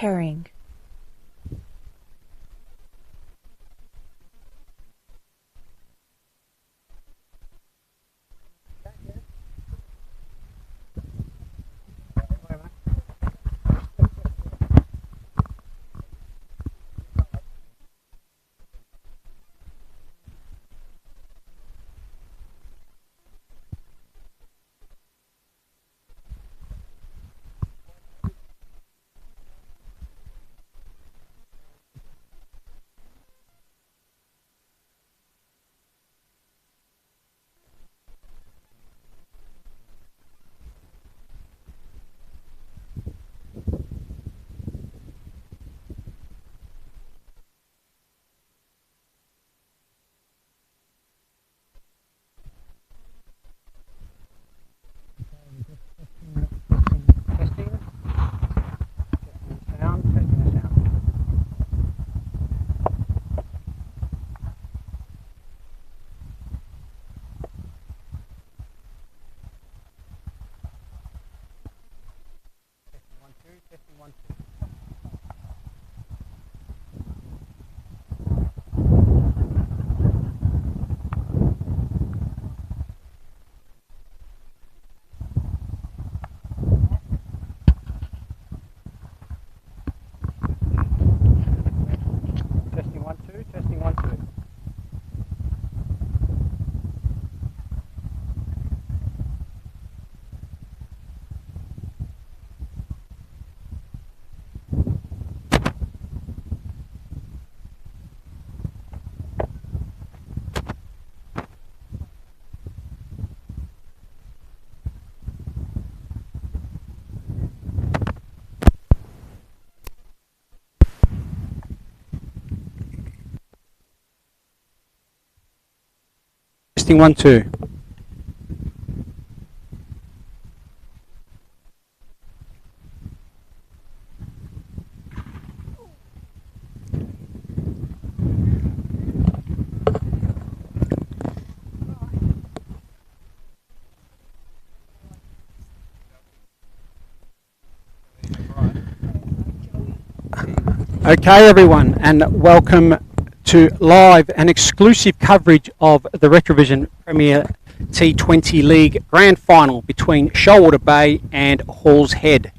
pairing. Testing 1 2. Okay, everyone, and welcome to live and exclusive coverage of the RetraVision Premier T20 League Grand Final between Shoalwater Bay and Halls Head.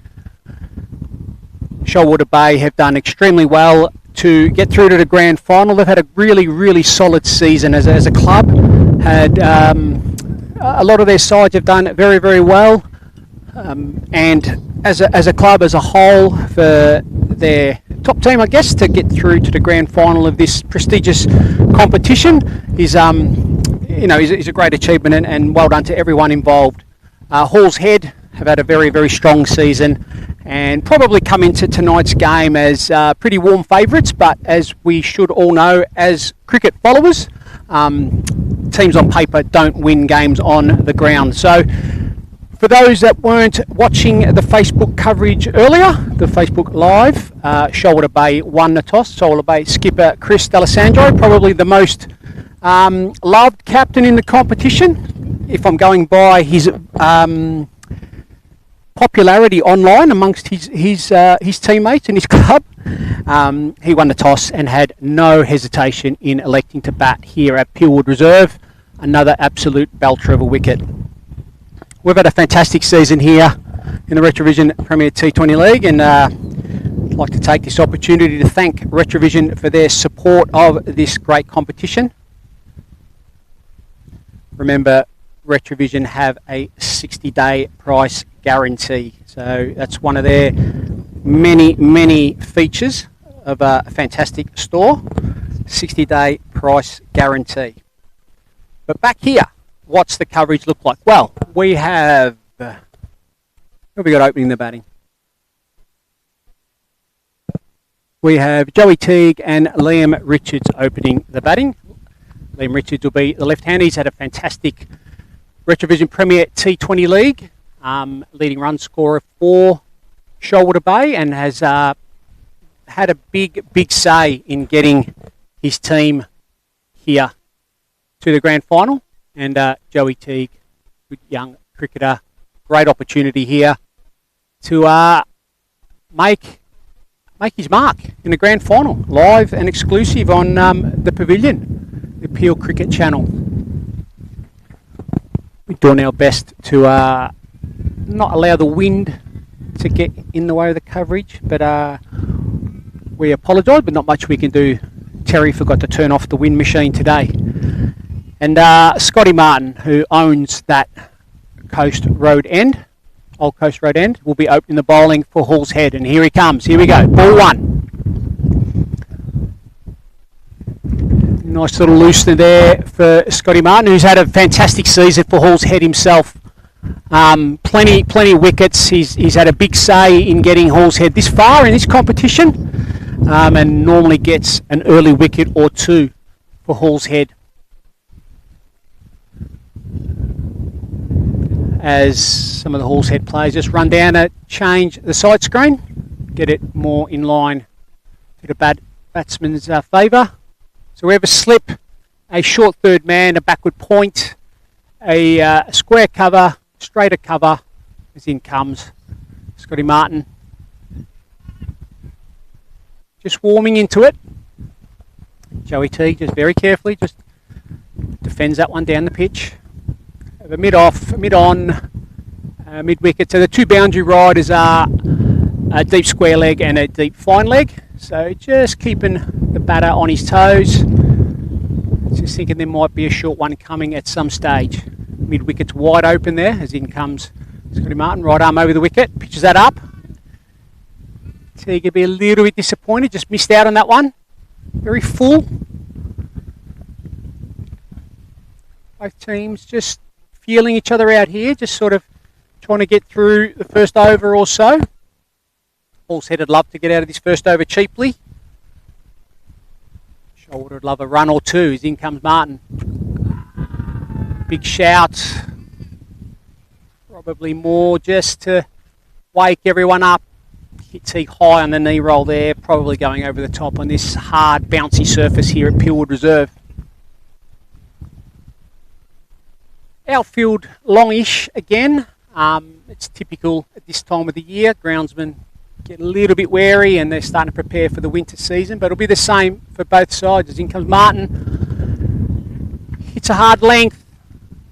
Shoalwater Bay have done extremely well to get through to the Grand Final. They've had a really solid season as a club. Had a lot of their sides have done very well, and as a club as a whole, for their top team, I guess, to get through to the grand final of this prestigious competition is a great achievement, and well done to everyone involved. Halls Head have had a very strong season and probably come into tonight's game as pretty warm favourites, but as we should all know as cricket followers, teams on paper don't win games on the ground. So for those that weren't watching the Facebook coverage earlier, the Facebook Live, Shoalwater Bay won the toss. Shoalwater Bay skipper Chris D'Alessandro, probably the most loved captain in the competition, if I'm going by his popularity online amongst his teammates and his club. He won the toss and had no hesitation in electing to bat here at Peelwood Reserve. Another absolute belter of a wicket. We've had a fantastic season here in the RetraVision Premier T20 League, and I'd like to take this opportunity to thank RetraVision for their support of this great competition. Remember, RetraVision have a 60-day price guarantee, so that's one of their many features of a fantastic store. 60-day price guarantee. But back here, what's the coverage look like? Well, we have... who have we got opening the batting? We have Joey Teague and Liam Richards opening the batting. Liam Richards will be the left-hander. He's had a fantastic RetraVision Premier T20 League, leading run scorer for Shoalwater Bay, and has had a big say in getting his team here to the grand final. And Joey Teague, good young cricketer, great opportunity here to make make his mark in the grand final, live and exclusive on the Pavilion, the Peel Cricket Channel. We're doing our best to not allow the wind to get in the way of the coverage, but we apologise, but not much we can do. Terry forgot to turn off the wind machine today. And Scotty Martin, who owns that Coast Road End, Old Coast Road End, will be opening the bowling for Hall's Head. And here he comes. Here we go. Ball one. Nice little loosener there for Scotty Martin, who's had a fantastic season for Hall's Head himself. Plenty of wickets. He's had a big say in getting Hall's Head this far in this competition, and normally gets an early wicket or two for Hall's Head. As some of the Hall's Head players just run down to change the side screen, get it more in line to the batsman's favour. So we have a slip, a short third man, a backward point, a square cover, straighter cover, as in comes Scotty Martin. Just warming into it. Joey T just very carefully just defends that one down the pitch. Have a mid-off, mid-on, mid-wicket. So the two boundary riders are a deep square leg and a deep fine leg. So just keeping the batter on his toes. Just thinking there might be a short one coming at some stage. Mid-wicket's wide open there, as in comes Scotty Martin. Right arm over the wicket, pitches that up. Teague will be a little bit disappointed, just missed out on that one. Very full. Both teams just feeling each other out here, just sort of trying to get through the first over or so. Hall's Head would love to get out of this first over cheaply. Shoalwater would love a run or two, as in comes Martin. Big shout. Probably more just to wake everyone up. Hit Teague high on the knee roll there, probably going over the top on this hard bouncy surface here at Peelwood Reserve. Outfield longish again. It's typical at this time of the year. Groundsmen get a little bit wary and they're starting to prepare for the winter season, but it'll be the same for both sides. As in comes Martin. Hits a hard length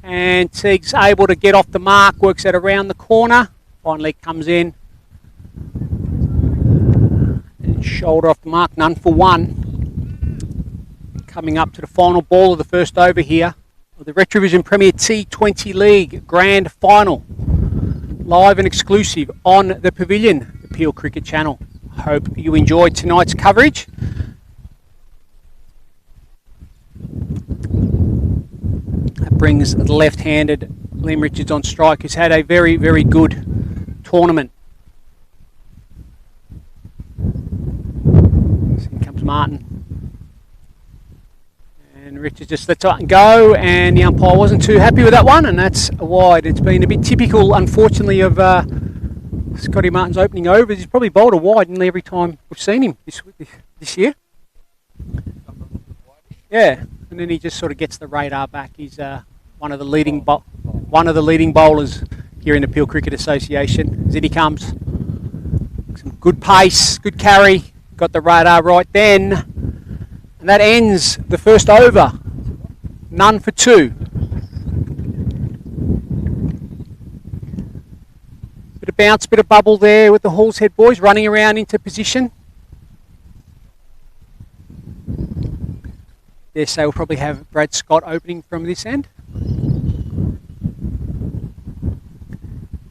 and Teague's able to get off the mark, works out around the corner. Finally comes in. And shoulder off the mark, none for one. Coming up to the final ball of the first over here. The RetraVision Premier T20 League Grand Final, live and exclusive on the Pavilion, the Peel Cricket Channel. Hope you enjoyed tonight's coverage. That brings the left-handed Liam Richards on strike, who's had a very, very good tournament. So here comes Martin. And Richard just lets it go, and the umpire wasn't too happy with that one, and that's a wide. It's been a bit typical, unfortunately, of Scotty Martin's opening overs. He's probably bowled a wide nearly every time we've seen him this year. Yeah, and then he just sort of gets the radar back. He's one of the leading bowlers here in the Peel Cricket Association. As in he comes, some good pace, good carry, got the radar right then. And that ends the first over. None for two. Bit of bounce, bit of bubble there with the Hall's Head boys running around into position. Dare say we'll probably have Brad Scott opening from this end,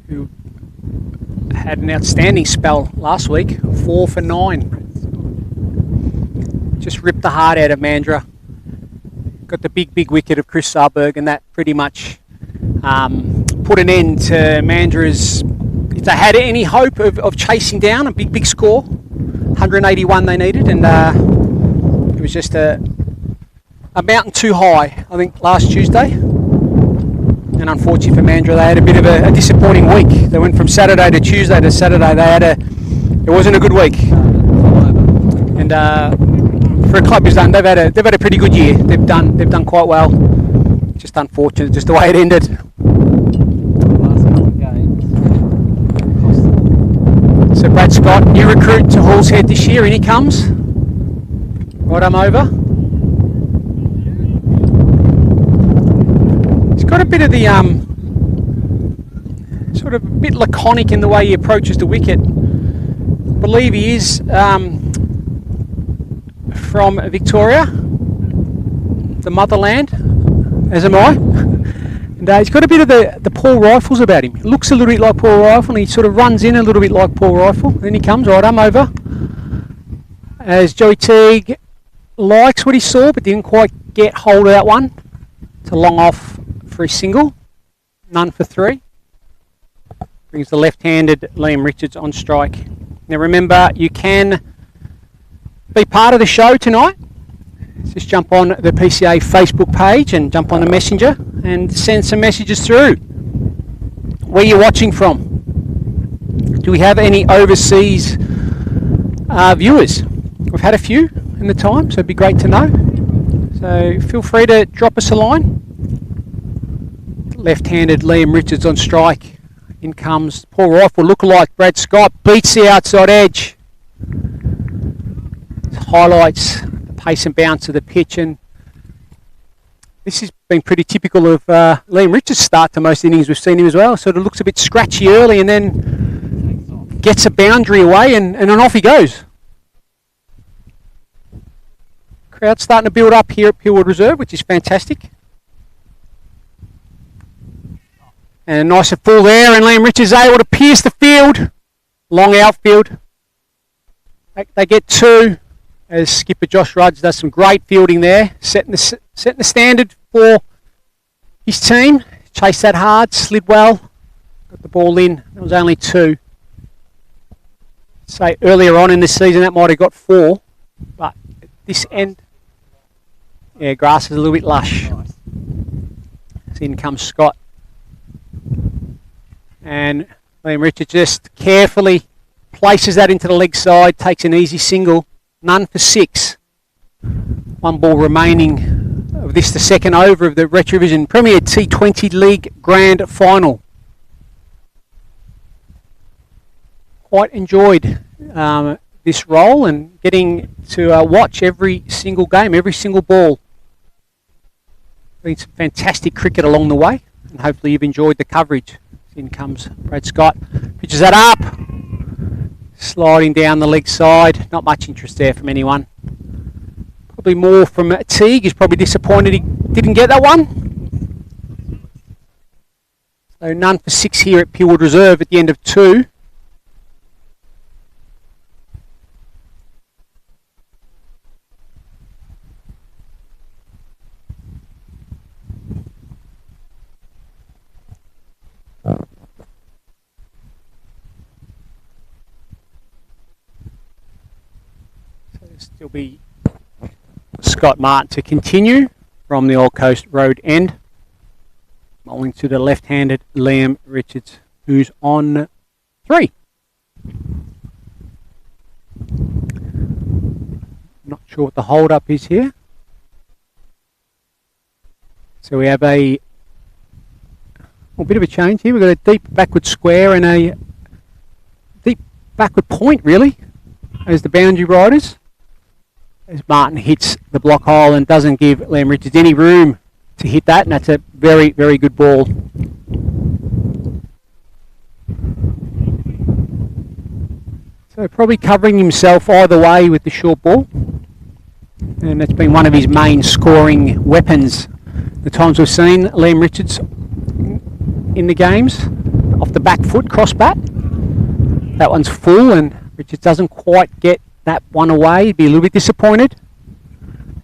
who had an outstanding spell last week, 4 for 9. Just ripped the heart out of Mandra. Got the big wicket of Chris Sarberg, and that pretty much put an end to Mandra's, if they had any hope of chasing down a big score. 181 they needed, and it was just a mountain too high, I think, last Tuesday. And unfortunately for Mandra, they had a bit of a disappointing week. They went from Saturday to Tuesday to Saturday. It wasn't a good week. And for a club who's done, they've had a pretty good year. They've done quite well. Just unfortunate, just the way it ended. So Brad Brad Scott, new recruit to Hall's Head this year. In he comes. Right arm over. He's got a bit of the sort of a bit laconic in the way he approaches the wicket. I believe he is from Victoria, the motherland, as am I. And he's got a bit of the Paul Rifles about him. He looks a little bit like Paul Rifle, and he sort of runs in a little bit like Paul Rifle. Then he comes, right arm over. As Joey Teague likes what he saw, but didn't quite get hold of that one. It's a long off for a single. None for three. Brings the left-handed Liam Richards on strike. Now remember, you can be part of the show tonight. Just jump on the PCA Facebook page and jump on the messenger and send some messages through. Where you're watching from. Do we have any overseas viewers? We've had a few in the time, so it'd be great to know. So feel free to drop us a line. Left-handed Liam Richards on strike. In comes Paul Rifle lookalike Brad Scott, beats the outside edge. Highlights the pace and bounce of the pitch, and this has been pretty typical of Liam Richards' start to most innings we've seen him as well. Sort of looks a bit scratchy early and then gets a boundary away and off he goes. Crowd starting to build up here at Pillwood Reserve, which is fantastic. And a nice full there, and Liam Richards able to pierce the field. Long outfield. They get two, as skipper Josh Rudds does some great fielding there, setting the standard for his team. Chased that hard, slid well, got the ball in. There was only two. Say earlier on in the season that might have got four, but at this end, yeah, grass is a little bit lush. So in comes Scott. And Liam Richards just carefully places that into the leg side, takes an easy single. None for six. One ball remaining of this, the second over of the RetraVision Premier T20 League Grand Final. Quite enjoyed this role and getting to watch every single game, every single ball. Been some fantastic cricket along the way, and hopefully you've enjoyed the coverage. In comes Brad Scott, pitches that up, sliding down the leg side. Not much interest there from anyone. Probably more from Teague. He's probably disappointed he didn't get that one. So none for six here at Pillwood Reserve at the end of two. Still be Scott Martin to continue from the Old Coast Road end. Bowling to the left-handed Liam Richards, who's on three. Not sure what the hold-up is here. So we have a bit of a change here. We've got a deep backward square and a deep backward point, really, as the boundary riders. As Martin hits the block hole and doesn't give Liam Richards any room to hit that, and that's a very, very good ball. So probably covering himself either way with the short ball, and that's been one of his main scoring weapons. The times we've seen Liam Richards in the games, off the back foot, cross bat. That one's full, and Richards doesn't quite get that one away. He'd be a little bit disappointed.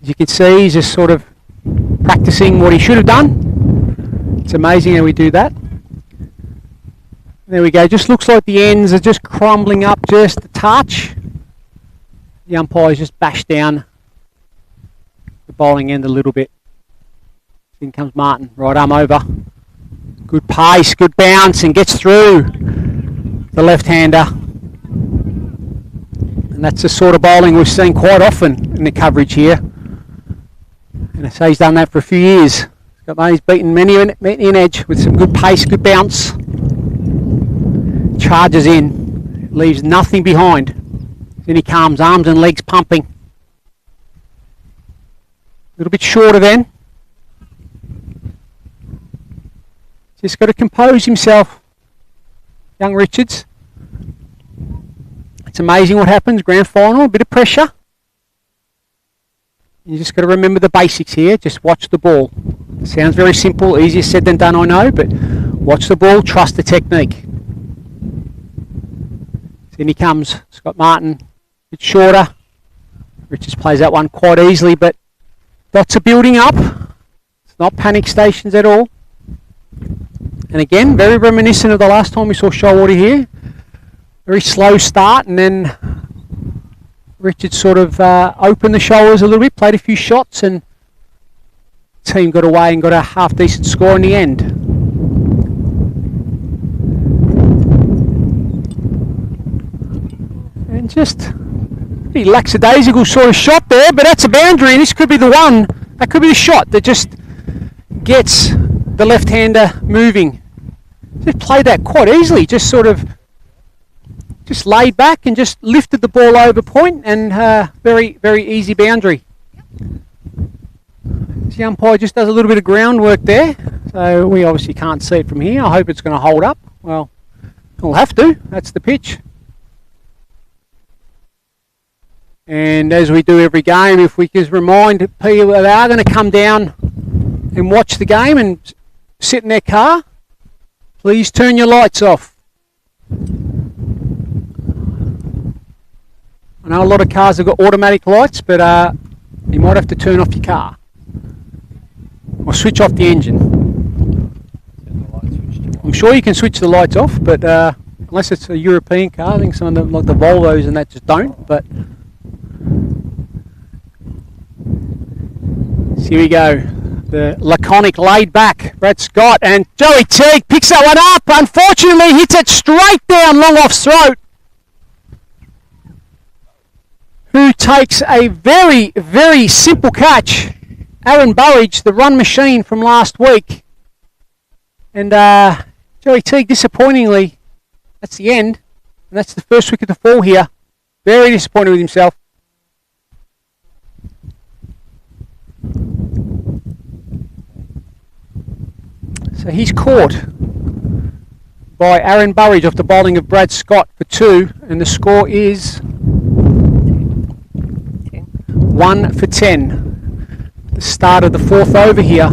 As you can see, he's just sort of practicing what he should have done. It's amazing how we do that. There we go. Just looks like the ends are just crumbling up just a touch. The umpire's just bashed down the bowling end a little bit. In comes Martin, right arm over. Good pace, good bounce, and gets through the left-hander. And that's the sort of bowling we've seen quite often in the coverage here. And I say he's done that for a few years. He's beaten many an edge with some good pace, good bounce. Charges in. leaves nothing behind. Then he comes, arms and legs pumping. A little bit shorter then. Just got to compose himself, young Richards. It's amazing what happens, grand final, a bit of pressure. You just got to remember the basics here, just watch the ball. Sounds very simple, easier said than done, I know, but watch the ball, trust the technique. Then he comes, Scott Martin, a bit shorter. Richards plays that one quite easily, but dots are building up. It's not panic stations at all. And again, very reminiscent of the last time we saw Shoalwater here. Very slow start, and then Richards sort of opened the shoulders a little bit, played a few shots, and the team got away and got a half-decent score in the end. And just pretty lackadaisical sort of shot there, but that's a boundary, and this could be the one, that could be the shot that just gets the left-hander moving. Just played that quite easily, just sort of just laid back and just lifted the ball over point, and very, very easy boundary. The umpire just does a little bit of groundwork there, so we obviously can't see it from here. I hope it's going to hold up. Well, we'll have to, that's the pitch. And as we do every game, if we just remind people that are going to come down and watch the game and sit in their car, please turn your lights off. I know a lot of cars have got automatic lights, but you might have to turn off your car. Or switch off the engine. I'm sure you can switch the lights off, but unless it's a European car, I think some of them, like the Volvos and that, just don't. But so here we go. The laconic laid back Brad Scott, and Joey Teague picks that one up. Unfortunately, hits it straight down long off throat. Who takes a very, very simple catch. Aaron Burridge, the run machine from last week. And Joey Teague, disappointingly, that's the end. And that's the first wicket to fall here. Very disappointed with himself. So he's caught by Aaron Burridge off the bowling of Brad Scott for 2, and the score is 1 for 10. The start of the 4th over here,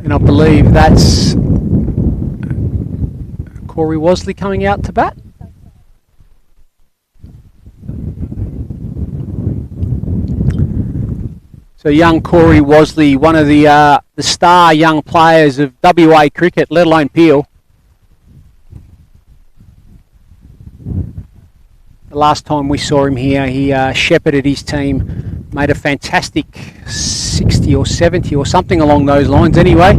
and I believe that's Corey Wosley coming out to bat. So young Corey Wosley, one of the star young players of WA cricket, let alone Peel. The last time we saw him here, he shepherded his team, made a fantastic 60 or 70 or something along those lines anyway.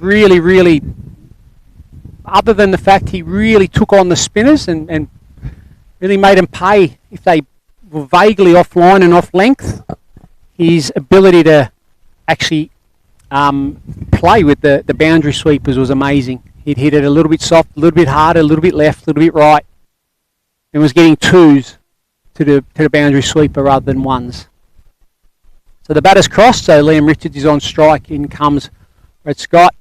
Really, really, other than the fact he really took on the spinners and really made them pay if they were vaguely offline and off length, his ability to actually play with the boundary sweepers was amazing. He'd hit it a little bit soft, a little bit harder, a little bit left, a little bit right, and was getting 2s to the boundary sweeper rather than 1s. So the batter's crossed, so Liam Richards is on strike. In comes Brad Scott,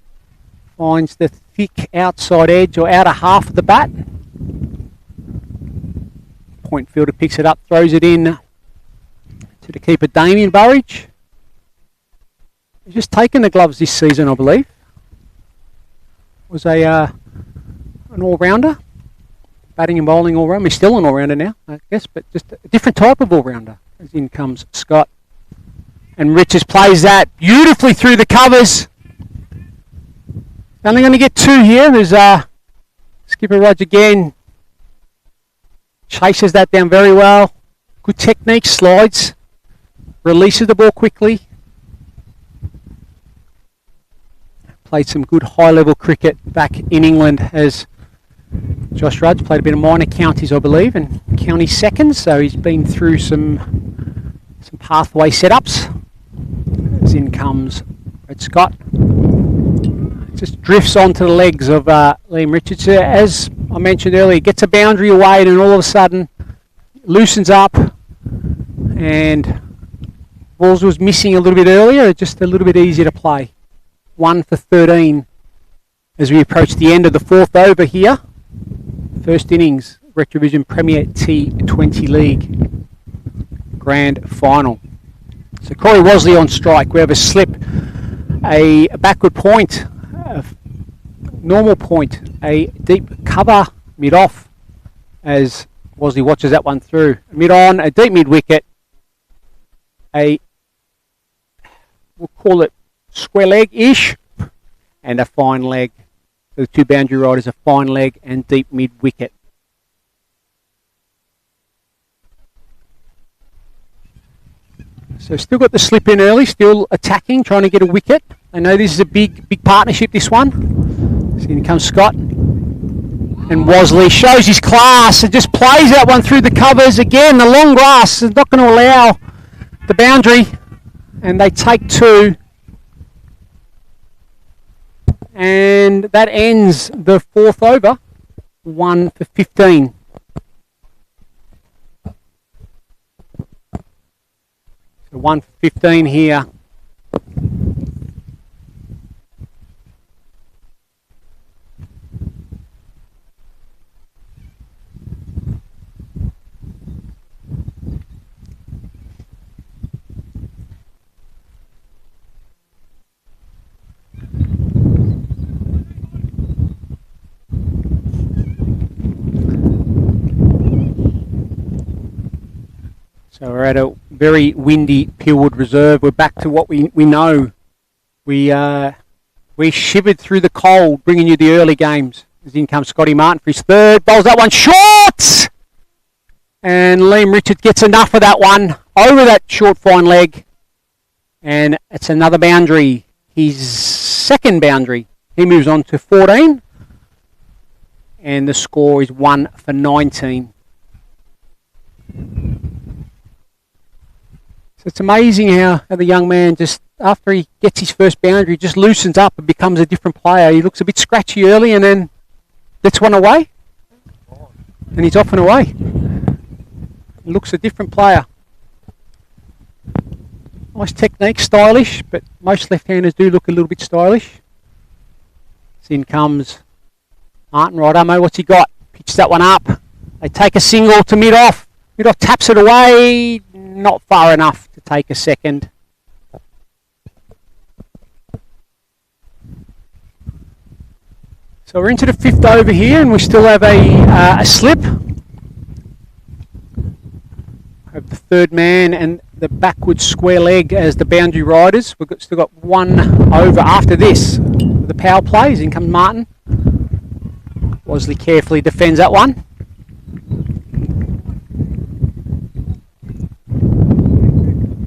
finds the thick outside edge or outer half of the bat. Point fielder picks it up, throws it in to the keeper Damien Burridge. He's just taken the gloves this season, I believe. Was an all-rounder, batting and bowling all-rounder. He's still an all-rounder now, I guess, but just a different type of all-rounder. As in comes Scott, and Richards plays that beautifully through the covers. Only going to get 2 here. There's skipper Rog again, chases that down very well. Good technique, slides, releases the ball quickly. Played some good high-level cricket back in England as Josh Rudge played a bit of minor counties, I believe, and county seconds, so he's been through some pathway setups. As in comes Brad Scott. Just drifts onto the legs of Liam Richards. As I mentioned earlier, gets a boundary away and then all of a sudden loosens up, and balls was missing a little bit earlier, just a little bit easier to play. 1 for 13 as we approach the end of the fourth over here. First innings, RetraVision Premier T20 League Grand Final. So Corey Wosley on strike. We have a slip, a backward point, a normal point, a deep cover mid-off as Wosley watches that one through. Mid-on, a deep mid-wicket, we'll call it square leg-ish, and a fine leg. The two boundary riders, a fine leg and deep mid-wicket. So still got the slip in early, still attacking, trying to get a wicket. I know this is a big partnership, this one. So in comes Scott. And Wosley shows his class and just plays that one through the covers. Again, the long grass is not going to allow the boundary. And they take 2. And that ends the fourth over, 1 for 15. So 1 for 15 here. So we're at a very windy Peelwood Reserve. We're back to what we know. We shivered through the cold, bringing you the early games. As in comes Scotty Martin for his third. Bowls that one short! And Liam Richards gets enough of that one over that short fine leg. And it's another boundary. His second boundary. He moves on to 14. And the score is 1 for 19. So it's amazing how the young man just, after he gets his first boundary, just loosens up and becomes a different player. He looks a bit scratchy early and then lets one away. And he's off and away. Looks a different player. Nice technique, stylish, but most left-handers do look a little bit stylish. So in comes Martin Righto, what's he got? Pitches that one up. They take a single to mid-off. Mid-off taps it away. Not far enough to take a second. So we're into the fifth over here and we still have a slip. Have the third man and the backward square leg as the boundary riders. We've still got one over after this. The power plays. In comes Martin. Wosley carefully defends that one.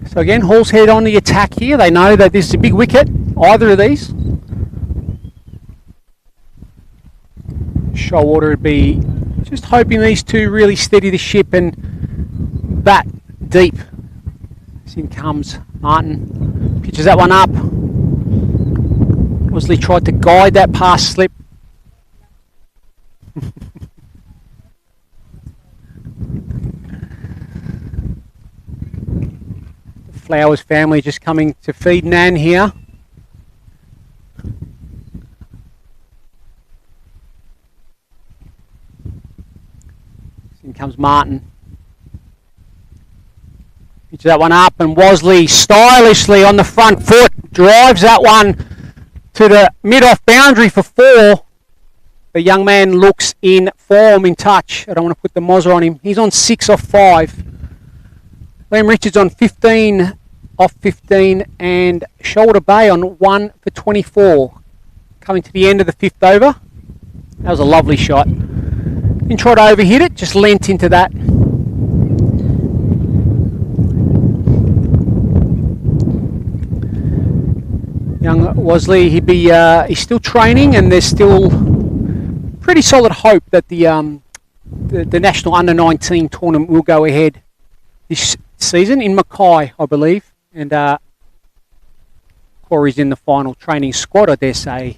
So again, Hall's head on the attack here. They know that this is a big wicket, either of these. Shoalwater would be just hoping these two really steady the ship and bat deep. As in comes Martin. Pitches that one up. Wosley tried to guide that pass slip. Flowers family just coming to feed Nan here. In comes Martin. Pitches that one up and Wosley stylishly on the front foot drives that one to the mid-off boundary for 4. The young man looks in form, in touch. I don't want to put the Mozza on him. He's on 6 off 5. Liam Richards on 15 off 15 and Shoulder Bay on 1 for 24. Coming to the end of the fifth over. That was a lovely shot. Didn't try to overhit it, just leant into that. Young Wosley, he's still training and there's still pretty solid hope that the National Under-19 tournament will go ahead this season in Mackay, I believe, and Corey's in the final training squad, I dare say.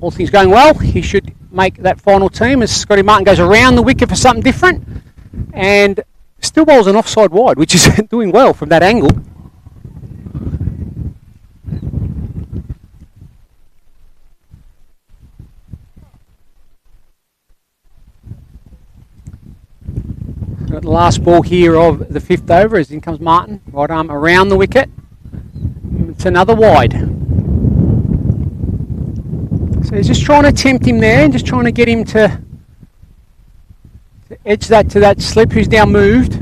all things going well, he should make that final team as Scotty Martin goes around the wicket for something different and still bowls an offside wide, which is doing well from that angle. Got the last ball here of the 5th over as in comes Martin, right arm around the wicket. It's another wide. So he's just trying to tempt him there and just trying to get him to edge that to that slip who's now moved.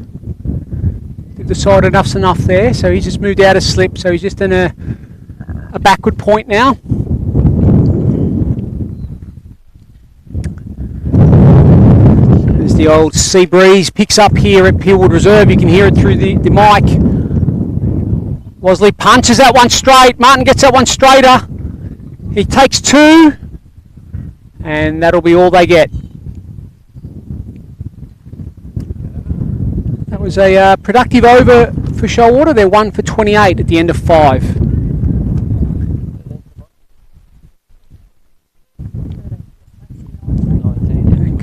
They've decided enough's enough there, so he's just moved out of slip, so he's just in a backward point now. As the old sea breeze picks up here at Peelwood Reserve, you can hear it through the mic. Wosley punches that one straight, Martin gets that one straighter. He takes 2, and that'll be all they get. That was a productive over for Shoalwater. They're 1 for 28 at the end of 5.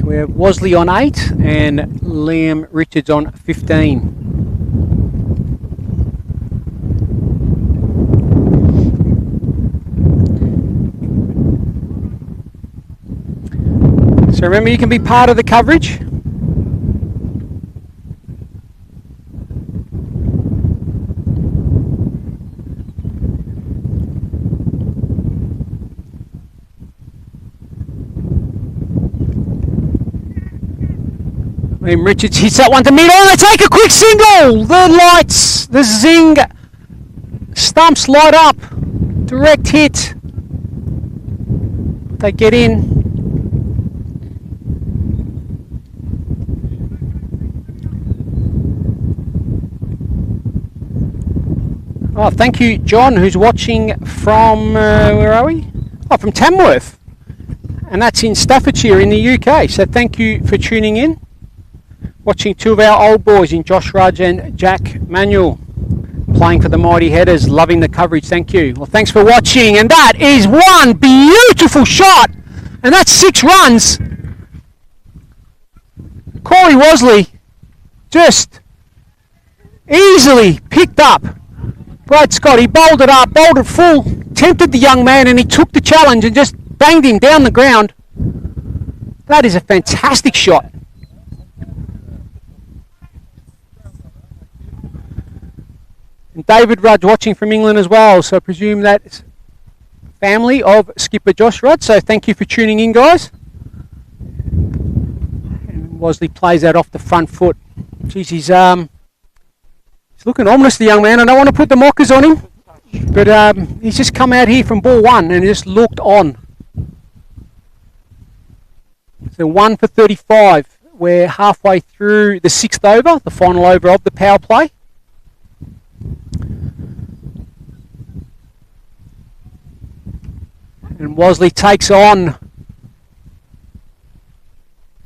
We have Wosley on 8 and Liam Richards on 15. So remember, you can be part of the coverage. Richards hits that one to mid on. They take a quick single. The lights, the zing stumps light up. Direct hit. They get in. Oh, thank you, John, who's watching from, where are we? Oh, from Tamworth. And that's in Staffordshire in the UK. So thank you for tuning in. Watching 2 of our old boys in Josh Rudge and Jack Manuel. Playing for the Mighty Headers. Loving the coverage. Thank you. Well, thanks for watching. And that is one beautiful shot. And that's 6 runs. Corey Wosley just easily picked up Brad Scott. He bowled it up, bowled it full, tempted the young man, and he took the challenge and just banged him down the ground. That is a fantastic shot. And David Rudd watching from England as well, so I presume that's family of skipper Josh Rudd. So thank you for tuning in, guys. And Wosley plays that off the front foot. Jeez, he's looking ominous, the young man. I don't want to put the mockers on him, but he's just come out here from ball 1 and just looked on. So 1 for 35. We're halfway through the 6th over, the final over of the power play. And Wosley takes on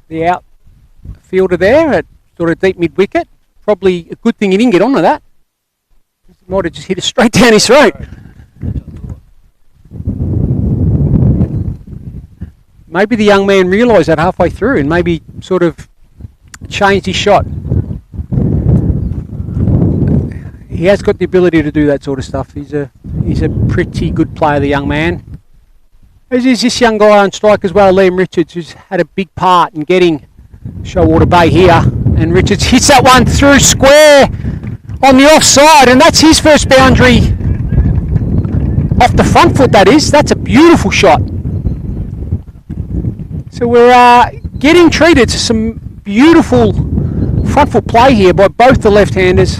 the outfielder there at sort of deep mid-wicket. Probably a good thing he didn't get onto that. He might have just hit it straight down his throat. Maybe the young man realised that halfway through and maybe sort of changed his shot. He has got the ability to do that sort of stuff. He's a pretty good player, the young man. As is this young guy on strike as well, Liam Richards, who's had a big part in getting Shoalwater Bay here. And Richards hits that one through square on the offside, and that's his first boundary off the front foot, that is. That's a beautiful shot. So we're getting treated to some beautiful front foot play here by both the left-handers.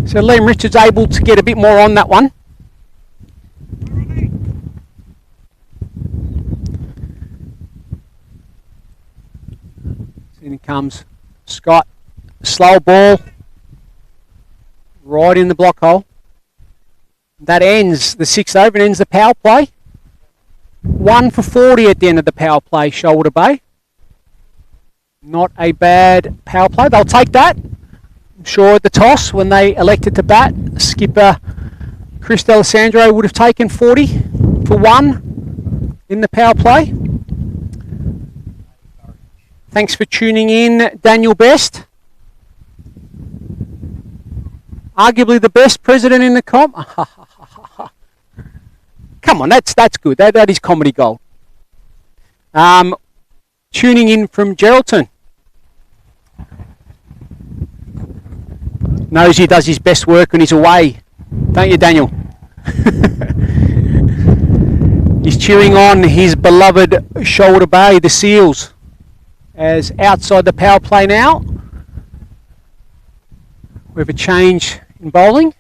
So Liam Richards able to get a bit more on that one. In comes Scott. Slow ball. Right in the block hole. That ends the 6th over and ends the power play. 1 for 40 at the end of the power play, Shoalwater Bay. Not a bad power play. They'll take that. I'm sure at the toss when they elected to bat, skipper Chris D'Alessandro would have taken 40 for 1. in the power play. Thanks for tuning in, Daniel Best. Arguably the best president in the comp. Come on, that's good. That is comedy gold. Tuning in from Geraldton. Knows he does his best work when he's away. Don't you, Daniel? He's cheering on his beloved Shoalwater Bay, the Seals, as outside the power play now. We have a change in bowling,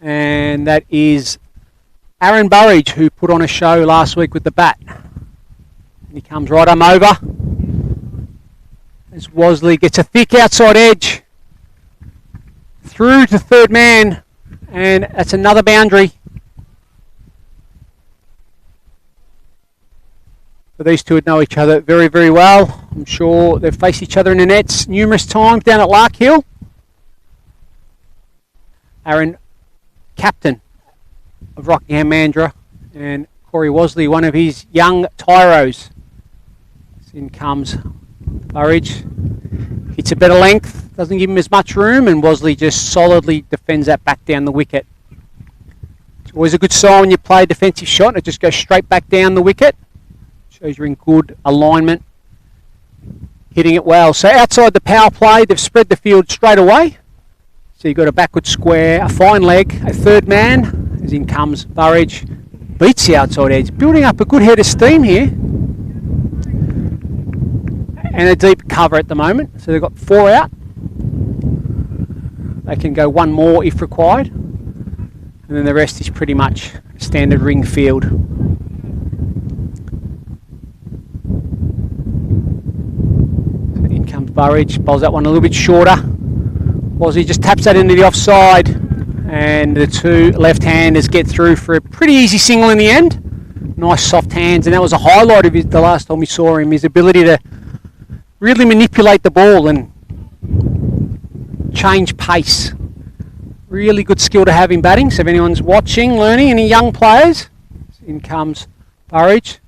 and that is Aaron Burridge, who put on a show last week with the bat. And he comes right on over as Wosley gets a thick outside edge through to third man, and that's another boundary. So these two would know each other very, very well. I'm sure they've faced each other in the nets numerous times down at Larkhill. Aaron, captain of Rockingham Mandurah, and Corey Wosley, one of his young tyros. In comes Burridge. Hits a better length, doesn't give him as much room, and Wosley just solidly defends that back down the wicket. It's always a good sign when you play a defensive shot and it just goes straight back down the wicket. Shows you're in good alignment, hitting it well. So outside the power play, they've spread the field straight away. So you've got a backward square, a fine leg, a third man, as in comes Burridge, beats the outside edge, building up a good head of steam here. And a deep cover at the moment, so they've got 4 out. They can go one more if required. And then the rest is pretty much standard ring field. So in comes Burridge, bowls that one a little bit shorter. Wosley just taps that into the offside, and the two left-handers get through for a pretty easy single in the end. Nice soft hands, and that was a highlight of the last time we saw him, his ability to really manipulate the ball and change pace. Really good skill to have in batting. So if anyone's watching, learning, any young players, in comes Burridge.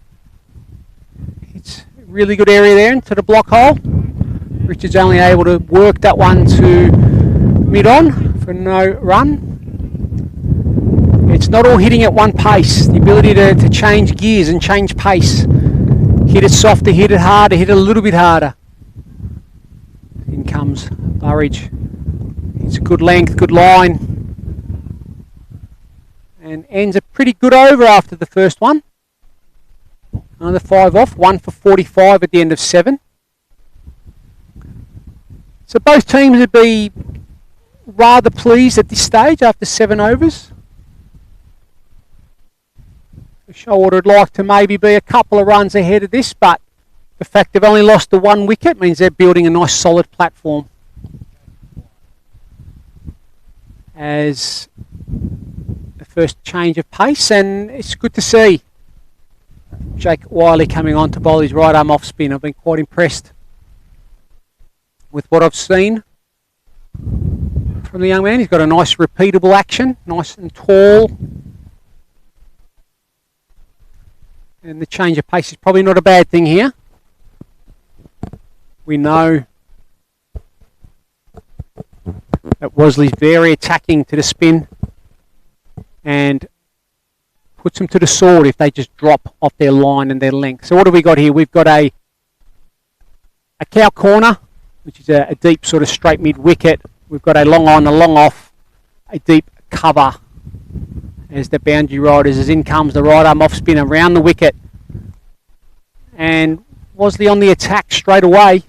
It's a really good area there into the block hole. Richard's only able to work that one to mid-on for no run. It's not all hitting at one pace. The ability to change gears and change pace. Hit it softer, hit it harder, hit it a little bit harder. In comes Burridge. It's a good length, good line. And ends a pretty good over after the first one. Another 5 off, 1 for 45 at the end of 7. So both teams would be rather pleased at this stage after 7 overs. Shoalwater would like to maybe be a couple of runs ahead of this, but the fact they've only lost the 1 wicket means they're building a nice solid platform. As the first change of pace, and it's good to see Jake Wiley coming on to bowl his right arm off spin. I've been quite impressed with what I've seen from the young man. He's got a nice repeatable action, nice and tall. And the change of pace is probably not a bad thing here. We know that Wosley's very attacking to the spin and puts them to the sword if they just drop off their line and their length. So what have we got here? We've got a cow corner, which is a deep sort of straight mid wicket. We've got a long on, a long off, a deep cover as the boundary riders, as in comes the right arm off spin around the wicket. And Wosley on the attack straight away.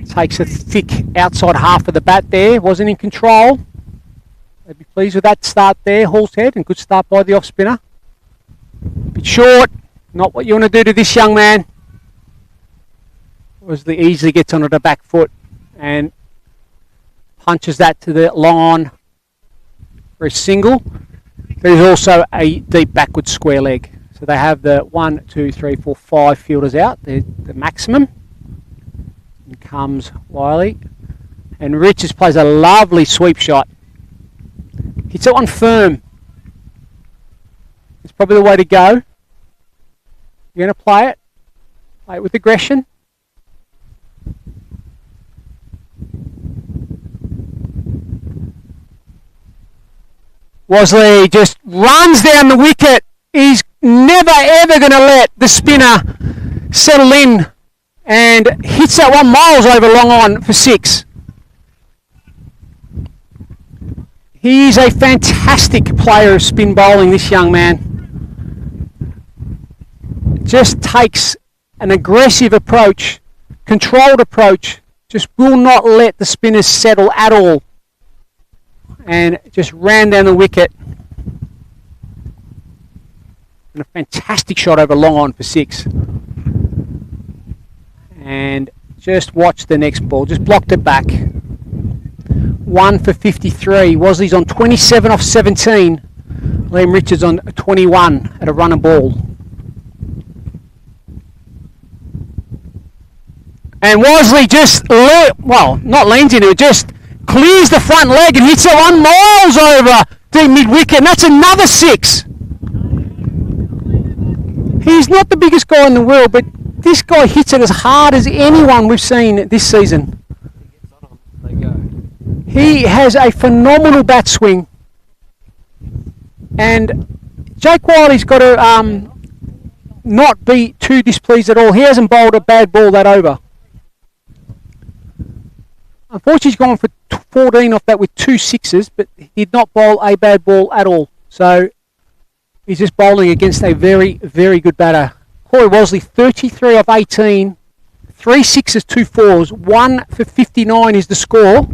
Takes a thick outside half of the bat there, wasn't in control. They'd be pleased with that start there, Hall's head, and good start by the off spinner. Bit short, not what you want to do to this young man. Wosley easily gets onto the back foot and punches that to the long on for a single. There's also a deep backward square leg. So they have the 1, 2, 3, 4, 5 fielders out, the maximum. In comes Wiley. And Richards plays a lovely sweep shot. Hits it on firm. It's probably the way to go. You're going to play it with aggression. Wosley just runs down the wicket. He's never ever going to let the spinner settle in, and hits that one miles over long on for 6. He is a fantastic player of spin bowling, this young man. Just takes an aggressive approach, controlled approach, just will not let the spinners settle at all, and just ran down the wicket. And a fantastic shot over long on for 6. And just watch the next ball, just blocked it back. 1 for 53. Wosley's on 27 off 17. Liam Richards on 21 at a run and ball. And Wosley just, not leans into it, just clears the front leg and hits it 1 miles over the mid-wicket, and that's another 6. He's not the biggest guy in the world, but this guy hits it as hard as anyone we've seen this season. He has a phenomenal bat swing, and Jake Wiley's got to not be too displeased at all. He hasn't bowled a bad ball that over. Unfortunately, he's gone for 14 off that with 2 6s, but he did not bowl a bad ball at all. So he's just bowling against a very, very good batter. Corey Wosley, 33 off 18, 3 6s, 2 4s, 1 for 59 is the score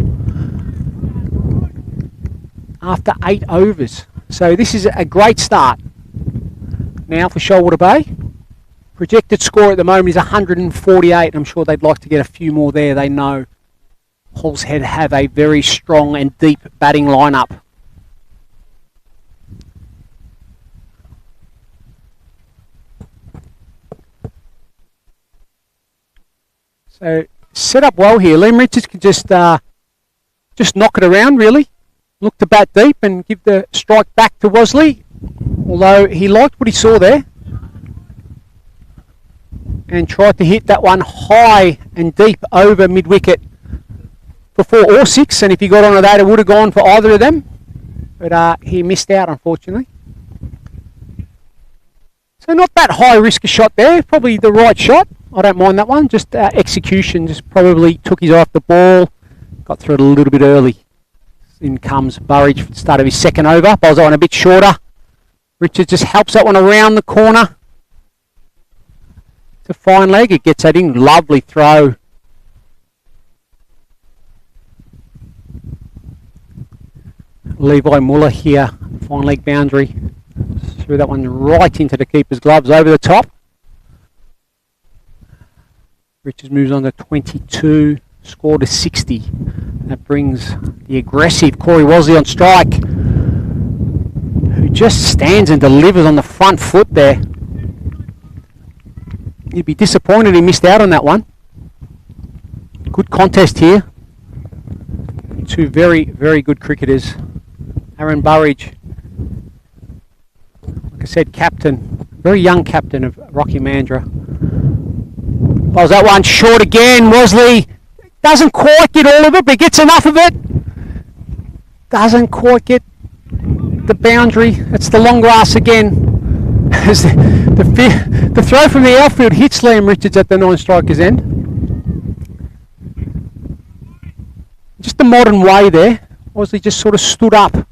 after 8 overs. So this is a great start now for Shoalwater Bay. Projected score at the moment is 148. I'm sure they'd like to get a few more there. They know Halls Head have a very strong and deep batting lineup. So set up well here. Liam Richards can just knock it around, really. Look to bat deep and give the strike back to Wosley. Although he liked what he saw there. And tried to hit that one high and deep over mid-wicket for 4 or 6. And if he got onto that, it would have gone for either of them. But he missed out, unfortunately. So not that high risk a shot there. Probably the right shot. I don't mind that one. Just execution. Just probably took his eye off the ball. Got through it a little bit early. In comes Burridge for the start of his second over. Bowls that one a bit shorter. Richards just helps that one around the corner. It's a fine leg. It gets that in. Lovely throw. Levi Muller here. Fine leg boundary. Threw that one right into the keeper's gloves over the top. Richards moves on to 22. Score to 60. That brings the aggressive Corey Wosley on strike, who just stands and delivers on the front foot there. You'd be disappointed he missed out on that one. Good contest here. 2 very, very good cricketers. Aaron Burridge, like I said, captain, very young captain of Rocky Mandurah. Was that one short again? Wosley doesn't quite get all of it, but gets enough of it. Doesn't quite get the boundary. It's the long grass again. As the throw from the outfield hits Liam Richards at the 9-striker's end. Just the modern way there. Wosley just sort of stood up.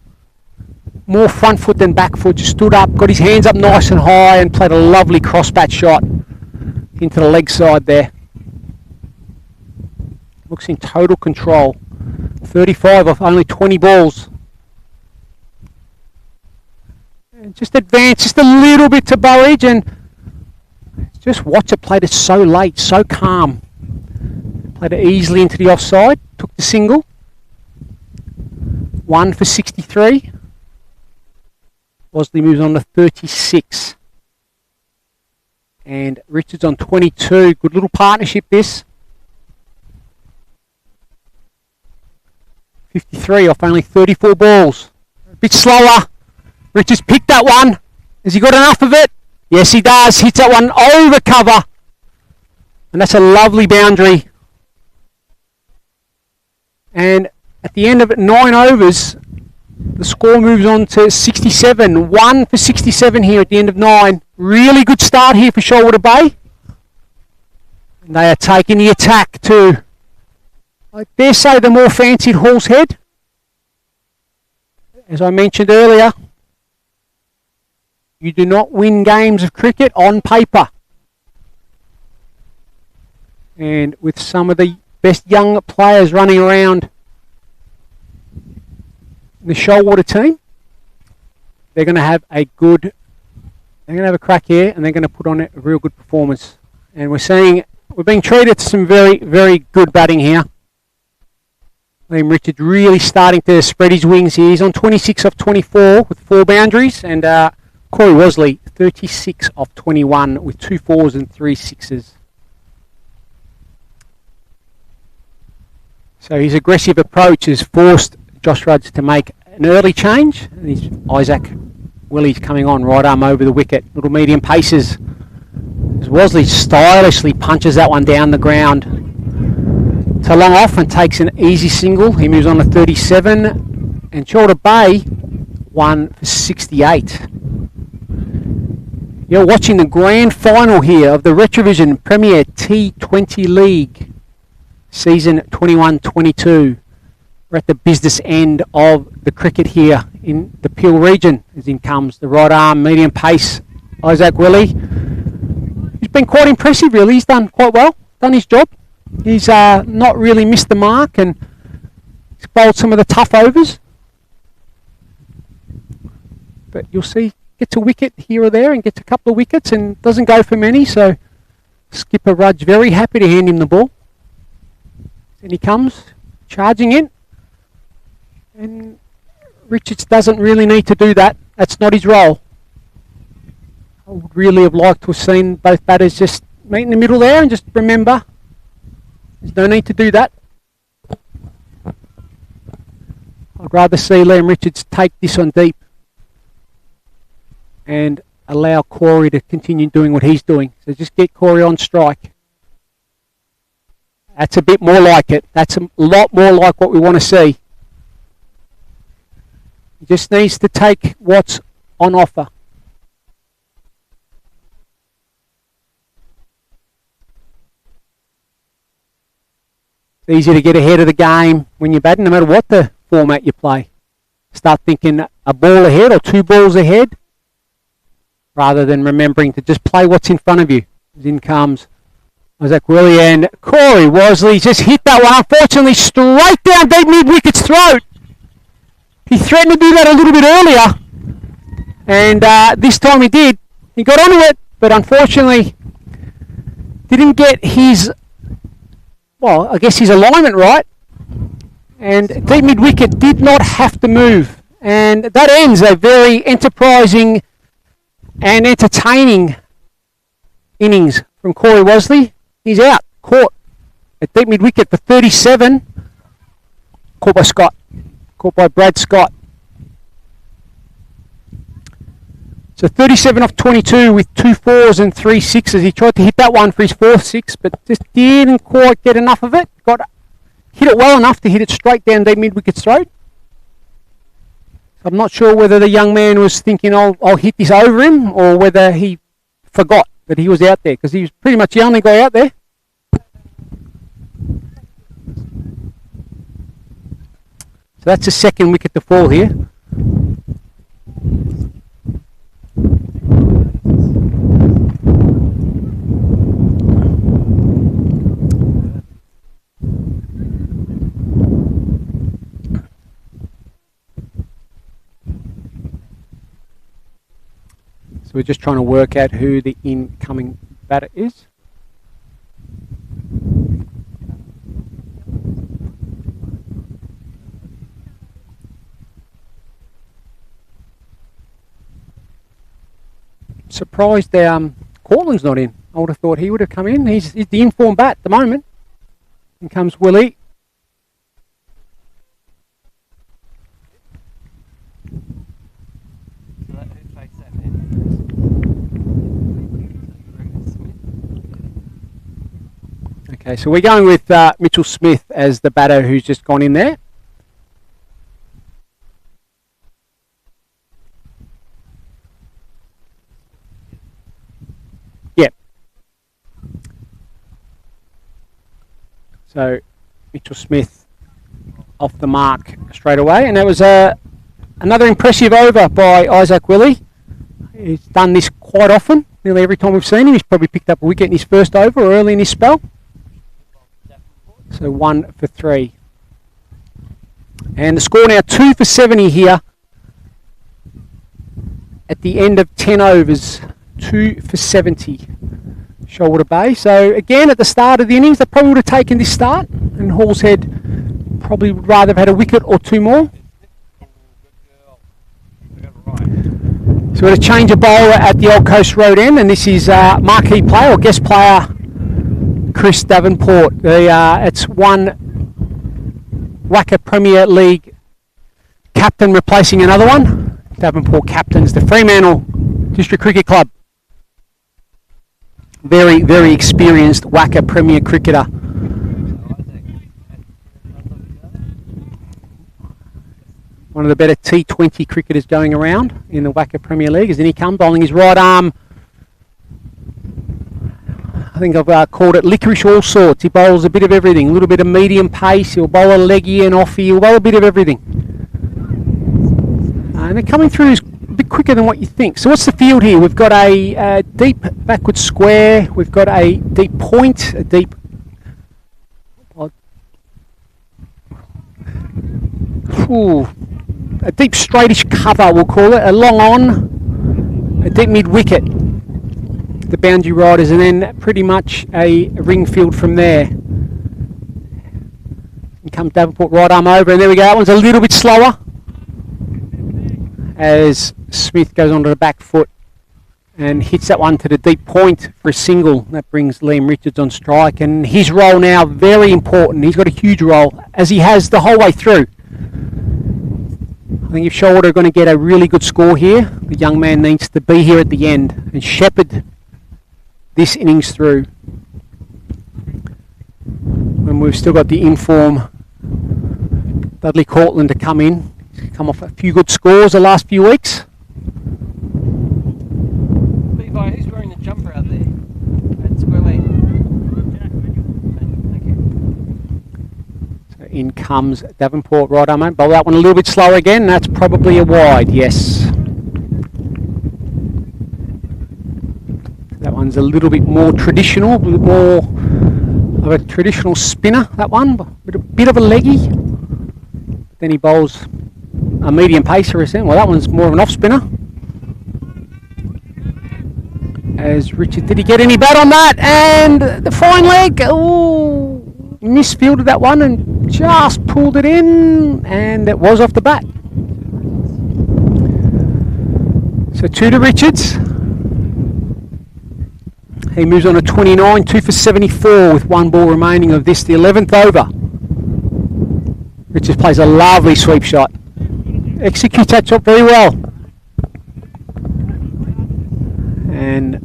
More front foot than back foot. Just stood up, got his hands up nice and high, and played a lovely cross-bat shot into the leg side there. Looks in total control. 35 off only 20 balls. And just advance just a little bit to Burridge, and just watch it. Played it so late, so calm. Played it easily into the offside. Took the single. 1 for 63. Wosley moves on to 36. And Richards on 22. Good little partnership this. 53 off only 34 balls. A bit slower. Richards picked that one. Has he got enough of it? Yes, he does. Hits that one over cover. And that's a lovely boundary. And at the end of it, 9 overs, the score moves on to 67. 1 for 67 here at the end of 9. Really good start here for Shoalwater Bay. And they are taking the attack to, I dare say, the more fancied Hall's Head. As I mentioned earlier, you do not win games of cricket on paper. And with some of the best young players running around the Shoalwater team, they're going to have a crack here, and they're going to put on a real good performance. And we're being treated to some very, very good batting here. Liam Richards really starting to spread his wings here. He's on 26 off 24 with 4 boundaries, and Corey Wosley 36 off 21 with 2 4s and 3 6s. So his aggressive approach has forced Josh Rudds to make an early change. And Isaac Willie's coming on, right arm over the wicket. Little medium paces. As Wosley stylishly punches that one down the ground to long off and takes an easy single. He moves on to 37. And Shoalwater Bay 1 for 68. You're watching the grand final here of the RetraVision Premier T20 League. Season 21-22. We're at the business end of the cricket here in the Peel region. As in comes the right arm, medium pace, Isaac Willie. He's been quite impressive really. He's done quite well, done his job. He's not really missed the mark, and he's bowled some of the tough overs. But you'll see, gets a wicket here or there and gets a couple of wickets and doesn't go for many, so skipper Rudge very happy to hand him the ball. And he comes charging in, and Richards doesn't really need to do that. That's not his role. I would really have liked to have seen both batters just meet in the middle there and just remember there's no need to do that. I'd rather see Liam Richards take this on deep and allow Corey to continue doing what he's doing. So just get Corey on strike. That's a bit more like it. That's a lot more like what we want to see. He just needs to take what's on offer. It's easy to get ahead of the game when you're batting, no matter what the format you play. Start thinking a ball ahead or 2 balls ahead, rather than remembering to just play what's in front of you. As in comes Isaac Willie, and Corey Wosley just hit that one, unfortunately, straight down deep mid-wicket's throat. He threatened to do that a little bit earlier, and this time he did. He got onto it, but unfortunately didn't get his, well, I guess his alignment right. And deep mid-wicket did not have to move. And that ends a very enterprising and entertaining innings from Corey Wosley. He's out, caught at deep mid-wicket for 37. Caught by Scott. Caught by Brad Scott. So 37 off 22 with 2 4s and 3 6s. He tried to hit that one for his 4th 6, but just didn't quite get enough of it. Hit it well enough to hit it straight down deep mid-wicket's throat. I'm not sure whether the young man was thinking, I'll hit this over him, or whether he forgot that he was out there, because he was pretty much the only guy out there. So that's the 2nd wicket to fall here. We're just trying to work out who the incoming batter is. Surprised Cortland's not in. I would have thought he would have come in. He's the informed bat at the moment. In comes Willie. So who takes that then? Okay, so we're going with Mitchell Smith as the batter who's just gone in there. Yep. So Mitchell Smith off the mark straight away, and that was another impressive over by Isaac Willie. He's done this quite often. Nearly every time we've seen him, he's probably picked up a wicket in his first over or early in his spell. So 1 for 3. And the score now 2 for 70 here at the end of 10 overs. 2 for 70. Shoalwater Bay. So again, at the start of the innings, they probably would have taken this start, and Hall's Head probably would rather have had a wicket or two more. So we're going to change a bowler at the Old Coast Road end, and this is marquee player or guest player Chris Davenport. It's one WACA Premier League captain replacing another one. Davenport captains the Fremantle District Cricket Club. Very, very experienced WACA Premier cricketer. One of the better T20 cricketers going around in the WACA Premier League. As in he comes, bowling his right arm. I think I've called it licorice all sorts. He bowls a bit of everything. A little bit of medium pace. He'll bowl a leggy and offie. He'll bowl a bit of everything. And they're coming through a bit quicker than what you think. So what's the field here? We've got a deep backward square. We've got a deep point, a deep... a deep straightish cover, we'll call it, a long on, a deep mid wicket, the boundary riders, and then pretty much a ring field from there. And comes Davenport right arm over, and there we go. That one's a little bit slower as Smith goes onto the back foot and hits that one to the deep point for a single. That brings Liam Richards on strike, and his role now very important. He's got a huge role, as he has the whole way through. I think if Shoalwater are going to get a really good score here, the young man needs to be here at the end and shepherd this innings through. When we've still got the inform Dudley Cortland to come in. He's come off a few good scores the last few weeks. Levi, who's wearing the jumper out there? At square leg. In comes Davenport right arm, bowl that one a little bit slower again. That's probably a wide, yes. That one's a little bit more traditional, a bit more of a traditional spinner, that one. A bit of a leggy. Then he bowls a medium pacer, well that one's more of an off spinner. As Richard, did he get any bat on that? And the fine leg, ooh. Misfielded that one and just pulled it in, and it was off the bat. So 2 to Richards. He moves on to 29, 2 for 74 with 1 ball remaining of this, the 11th over. Richards plays a lovely sweep shot. Executes that shot very well. And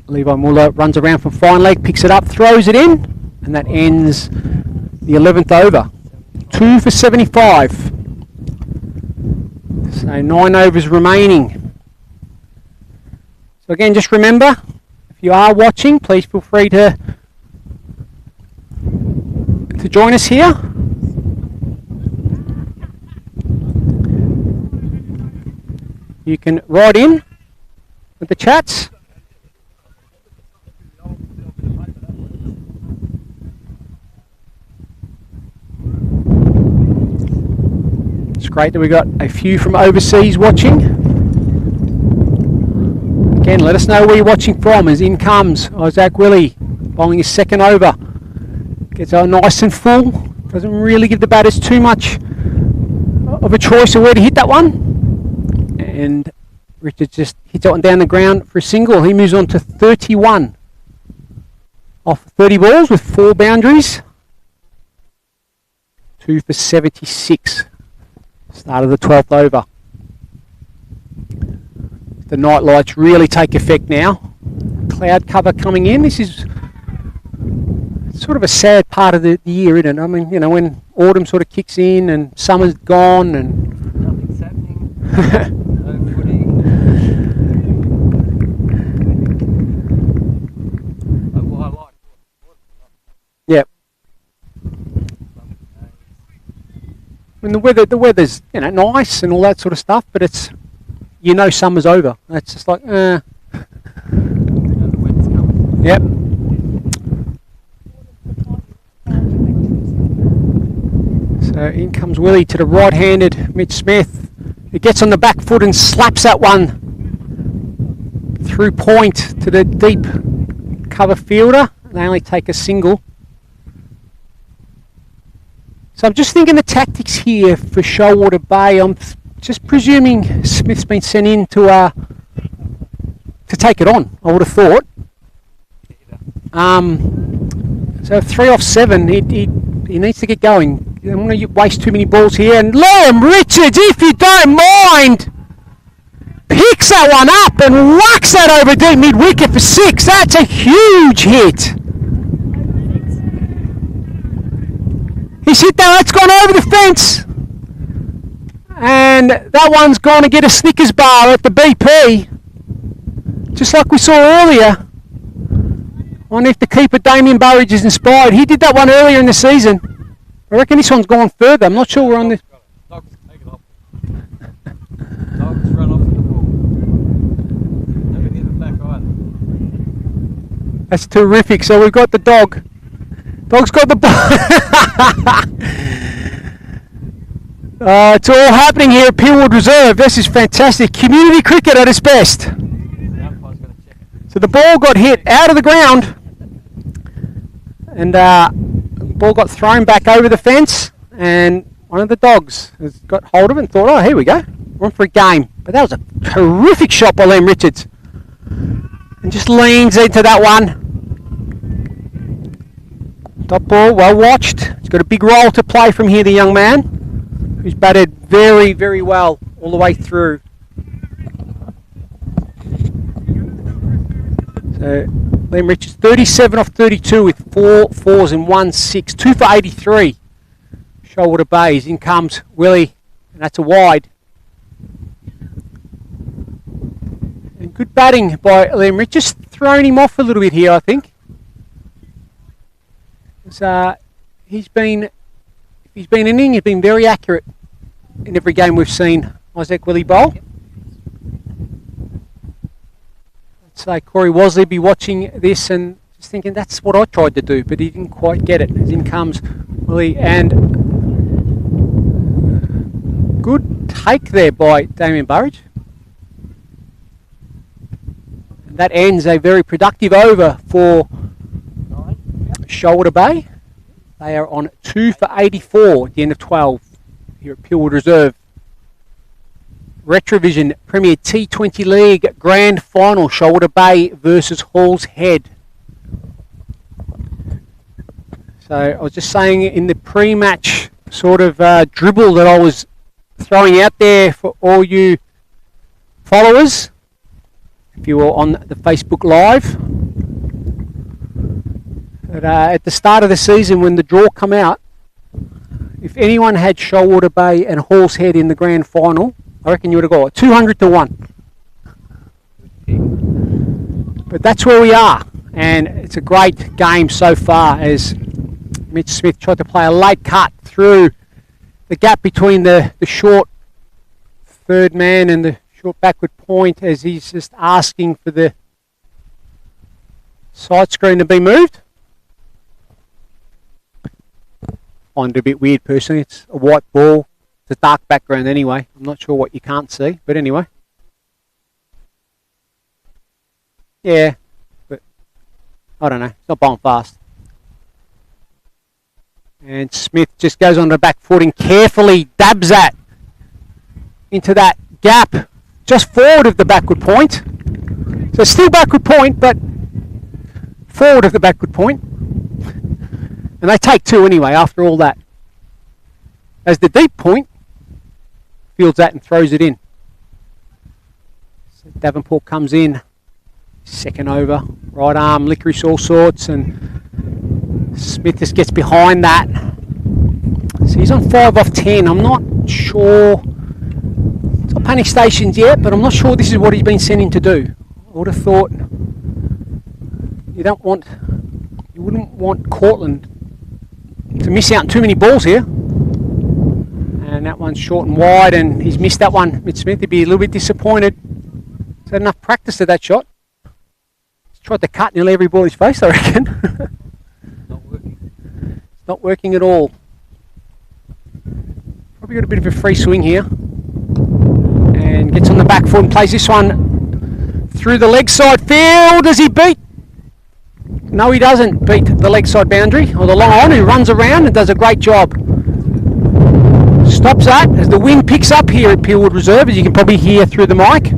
Levi Muller runs around from fine leg, picks it up, throws it in. And that ends the 11th over. 2 for 75. So 9 overs remaining. So again, just remember, if you are watching, please feel free to join us here. You can write in with the chats. It's great that we got a few from overseas watching. Again, let us know where you're watching from, as in comes Isaac Willie, bowling his second over. Gets out nice and full. Doesn't really give the batters too much of a choice of where to hit that one. And Richard just hits that one down the ground for a single. He moves on to 31 off 30 balls with 4 boundaries. 2 for 76. Start of the 12th over. The night lights really take effect now. Cloud cover coming in. This is sort of a sad part of the year, isn't it? I mean, you know, when autumn sort of kicks in and summer's gone and nothing's happening. No footy. Well, I like. Yep. I mean, the weather's, you know, nice and all that sort of stuff, but it's, you know, summer's over. It's just like, The winter's coming. Yep. So in comes Willie to the right-handed Mitch Smith. He gets on the back foot and slaps that one through point to the deep cover fielder. They only take a single. So I'm just thinking the tactics here for Shoalwater Bay. I'm just presuming Smith's been sent in to take it on, I would have thought. So 3 off 7, he needs to get going. I don't want to waste too many balls here. And Liam Richards, if you don't mind, picks that one up and whacks that over deep mid-wicket for 6. That's a huge hit. He's hit that, that's gone over the fence. And that one's going to get a Snickers bar at the BP. Just like we saw earlier. I wonder if the keeper Damien Burridge is inspired. He did that one earlier in the season. I reckon this one's gone further. I'm not sure we're on this. Dogs take it off. Dogs run off with the ball. Never give it back either. That's terrific. So we've got the dog. Dog's got the ball. It's all happening here at Pillwood Reserve. This is fantastic. Community cricket at its best. So the ball got hit out of the ground. And the ball got thrown back over the fence, and one of the dogs has got hold of it and thought, oh, here we go, we're on for a game. But that was a terrific shot by Liam Richards. And just leans into that one. Top ball, well watched. He's got a big role to play from here, the young man, who's batted very, very well all the way through. So Liam Richards, 37 off 32 with 4 fours and 1 6. 2 for 83. Shoalwater Bays. In comes Willie, and that's a wide. And good batting by Liam Richards. Just thrown him off a little bit here, I think. He's been inning, he's been very accurate in every game we've seen Isaac Willie bowl. So Corey Wasley be watching this and just thinking that's what I tried to do, but he didn't quite get it. As in comes Willie, and good take there by Damien Burridge. And that ends a very productive over for Shoalwater Bay. They are on 2 for 84 at the end of 12 here at Pillwood Reserve. RetraVision Premier T20 League Grand Final, Shoalwater Bay versus Hall's Head. So I was just saying in the pre-match sort of dribble that I was throwing out there for all you followers, if you were on the Facebook Live, that at the start of the season when the draw come out, if anyone had Shoalwater Bay and Hall's Head in the Grand Final, I reckon you would have got 200 to 1. But that's where we are, and it's a great game so far as Mitch Smith tried to play a late cut through the gap between the short third man and the short backward point, as he's just asking for the side screen to be moved. I find it a bit weird personally. It's a white ball. It's a dark background anyway. I'm not sure what you can't see, but anyway. Yeah, but I don't know. It's not bowling fast. And Smith just goes on the back foot and carefully dabs that into that gap just forward of the backward point. So still backward point, but forward of the backward point. And they take 2 anyway after all that. As the deep point fields that and throws it in. So Davenport comes in, second over, right arm, licorice all sorts, and Smith just gets behind that. So he's on 5 off 10. I'm not sure. It's not panic stations yet, but I'm not sure this is what he's been sent in to do. I would have thought you wouldn't want Cortland to miss out on too many balls here. And that one's short and wide, and he's missed that one. Mitch Smith, he'd be a little bit disappointed. He's had enough practice at that shot. He's tried to cut nearly every ball in his face, I reckon. Not working. It's not working at all. Probably got a bit of a free swing here. And gets on the back foot and plays this one through the leg side field. Does he beat? No, he doesn't beat the leg side boundary or the long on. He runs around and does a great job. Stops that as the wind picks up here at Peelwood Reserve, as you can probably hear through the mic.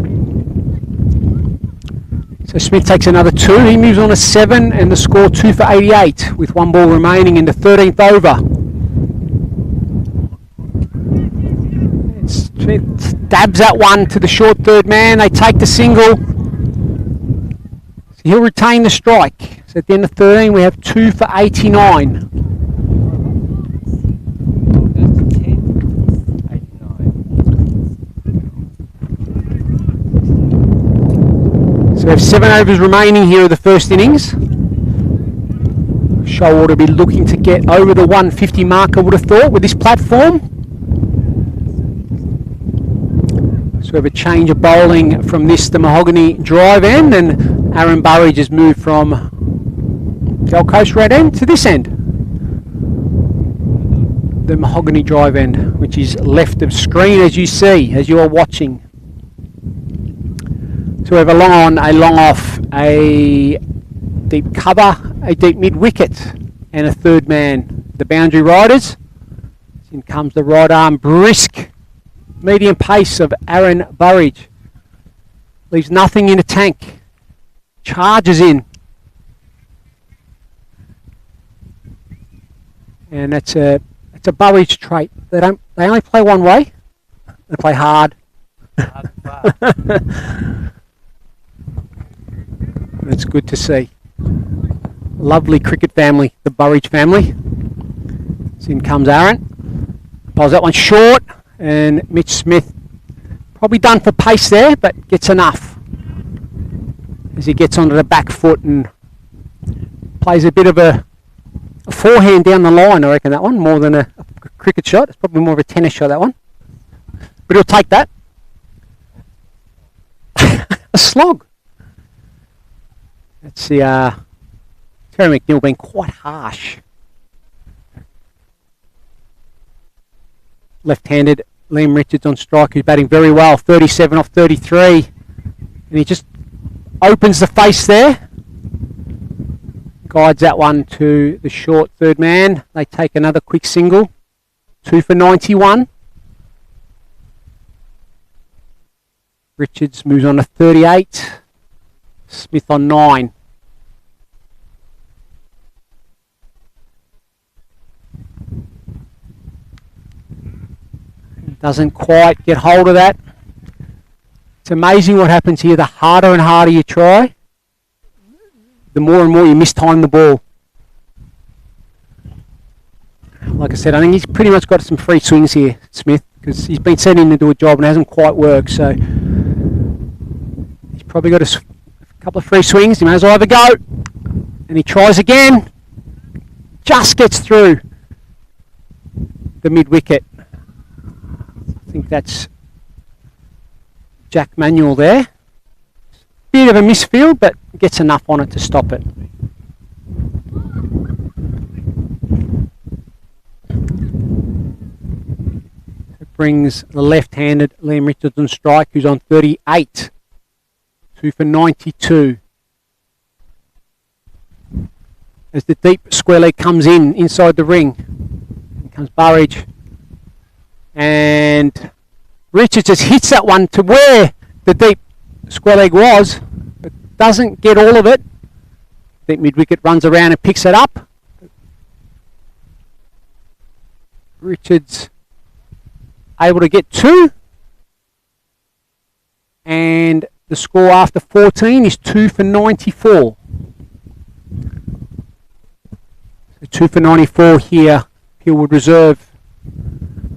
So Smith takes another 2. He moves on to 7 and the score 2 for 88 with 1 ball remaining in the 13th over. Smith dabs that one to the short third man. They take the single. So he'll retain the strike. So at the end of 13 we have 2 for 89. So we have 7 overs remaining here of the first innings. Shoalwater will be looking to get over the 150 mark, I would have thought, with this platform. So we have a change of bowling from this, the mahogany drive end, and Aaron Burridge has moved from Gold Coast red end to this end. The mahogany drive end, which is left of screen as you see, as you are watching. So we have a long on, a long off, a deep cover, a deep mid wicket, and a third man. The boundary riders. In comes the right arm, brisk, medium pace of Aaron Burridge. Leaves nothing in a tank. Charges in. And that's a Burridge trait. They only play one way. They play hard. Hard and fast. That's good to see. Lovely cricket family, the Burridge family. So in comes Aaron. Bowls that one short, and Mitch Smith probably done for pace there, but gets enough as he gets onto the back foot and plays a bit of a forehand down the line, I reckon, that one, more than a cricket shot. It's probably more of a tennis shot, that one. But he'll take that. A slog. Let's see, Terry McNeil being quite harsh. Left-handed Liam Richards on strike, who's batting very well, 37 off 33. And he just opens the face there. Guides that one to the short third man. They take another quick single. 2 for 91. Richards moves on to 38. Smith on 9. Doesn't quite get hold of that. It's amazing what happens here. The harder and harder you try, the more and more you mistime the ball. Like I said, I think he's pretty much got some free swings here, Smith, because he's been sent in to do a job and hasn't quite worked. So he's probably got a couple of free swings. He may as well have a go. And he tries again. Just gets through the mid-wicket. I think that's Jack Manuel there. Bit of a misfield, but gets enough on it to stop it. It brings the left-handed Liam Richards on strike, who's on 38. 2 for 92. As the deep square leg comes inside the ring. Here comes Burridge. And Richards just hits that one to where the deep square leg was, but doesn't get all of it. Deep mid-wicket runs around and picks it up. Richards able to get 2. And the score after 14 is 2 for 94. So 2 for 94 here. Hillwood Reserve.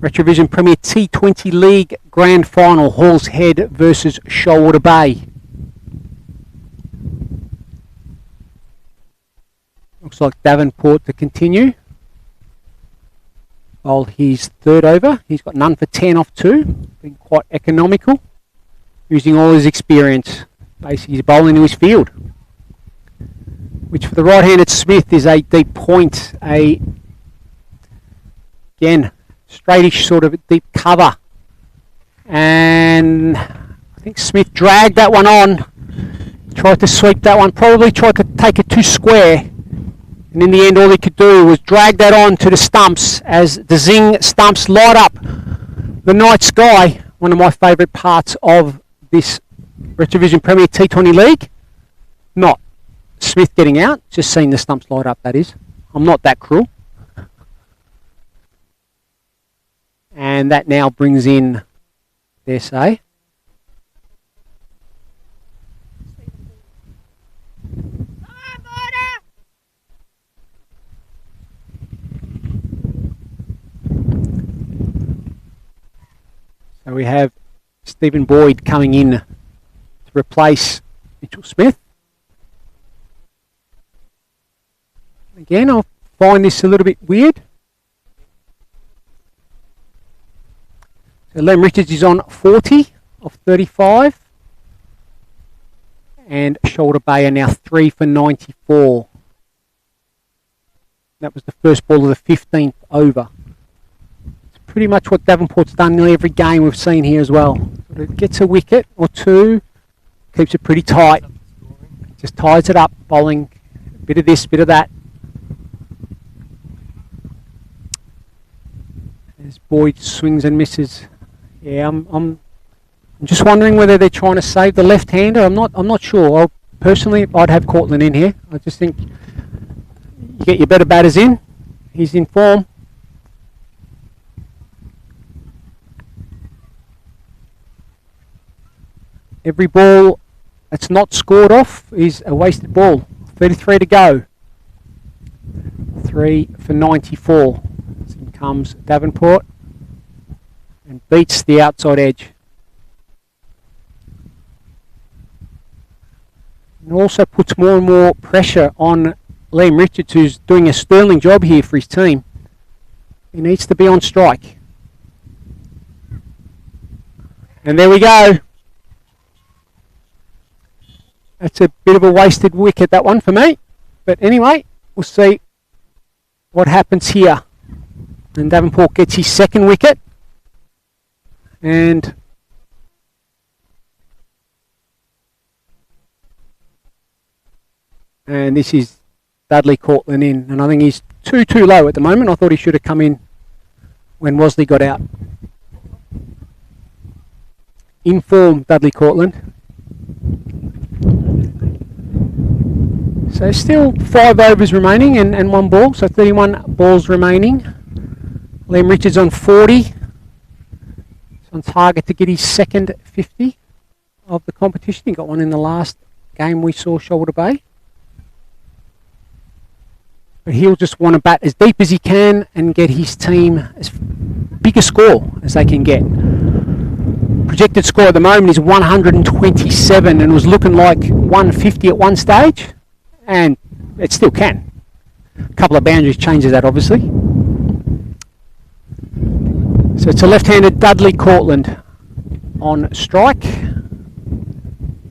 RetraVision Premier T20 League Grand Final. Hall's Head versus Shoalwater Bay. Looks like Davenport to continue. Well, his third over. He's got none for 10 off 2. Been quite economical. Using all his experience. Basically, he's bowling to his field. Which for the right-handed Smith is a deep point. Again, straightish sort of deep cover. And I think Smith dragged that one on. Tried to sweep that one. Probably tried to take it too square. And in the end, all he could do was drag that on to the stumps as the zing stumps light up the night sky. One of my favourite parts of this RetraVision Premier T20 League. Not Smith getting out, just seeing the stumps light up, that is. I'm not that cruel. And that now brings in, dare say, so we have Stephen Boyd coming in to replace Mitchell Smith. Again, I find this a little bit weird. So Lem Richards is on 40 of 35. And Shoalwater Bay are now 3 for 94. That was the first ball of the 15th over. Pretty much what Davenport's done nearly every game we've seen here as well. Sort of gets a wicket or two, keeps it pretty tight, just ties it up, bowling a bit of this, bit of that. As Boyd swings and misses. Yeah, I'm just wondering whether they're trying to save the left-hander. I'm not sure. Personally, I'd have Cortland in here. I just think you get your better batters in. He's in form. Every ball that's not scored off is a wasted ball. 33 to go. 3 for 94. In comes Davenport and beats the outside edge. And also puts more and more pressure on Liam Richards, who's doing a sterling job here for his team. He needs to be on strike. And there we go. That's a bit of a wasted wicket, that one, for me. But anyway, we'll see what happens here. And Davenport gets his second wicket. And this is Dudley Cortland in. And I think he's too low at the moment. I thought he should have come in when Wosley got out. In form, Dudley Cortland. So still 5 overs remaining and 1 ball, so 31 balls remaining. Liam Richards on 40. He's on target to get his second 50 of the competition. He got one in the last game we saw Shoalwater Bay. But he'll just want to bat as deep as he can and get his team as big a score as they can get. Projected score at the moment is 127 and was looking like 150 at one stage. And it still can. A couple of boundaries changes that, obviously. So it's a left-handed Dudley Cortland on strike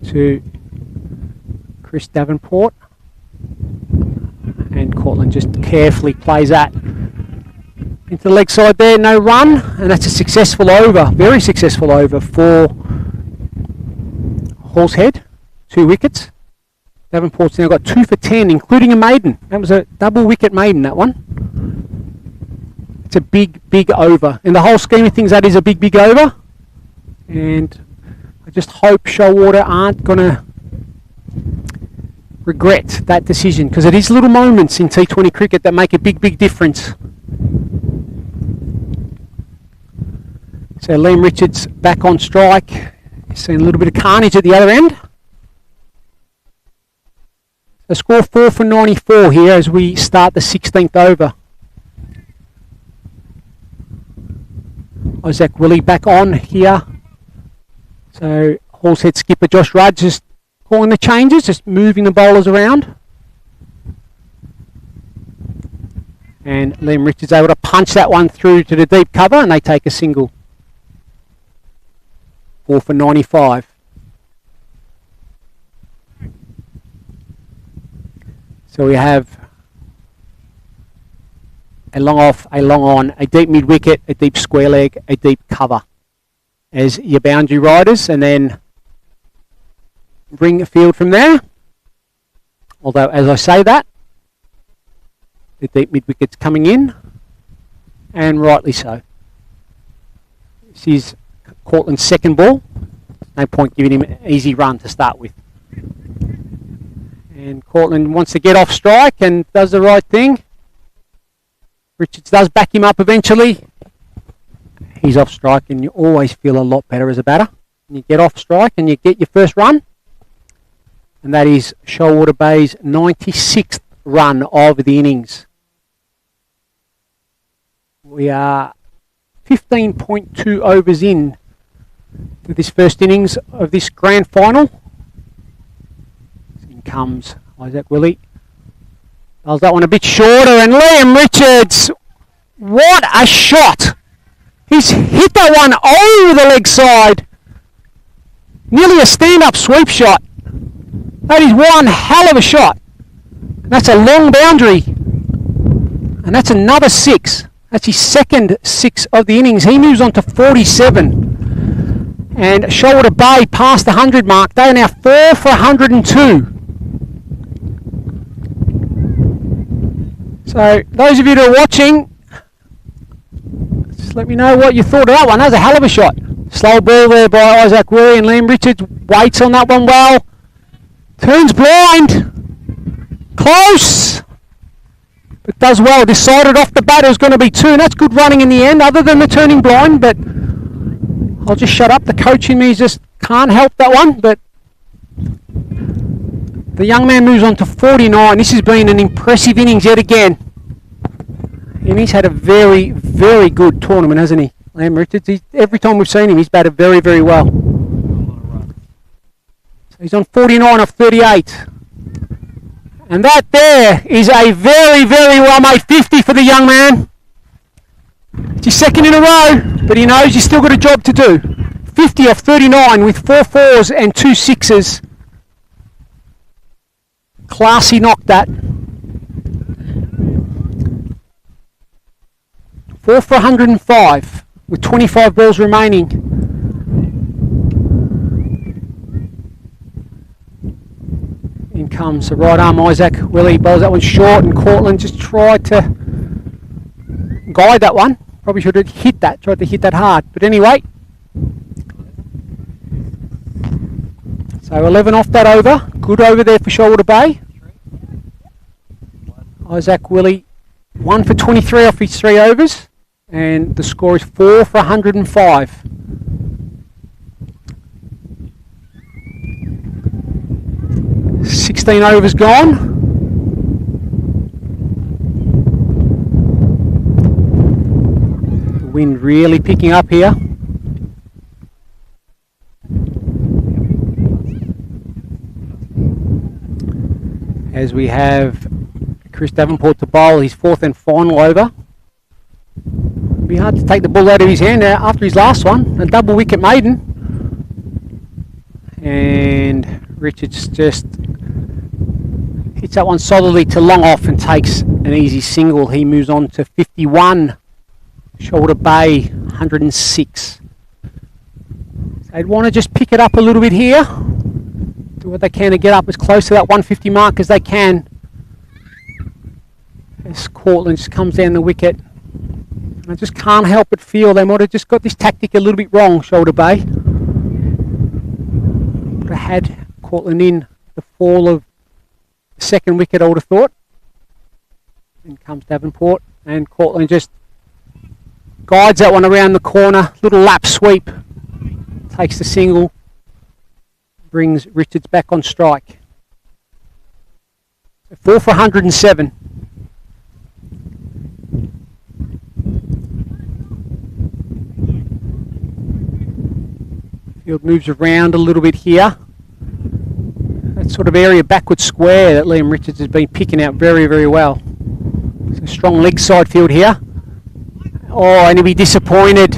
to Chris Davenport. And Cortland just carefully plays that into the leg side there. No run. And that's a successful over. Very successful over for Hall's Head. 2 wickets. Davenport's now got 2 for 10, including a maiden. That was a double wicket maiden, that one. It's a big over. In the whole scheme of things, that is a big over. And I just hope Shoalwater aren't going to regret that decision, because it is little moments in T20 cricket that make a big difference. So Liam Richards back on strike. Seeing a little bit of carnage at the other end. The score 4 for 94 here as we start the 16th over. Isaac Willie back on here. So Hall's head skipper Josh Rudd just calling the changes, just moving the bowlers around. And Liam Richards able to punch that one through to the deep cover, and they take a single. 4 for 95. So we have a long off, a long on, a deep mid wicket, a deep square leg, a deep cover as your boundary riders, and then bring a field from there. Although, as I say that, the deep mid wicket's coming in, and rightly so. This is Cortland's second ball. No point giving him an easy run to start with. And Cortland wants to get off strike and does the right thing. Richards does back him up eventually. He's off strike, and you always feel a lot better as a batter. You get off strike and you get your first run. And that is Shoalwater Bay's 96th run of the innings. We are 15.2 overs in to this first innings of this grand final. In comes Isaac Willie. Does that one a bit shorter, and Liam Richards, what a shot! He's hit that one over the leg side. Nearly a stand-up sweep shot. That is one hell of a shot. That's a long boundary. And that's another 6. That's his second 6 of the innings. He moves on to 47. And Shoalwater Bay past the 100 mark. They are now 4 for 102. So those of you that are watching, just let me know what you thought of that one. That was a hell of a shot. Slow ball there by Isaac Willie, and Liam Richards waits on that one well. Turns blind. Close. But does well. Decided off the bat it was going to be 2, and that's good running in the end, other than the turning blind. But I'll just shut up. The coach in me just can't help that one. But the young man moves on to 49. This has been an impressive innings yet again. And he's had a very, very good tournament, hasn't he? Liam Richards, every time we've seen him, he's batted very, very well. So he's on 49 off 38. And that there is a very, very well made 50 for the young man. It's his second in a row, but he knows he's still got a job to do. 50 off 39 with 4 4s and 2 6s. Classy knock that. 4 for 105 with 25 balls remaining. In comes the right arm Isaac Willie, bowls that one short, and Cortland just tried to guide that one. Probably should have hit that, tried to hit that hard. But anyway, so 11 off that over. Good over there for Shoalwater Bay. Isaac Willie 1 for 23 off his 3 overs, and the score is 4 for 105. Sixteen overs gone. The wind really picking up here. As we have Chris Davenport to bowl his 4th and final over. It'd be hard to take the ball out of his hand after his last one, a double wicket maiden. And Richards just hits that one solidly to long off and takes an easy single. He moves on to 51. Shoalwater Bay 106. So they'd want to just pick it up a little bit here. Do what they can to get up as close to that 150 mark as they can. As Cortland just comes down the wicket. And I just can't help but feel they might have just got this tactic a little bit wrong, Shoalwater Bay. Would have had Cortland in the fall of the second wicket, I would have thought. In comes Davenport, and Cortland just guides that one around the corner. Little lap sweep. Takes the single. Brings Richards back on strike. So 4 for 107. Field moves around a little bit here. That sort of area backward square that Liam Richards has been picking out very, very well. It's a strong leg side field here. Oh, and he'll be disappointed.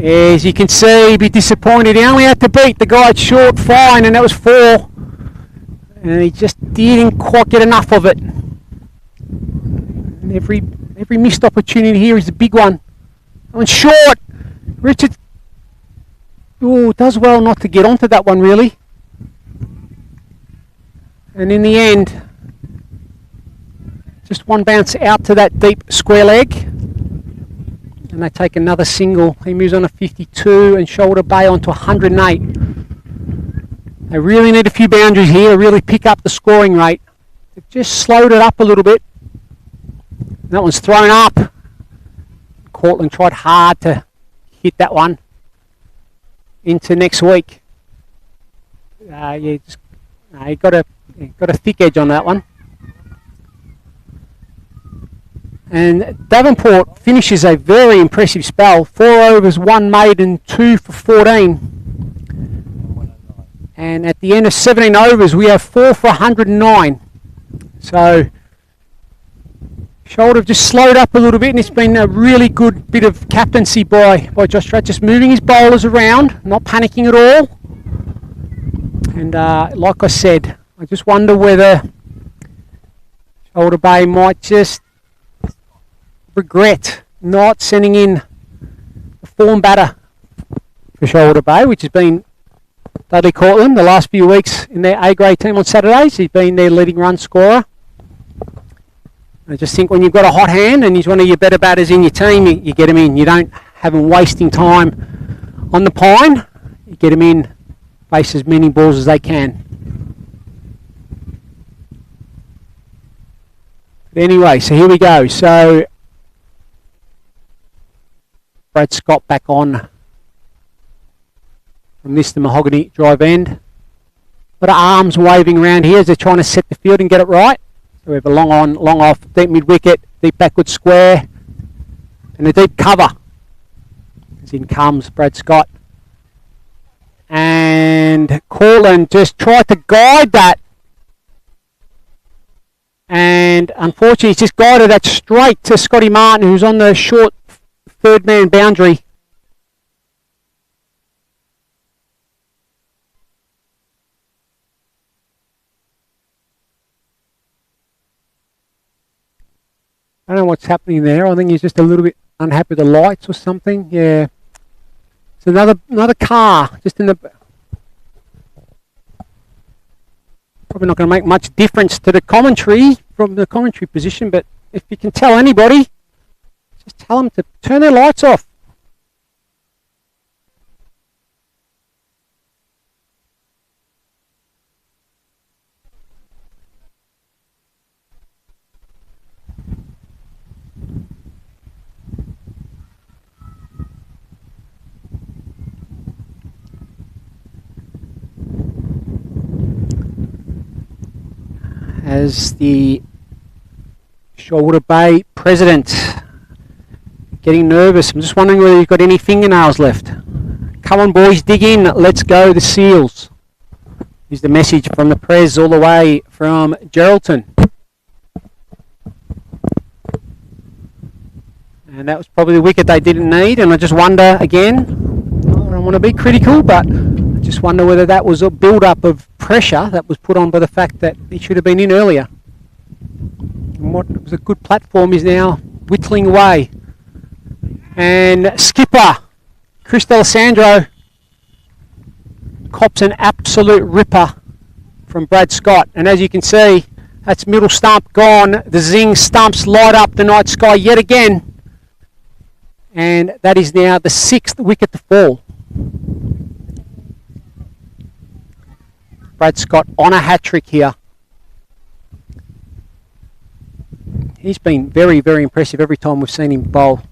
As you can see, he'll be disappointed. He only had to beat the guy at short fine, and that was 4. And he just didn't quite get enough of it. And every missed opportunity here is a big one. That one's short. Richards does well not to get onto that one, really. And in the end, just one bounce out to that deep square leg. And they take another single. He moves on to 52 and Shoalwater Bay onto 108. They really need a few boundaries here to really pick up the scoring rate. They've just slowed it up a little bit. And that one's thrown up. Cortland tried hard to hit that one into next week. He got a thick edge on that one. And Davenport finishes a very impressive spell. 4 overs, 1 maiden, 2 for 14. And at the end of 17 overs, we have 4 for 109. So Shoalwater have just slowed up a little bit, and it's been a really good bit of captaincy by Josh Stratt, just moving his bowlers around, not panicking at all. And like I said, I just wonder whether Shoalwater Bay might just regret not sending in a form batter for Shoalwater Bay, which has been Dudley Cortland the last few weeks in their A-grade team on Saturdays. He's been their leading run scorer. I just think when you've got a hot hand and he's one of your better batters in your team, you get him in. You don't have him wasting time on the pine. You get him in, face as many balls as they can. But anyway, so here we go. So Brad Scott back on from this, the mahogany drive end. But arms waving around here as they're trying to set the field and get it right. So we have a long on, long off, deep mid wicket, deep backward square, and a deep cover. As in comes Brad Scott. And Cortland just tried to guide that. And unfortunately, he's just guided that straight to Scotty Martin, who's on the short third man boundary. I don't know what's happening there. I think he's just a little bit unhappy with the lights or something. Yeah. It's another car just in the... Probably not going to make much difference to the commentary from the commentary position, but if you can tell anybody, just tell them to turn their lights off. As the Shoalwater Bay president getting nervous. I'm just wondering whether you've got any fingernails left. Come on boys, dig in, let's go the Seals. Here's the message from the Prez all the way from Geraldton. And that was probably the wicket they didn't need, and I just wonder again, I don't want to be critical, but I just wonder whether that was a build-up of pressure that was put on by the fact that he should have been in earlier. And what was a good platform is now whittling away. And skipper Chris D'Alessandro cops an absolute ripper from Brad Scott. And as you can see, that's middle stump gone. The zing stumps light up the night sky yet again. And that is now the 6th wicket to fall. Brad Scott on a hat-trick here. He's been very, very impressive every time we've seen him bowl.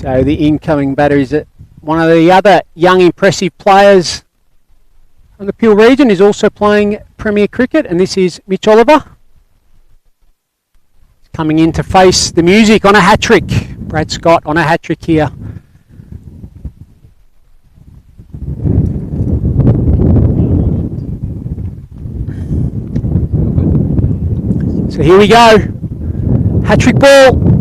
So the incoming batter is one of the other young impressive players from the Peel region, is also playing Premier Cricket, and this is Mitch Oliver. Coming in to face the music on a hat-trick. Brad Scott on a hat-trick here. So here we go. Hat-trick ball.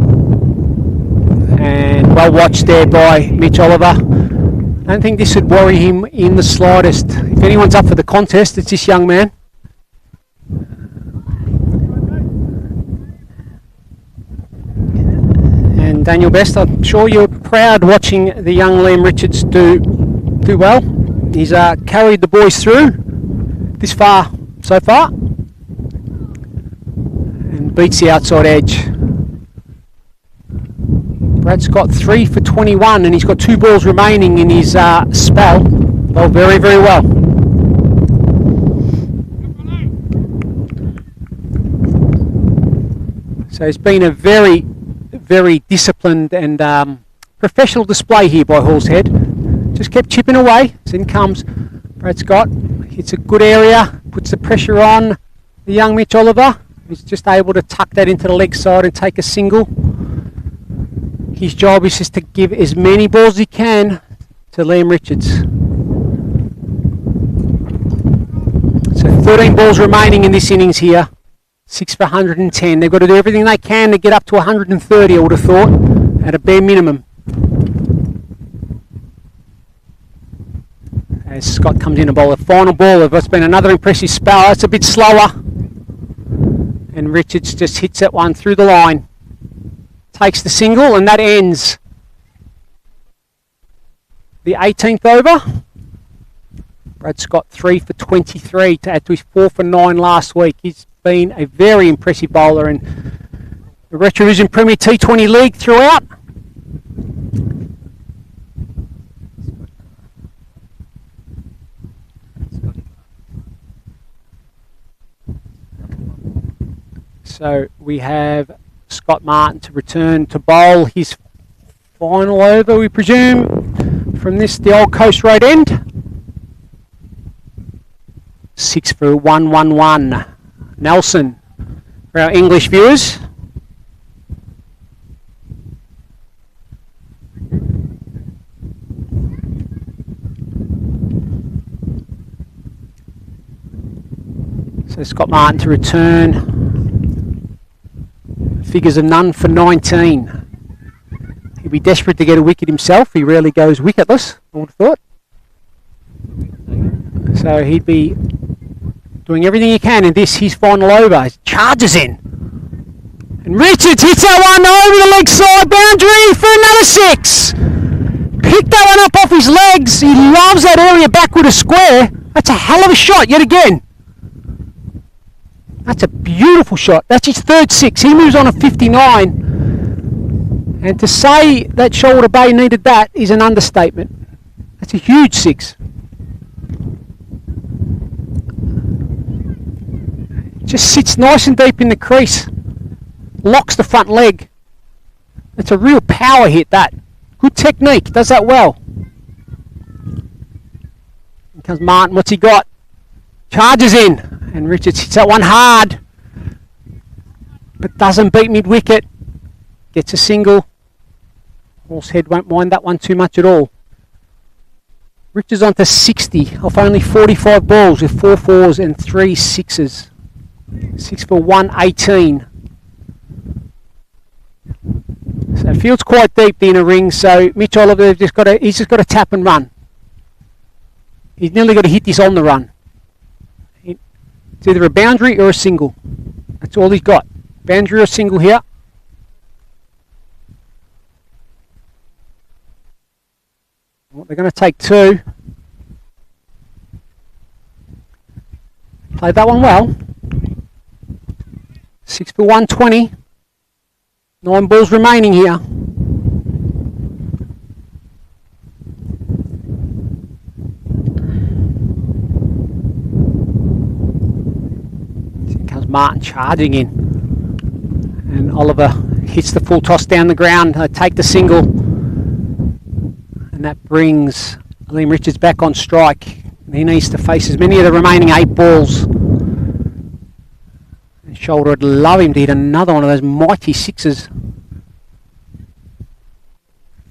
And well watched there by Mitch Oliver. I don't think this would worry him in the slightest. If anyone's up for the contest, it's this young man. And Daniel Best, I'm sure you're proud watching the young Liam Richards do well. He's carried the boys through this far so far and beats the outside edge. Brad Scott 3 for 21, and he's got 2 balls remaining in his spell. Well, very, very well. So it's been a very, very disciplined and professional display here by Hall's Head. Just kept chipping away. So in comes Brad Scott. Hits a good area, puts the pressure on the young Mitch Oliver. He's just able to tuck that into the leg side and take a single. His job is just to give as many balls as he can to Liam Richards. So 13 balls remaining in this innings here. 6 for 110. They've got to do everything they can to get up to 130, I would have thought, at a bare minimum. As Scott comes in to bowl the final ball, that's been another impressive spell. That's a bit slower. And Richards just hits that one through the line. Takes the single, and that ends the 18th over. Brad Scott 3 for 23 to add to his 4 for 9 last week. He's been a very impressive bowler in the RetraVision Premier T20 League throughout. So we have Scott Martin to return to bowl his final over, we presume, from the old Coast Road end. 6 for 111. Nelson, for our English viewers. So Scott Martin to return. Figures of none for 19. He'd be desperate to get a wicket himself. He rarely goes wicketless, I would have thought. So he'd be doing everything he can in this, his final over. He charges in. And Richards hits that one over the leg side boundary for another 6. Picked that one up off his legs. He loves that area back with a square. That's a hell of a shot yet again. That's a beautiful shot. That's his third 6. He moves on to 59. And to say that Shoalwater Bay needed that is an understatement. That's a huge 6. Just sits nice and deep in the crease. Locks the front leg. It's a real power hit, that. Good technique. Does that well. Here comes Martin. What's he got? Charges in. And Richards hits that one hard. But doesn't beat mid-wicket. Gets a single. Hall's Head won't mind that one too much at all. Richards on to 60 off only 45 balls with 4 4s and 3 6s. 6 for 118. So it feels quite deep, the inner ring. So Mitch Oliver he's just got to tap and run. He's nearly got to hit this on the run. It's either a boundary or a single. That's all he's got. Boundary or single here. Well, they're going to take 2. Played that one well. 6 for 120. 9 balls remaining here. Here comes Martin charging in. And Oliver hits the full toss down the ground. Take the single. And that brings Liam Richards back on strike. He needs to face as many of the remaining 8 balls. And Shoulder would love him to hit another one of those mighty sixes.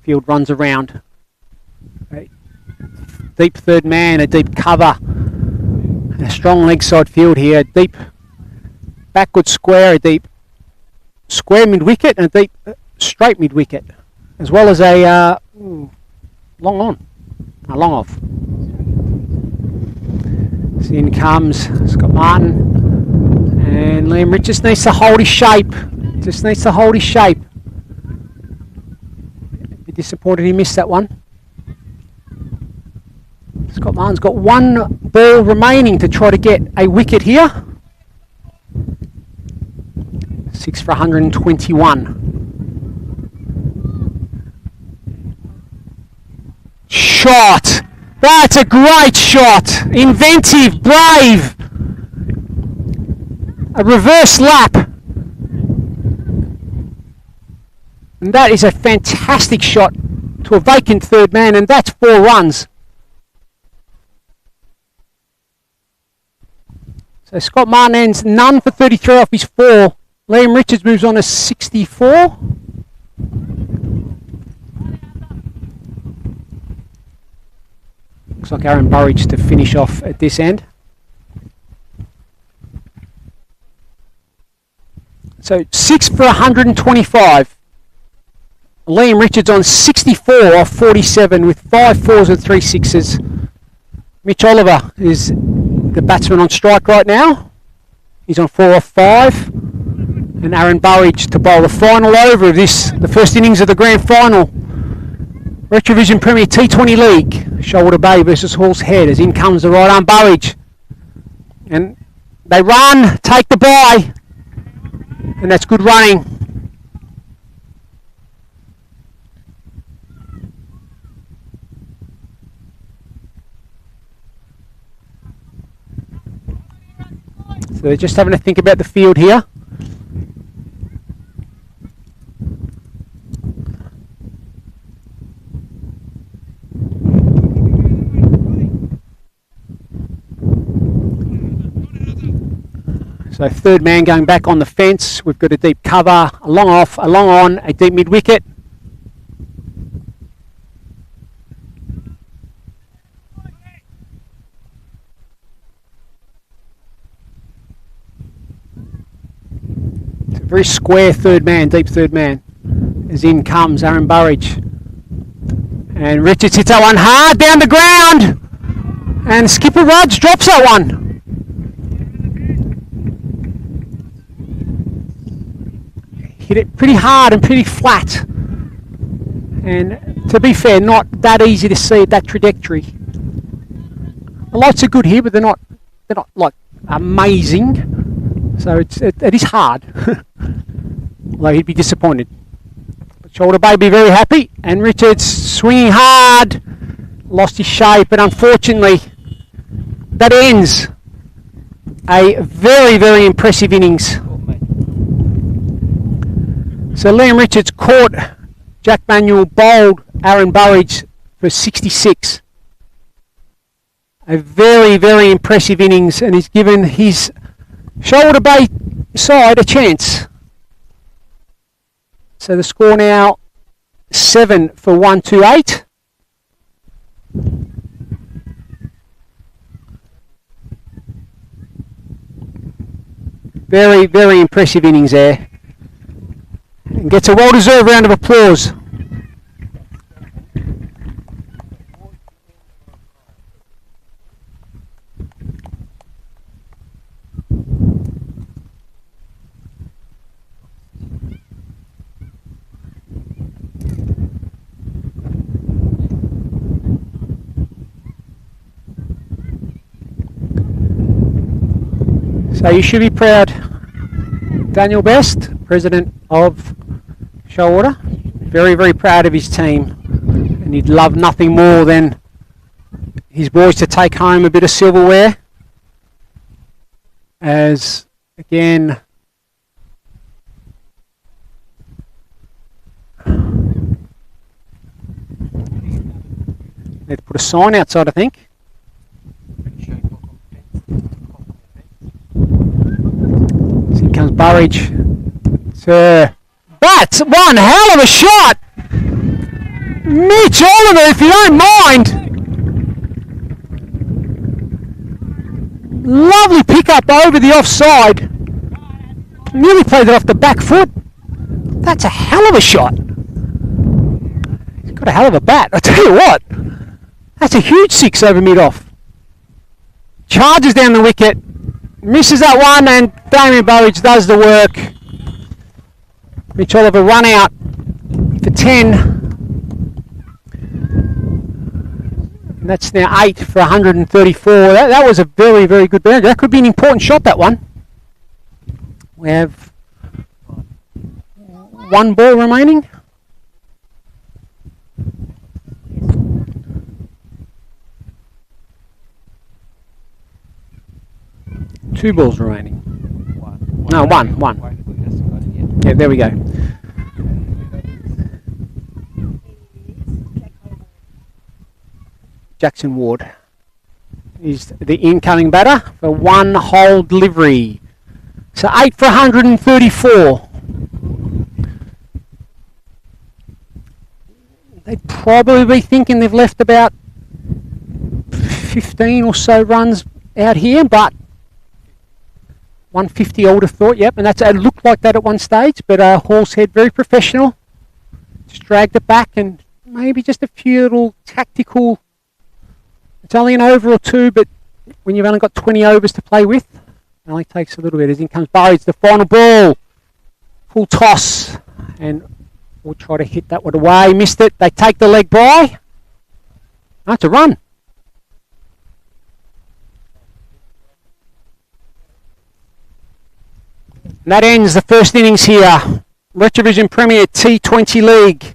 Field runs around. A deep third man, a deep cover. And a strong leg side field here. A deep backward square, a deep square mid-wicket and a deep straight mid-wicket. As well as a long off. So in comes Scott Martin, and Liam Richards needs to hold his shape. Just needs to hold his shape. Be disappointed he missed that one. Scott Martin's got 1 ball remaining to try to get a wicket here. 6 for 121. Shot! That's a great shot! Inventive, brave! A reverse lap. And that is a fantastic shot to a vacant third man, and that's 4 runs. So Scott Martin ends none for 33 off his 4. Liam Richards moves on to 64. Looks like Aaron Burridge to finish off at this end. So 6 for 125. Liam Richards on 64 off 47 with 5 4s and 3 6s. Mitch Oliver is the batsman on strike right now. He's on 4 off 5. And Aaron Burridge to bowl the final over of this, the first innings of the grand final. RetraVision Premier T20 League. Shoalwater Bay versus Hall's Head, as in comes the right arm Burridge. And they run, take the bye. And that's good running. So they're just having to think about the field here. So third man going back on the fence. We've got a deep cover, a long off, a long on, a deep mid-wicket. It's a very square third man, deep third man. As in comes Aaron Burridge. And Richards hits that one hard down the ground. And Skipper Rudge drops that one. Hit it pretty hard and pretty flat, and to be fair, not that easy to see at that trajectory. The lights are good here, but they're not like amazing, so it is hard. Although he'd be disappointed. But Shoulder Bay be very happy, and Richards swinging hard, lost his shape, and unfortunately that ends a very, very impressive innings. So Liam Richards caught Jack Manuel, bowled Aaron Burridge for 66. A very, very impressive innings, and he's given his Shoalwater Bay side a chance. So the score now 7 for 128. Very, very impressive innings there. And gets a well-deserved round of applause. So you should be proud. Daniel Best, President of Shoalwater, very, very proud of his team, and he'd love nothing more than his boys to take home a bit of silverware. As again, Need to put a sign outside, I think. So here comes Burridge. That's one hell of a shot! Mitch Oliver, if you don't mind! Lovely pickup over the offside. Nearly played it off the back foot. That's a hell of a shot. He's got a hell of a bat. I tell you what, that's a huge 6 over mid-off. Charges down the wicket, misses that one, and Damien Burridge does the work. Mitch Oliver run out for 10. And that's now 8 for 134. That was a very, very good boundary. That could be an important shot, that one. We have one ball remaining. Two balls remaining. No, one. Yeah, there we go. Jackson Ward is the incoming batter for one whole delivery. So 8 for 134. They'd probably be thinking they've left about 15 or so runs out here, but 150 I would have thought, yep, and it looked like that at one stage, but Hall's Head very professional. Just dragged it back and maybe just a few little tactical. It's only an over or two, but when you've only got 20 overs to play with, it only takes a little bit. As in comes Burridge, the final ball. Full toss. And we'll try to hit that one away. Missed it. They take the leg by. That's a run. And that ends the first innings here. RetraVision Premier T20 League.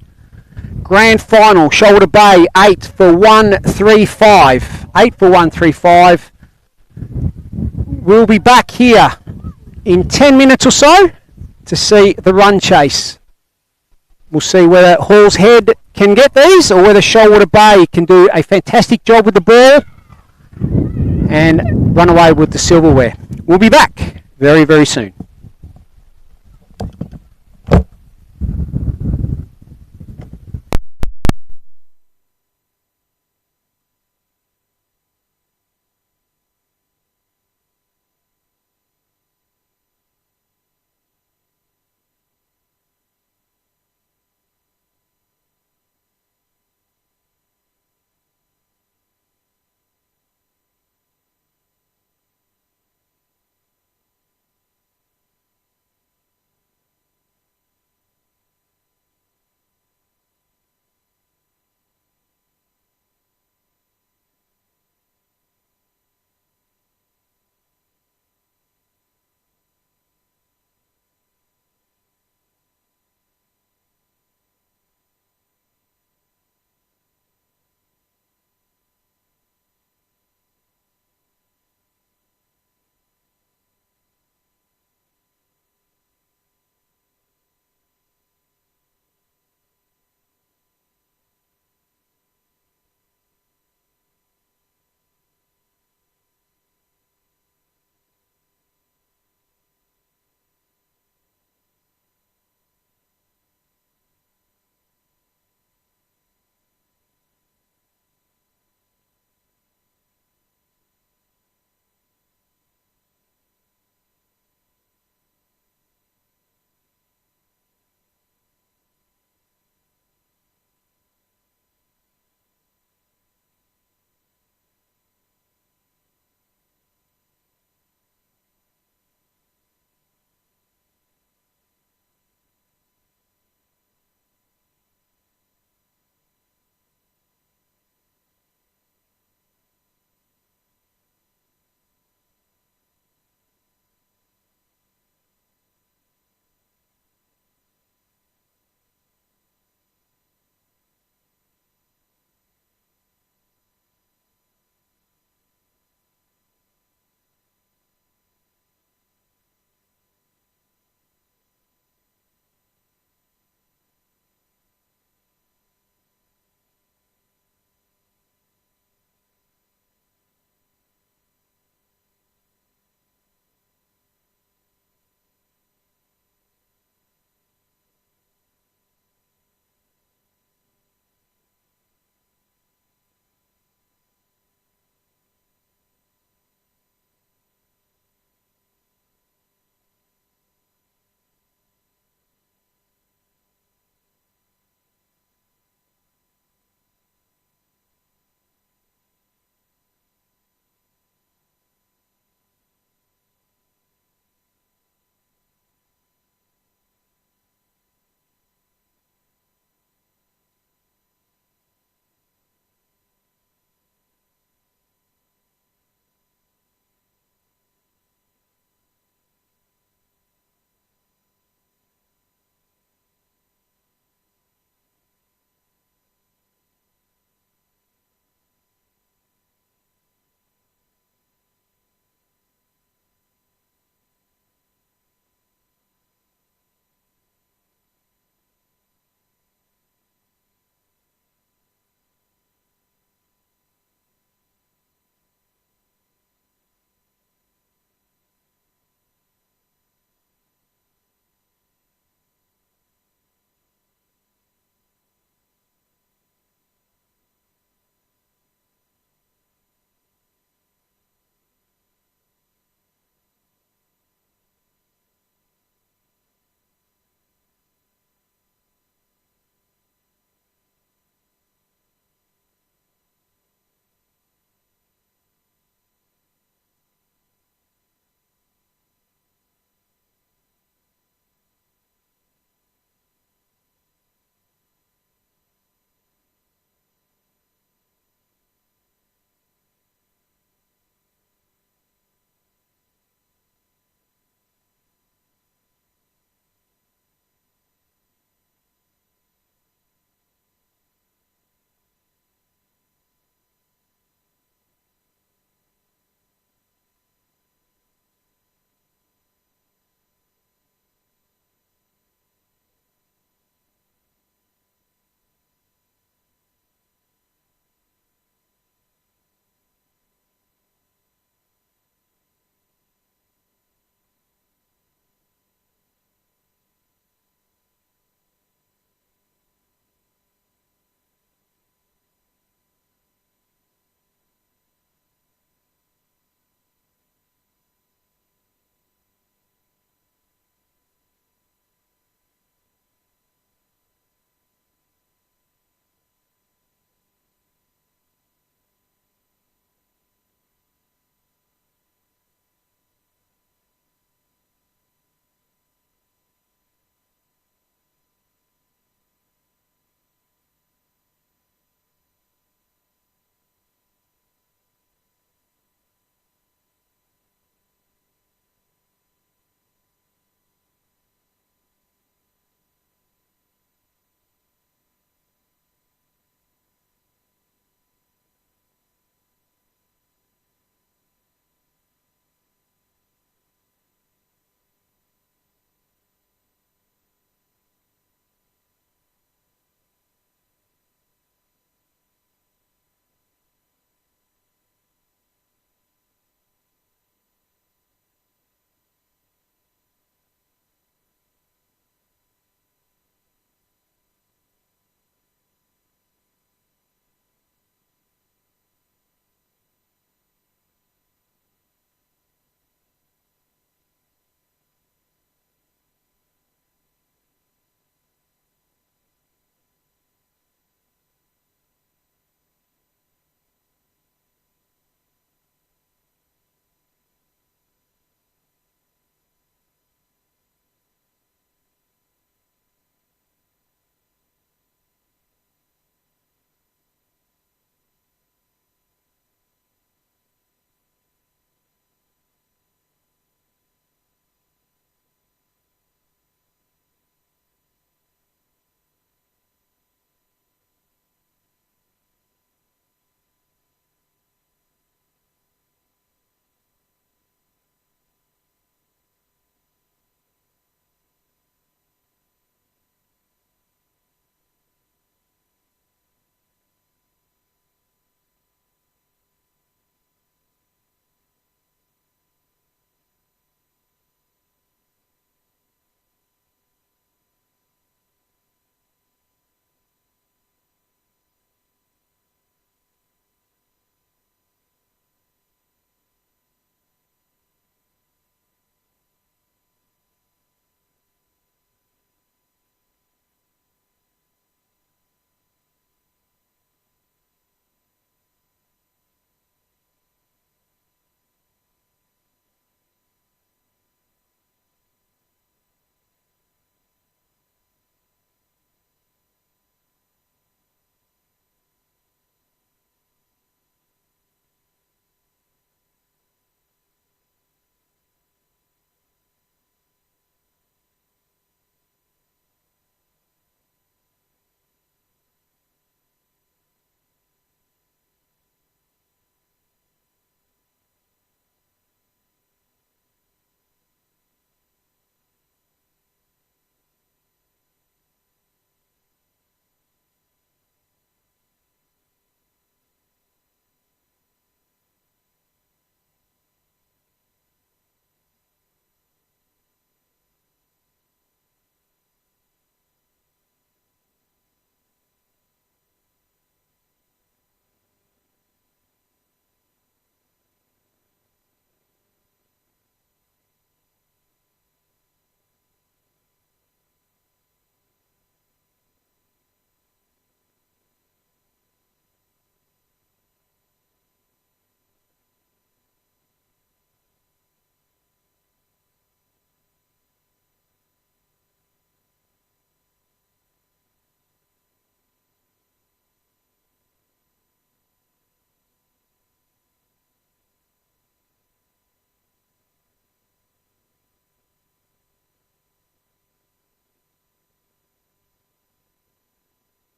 Grand Final, Shoulder Bay, 8 for 135. 8 for 135. We'll be back here in 10 minutes or so to see the run chase. We'll see whether Hall's Head can get these or whether Shoalwater Bay can do a fantastic job with the ball and run away with the silverware. We'll be back very, very soon.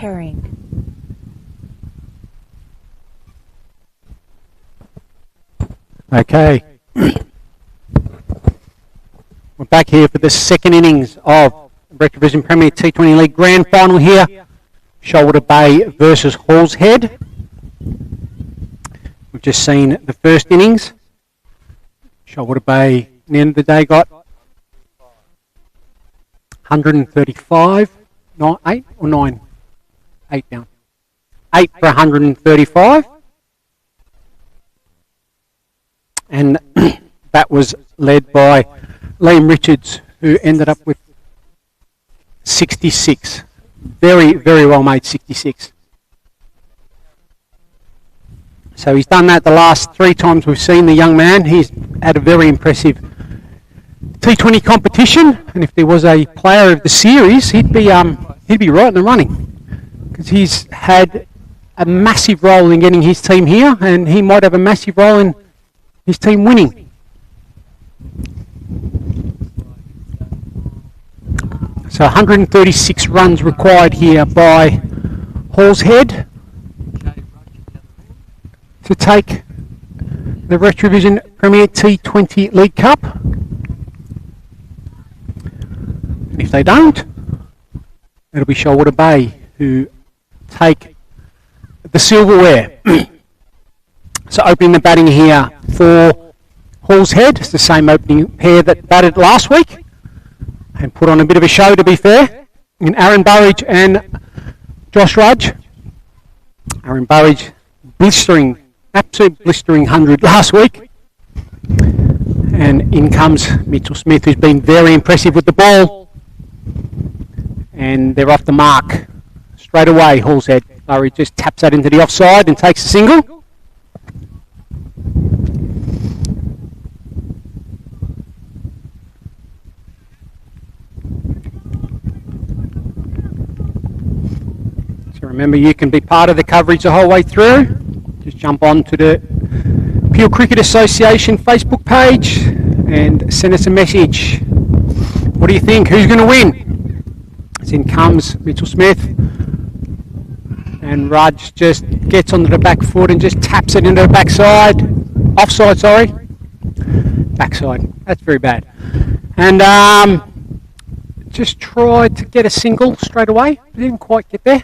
pairing. Okay. We're back here for the second innings of RetraVision Premier T20 League Grand Final here. Shoalwater Bay versus Hall's Head. We've just seen the first innings. Shoalwater Bay, at the end of the day, got 135, 8 or 9? 8 down. 8 for 135. And that was led by Liam Richards, who ended up with 66. Very, very well made 66. So he's done that the last 3 times we've seen the young man. He's had a very impressive T20 competition, and if there was a player of the series, he'd be right in the running, because he's had a massive role in getting his team here, and he might have a massive role in his team winning. So 136 runs required here by Hall's Head to take the RetraVision Premier T20 League Cup. And if they don't, it'll be Shoalwater Bay who take the silverware. So opening the batting here for Hall's Head, it's the same opening pair that batted last week and put on a bit of a show, to be fair, in Aaron Burridge and Josh Rudge. Aaron Burridge blistering, absolute blistering 100 last week. And in comes Mitchell Smith, who's been very impressive with the ball. And they're off the mark straight away. Hall's Head. Burridge just taps that into the offside and takes a single. Remember, you can be part of the coverage the whole way through. Just jump on to the Peel Cricket Association Facebook page and send us a message. What do you think? Who's going to win? As in comes Mitchell Smith, and Rudge just gets onto the back foot and just taps it into the backside. Offside, sorry. Backside. That's very bad. And just tried to get a single straight away. Didn't quite get there.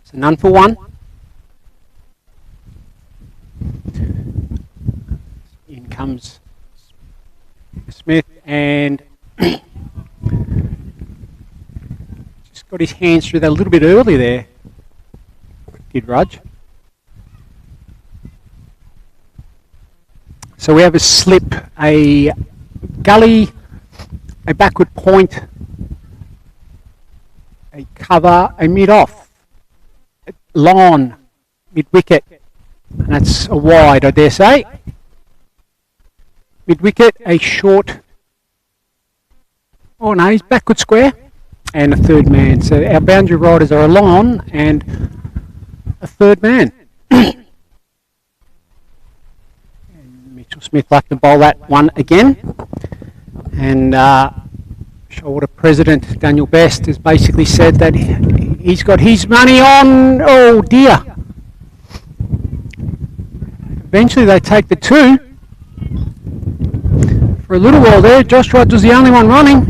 So none for one. In comes Smith and just got his hands through that a little bit early there. Did Rudge. So we have a slip, a gully, a backward point, a cover, a mid-off. Lawn, mid-wicket, and that's a wide, I dare say. Mid-wicket, a short, oh no, he's backward square, and a third man. So our boundary riders are a lawn and a third man. And Mitchell Smith like to bowl that one again. And Shoalwater President Daniel Best has basically said that he's got his money on, oh dear. Eventually they take the 2. For a little while there, Josh Rudge was the only one running.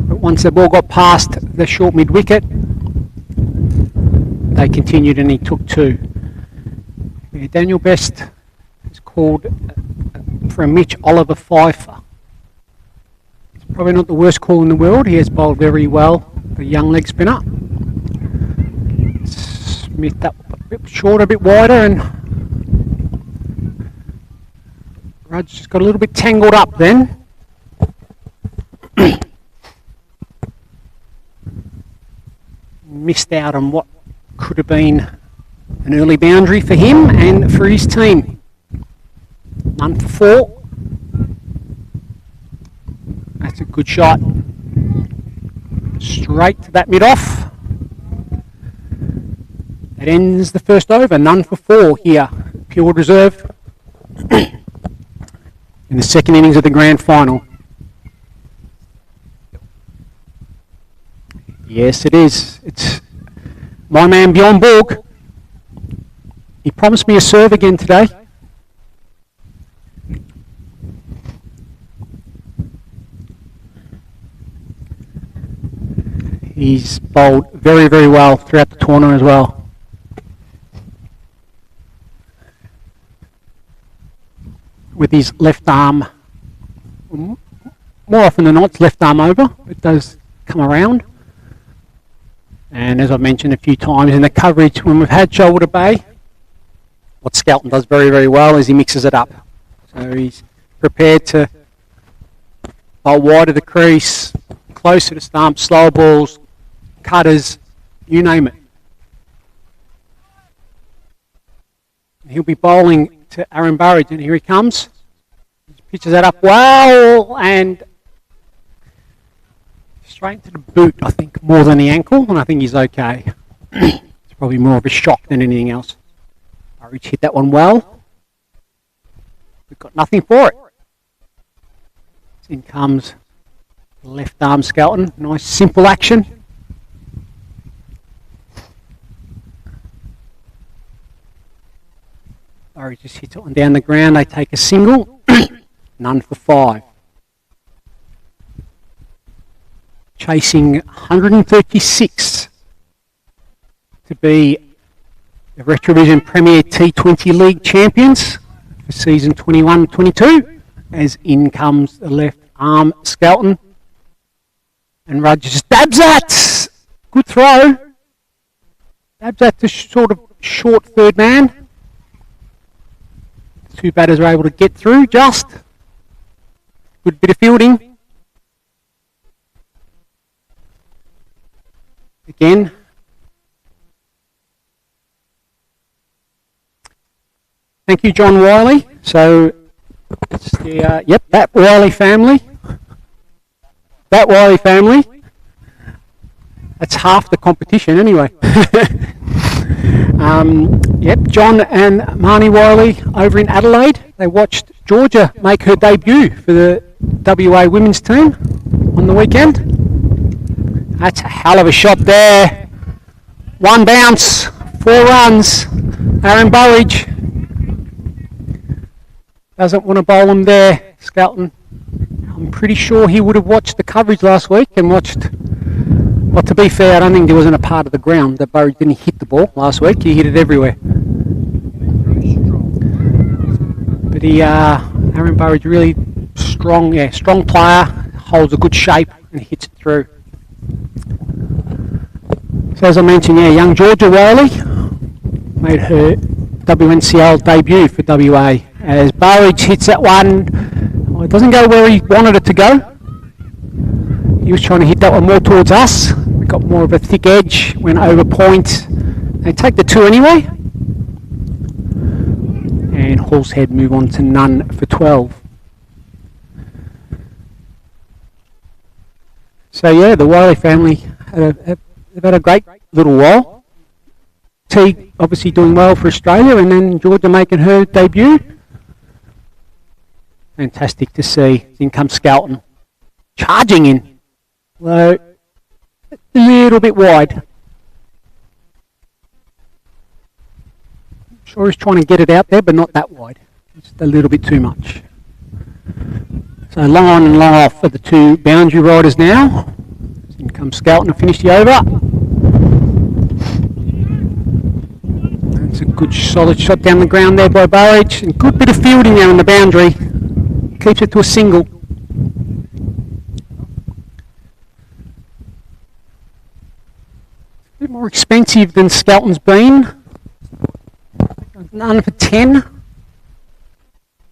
But once the ball got past the short mid-wicket, they continued and he took 2. Yeah, Daniel Best is called for a Mitch Oliver Pfeiffer. Probably not the worst call in the world. He has bowled very well, the young leg spinner. Smith up a bit short, a bit wider, and Rudge just got a little bit tangled up then. Missed out on what could have been an early boundary for him and for his team. None for 4. That's a good shot. Straight to that mid-off. That ends the first over. None for 4 here. Purewood Reserve. In the second innings of the grand final. Yes, it is. It's my man Bjorn Borg. He promised me a serve again today. He's bowled very, very well throughout the tournament as well. With his left arm, more often than not, it's left arm over. It does come around. And as I've mentioned a few times in the coverage, when we've had Shoalwater Bay, what Skelton does very, very well is he mixes it up. So he's prepared to bowl wide of the crease, close to the stump, slow balls, cutters, you name it. He'll be bowling to Aaron Burridge, and here he comes. He pitches that up well, and straight to the boot, I think, more than the ankle, and I think he's okay. It's probably more of a shock than anything else. Burridge hit that one well. We've got nothing for it. In comes left arm Skelton. Nice simple action. Burridge just hits it on down the ground. They take a single. None for 5. Chasing 136 to be the RetraVision Premier T20 League champions for season 21-22. As in comes the left arm Skelton. And Rudge just stabs that. Good throw. Stabs that to sort of short third man. Two batters are able to get through just. Good bit of fielding. Again. Thank you, John Wiley. So, it's the, yep, that Wiley family. That Wiley family. That's half the competition anyway. Yep, John and Marnie Wiley over in Adelaide. They watched Georgia make her debut for the WA women's team on the weekend. That's a hell of a shot there. 1 bounce, 4 runs. Aaron Burridge doesn't want to bowl him there, Skelton. I'm pretty sure he would have watched the coverage last week and watched. Well, to be fair, I don't think there wasn't a part of the ground that Burridge didn't hit the ball last week. He hit it everywhere. But Aaron Burridge really strong, strong player, holds a good shape and hits it through. So as I mentioned, young Georgia Wiley made her WNCL debut for WA. As Burridge hits that one, well, it doesn't go where he wanted it to go. He was trying to hit that one more towards us. We got more of a thick edge, went over point. They take the 2 anyway. And Horsehead move on to none for 12. So yeah, the Wiley family have had a great little while. T obviously doing well for Australia, and then Georgia making her debut. Fantastic to see. In comes Skelton. Charging in. Well, a little bit wide. Sure he's trying to get it out there, but not that wide. Just a little bit too much. So long on and long off for the 2 boundary riders now. In comes Skelton to finish the over. That's a good solid shot down the ground there by Burridge. And good bit of fielding there on the boundary. Keeps it to a single. A bit more expensive than Skelton's been. None for 10.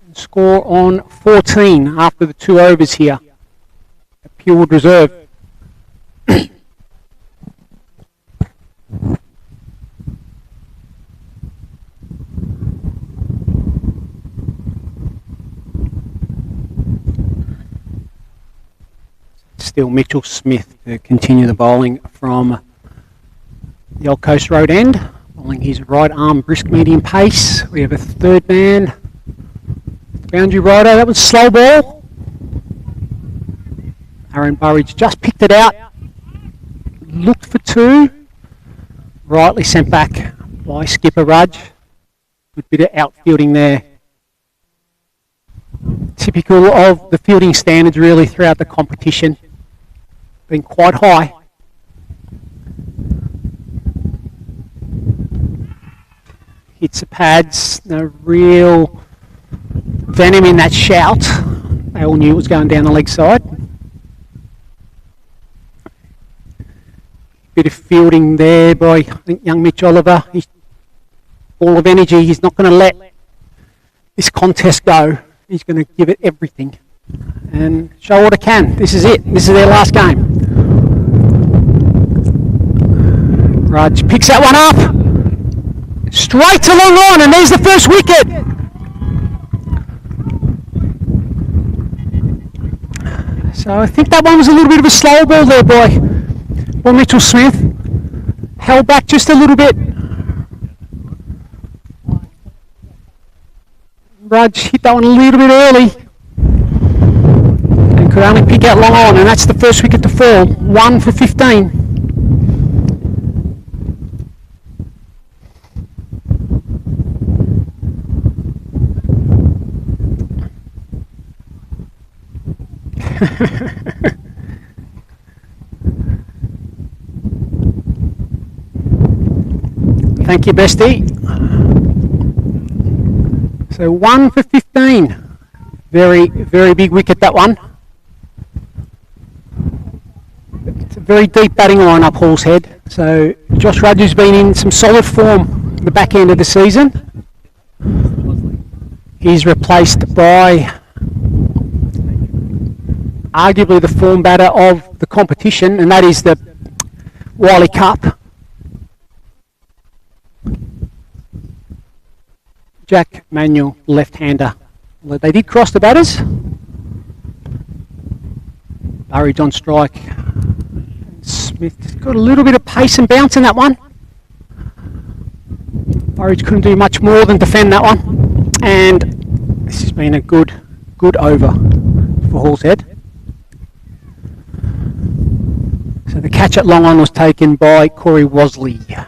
And score on 14 after the 2 overs here at Purewood Reserve. Still Mitchell Smith to continue the bowling from the Old Coast Road end. Bowling his right arm brisk medium pace. We have a third man. Boundary rider, that was slow ball. Aaron Burridge just picked it out. looked for two. Rightly sent back by skipper Rudge. Good bit of outfielding there. Typical of the fielding standards really throughout the competition. Been quite high. Hits the pads, no real venom in that shout. They all knew it was going down the leg side. Bit of fielding there by, I think, young Mitch Oliver. He's full of energy. He's not going to let this contest go. He's going to give it everything. And Shoalwater can. This is it. This is their last game. Rudge picks that one up. Straight to long on, and there's the first wicket. So I think that one was a little bit of a slow ball there by Mitchell Smith. Held back just a little bit. Rudge hit that one a little bit early and could only pick out long on, and that's the first wicket to fall. 1 for 15. Thank you, bestie. So 1 for 15. Very, very big wicket, that one. It's a very deep batting line up Hall's Head. So Josh Rudge has been in some solid form the back end of the season. He's replaced by arguably the form batter of the competition, and that is the Wiley Cup. Jack Manuel, left-hander. Well, they did cross the batters. Burridge on strike. Smith got a little bit of pace and bounce in that one. Burridge couldn't do much more than defend that one. And this has been a good over for Hall's Head. So the catch at long on was taken by Corey Wasley.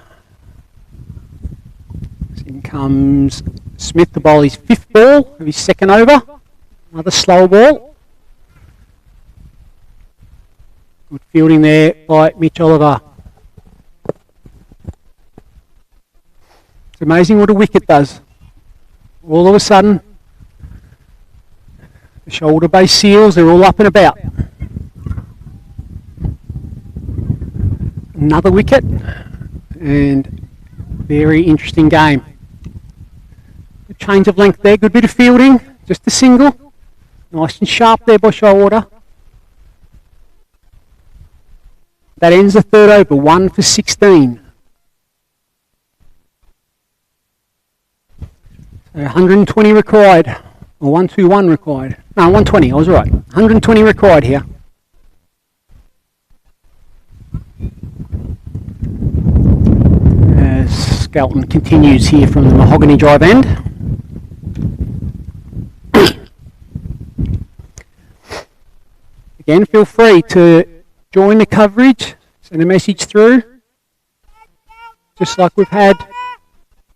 In comes Smith to bowl his fifth ball of his second over. Another slow ball. Good fielding there by Mitch Oliver. It's amazing what a wicket does. All of a sudden, the shoulder base seals, they're all up and about. Another wicket, and very interesting game. Good change of length there, good bit of fielding, just a single. Nice and sharp there by Shoalwater. That ends the third over, 1 for 16. So 120 required, or 121 required. No, 120, I was right. 120 required here. As Skelton continues here from the Mahogany Drive end. Again, feel free to join the coverage, send a message through, just like we've had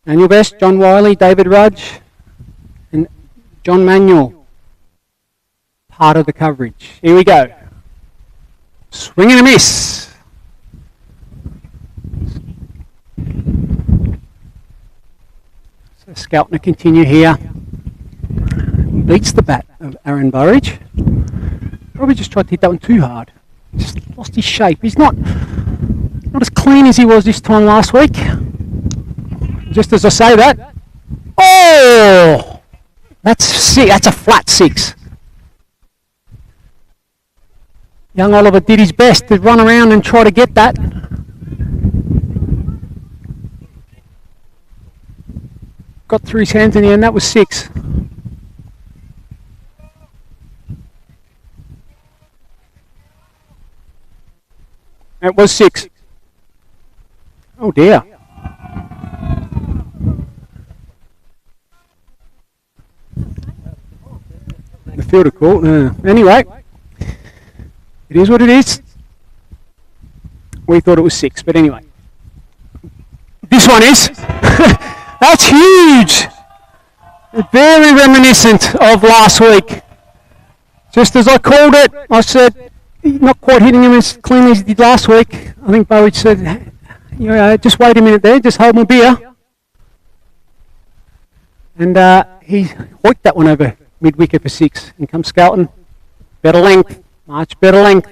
Daniel Best, John Wiley, David Rudge, and John Manuel, part of the coverage. Here we go. Swing and a miss. So Skelton to continue here. Beats the bat of Aaron Burridge. Probably just tried to hit that one too hard. Just lost his shape. He's not as clean as he was this time last week. Just as I say that. Oh! That's a flat 6. Young Oliver did his best to run around and try to get that. Got through his hands in the end. That was 6. It was 6. Oh dear. The fielder call. Anyway, it is what it is. We thought it was 6, but anyway. This one is. That's huge. Very reminiscent of last week. Just as I called it, I said, not quite hitting him as cleanly as he did last week. I think Burridge said, just wait a minute there, just hold my beer. And he hoiked that one over mid-wicket for 6. And comes Skelton. Better length, much better length.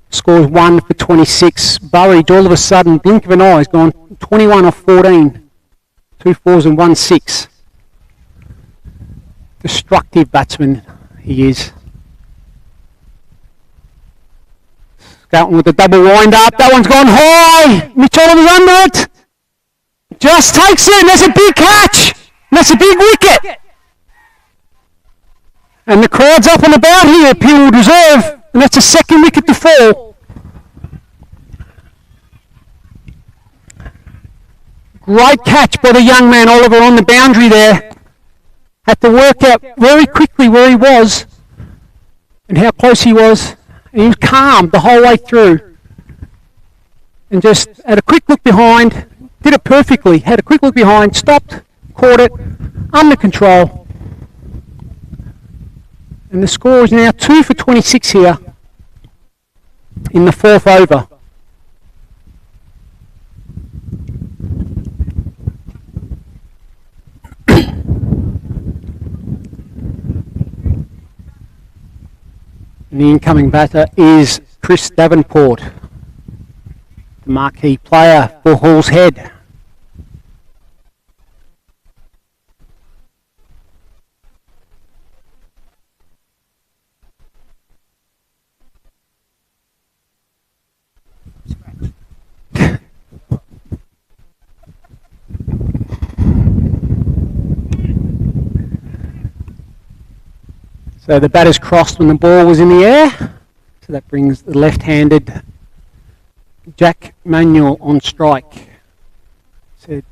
Scores 1 for 26. Burridge, all of a sudden, blink of an eye, has gone 21 off 14. 2 4s and 1 6. Destructive batsman he is. Skelton with the double wind up. That one's gone high. Mitch Oliver's under it. Just takes it. That's a big catch. That's a big wicket. And the crowd's up and about here at Peel Reserve. And that's a second wicket to fall. Great catch by the young man Oliver on the boundary there. Had to work out very quickly where he was and how close he was. And he was calm the whole way through. And just had a quick look behind. Did it perfectly. Had a quick look behind. Stopped. Caught it. Under control. And the score is now 2 for 26 here in the 4th over. And the incoming batter is Chris Davenport, the marquee player for Hall's Head. So the batter's crossed when the ball was in the air. So that brings the left-handed Jack Manuel on strike. Said,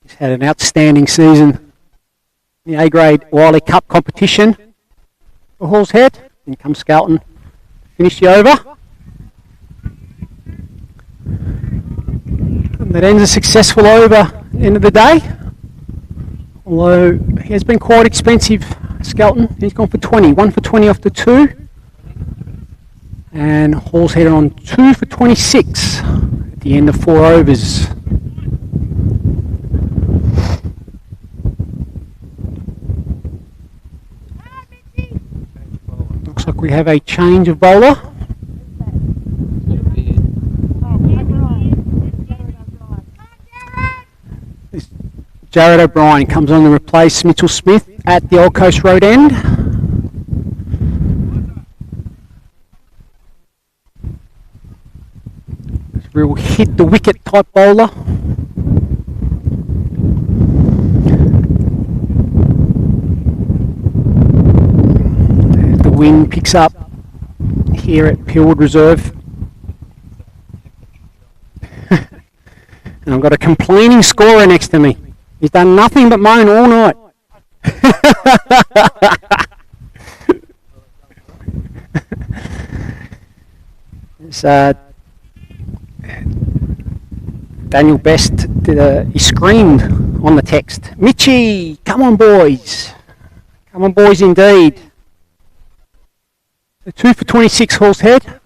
he's had an outstanding season in the A-grade Wiley Cup competition for Hall's Head. In comes Skelton. Finish the over. And that ends a successful over. End of the day, although he has been quite expensive, Skelton. He's gone for 20, 1 for 20 off the 2, and Hall's headed on 2 for 26 at the end of 4 overs. Looks like we have a change of bowler. Jared O'Brien comes on to replace Mitchell Smith at the Old Coast Road end. Real hit the wicket type bowler. The wind picks up here at Pillwood Reserve. And I've got a complaining scorer next to me. He's done nothing but moan all night. It's, Daniel Best he screamed on the text, "Mitchie, come on boys. Come on boys indeed." So 2 for 26 Hall's Head.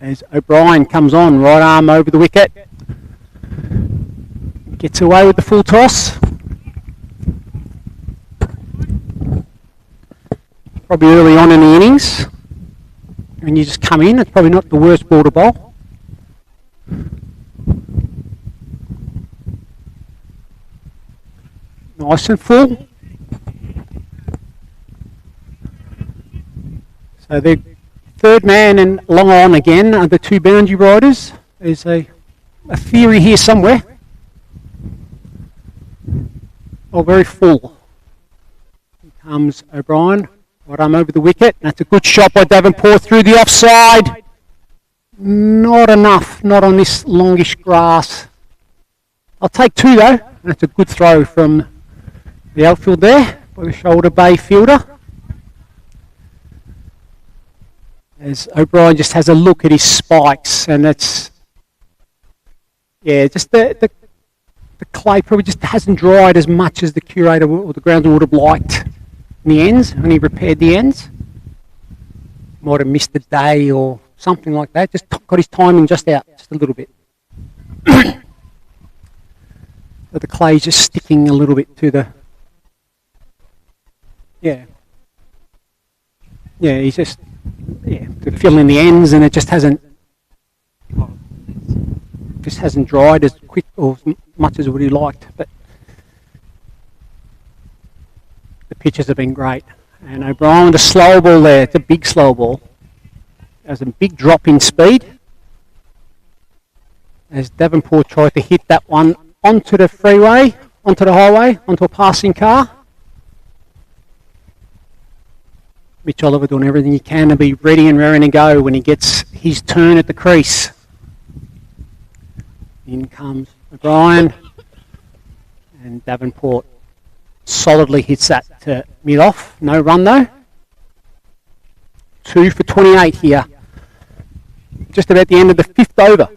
As O'Brien comes on, right arm over the wicket. Gets away with the full toss. Probably early on in the innings. When you just come in, it's probably not the worst ball to bowl. Nice and full. So the third man and long on again are the 2 boundary riders. There's a theory here somewhere. Oh, very full. Here comes O'Brien. Right arm over the wicket. That's a good shot by Davenport through the offside. Not enough. Not on this longish grass. I'll take 2 though. That's a good throw from the outfield there by the Shoulder Bay fielder. As O'Brien just has a look at his spikes, and it's, yeah, just the clay probably just hasn't dried as much as the curator or the groundsman would have liked in the ends, when he repaired the ends. Might have missed a day or something like that, just got his timing just out, just a little bit. But the clay's just sticking a little bit to the, yeah, he's just, to fill in the ends, and it just hasn't dried as quick or as much as would he liked. But the pitches have been great. And O'Brien with a slow ball there. It's a big slow ball. There's a big drop in speed as Davenport tried to hit that one onto the freeway, onto the highway, onto a passing car. Mitch Oliver doing everything he can to be ready and raring to go when he gets his turn at the crease. In comes O'Brien, and Davenport solidly hits that to mid-off. No run though. 2 for 28 here. Just about the end of the 5th over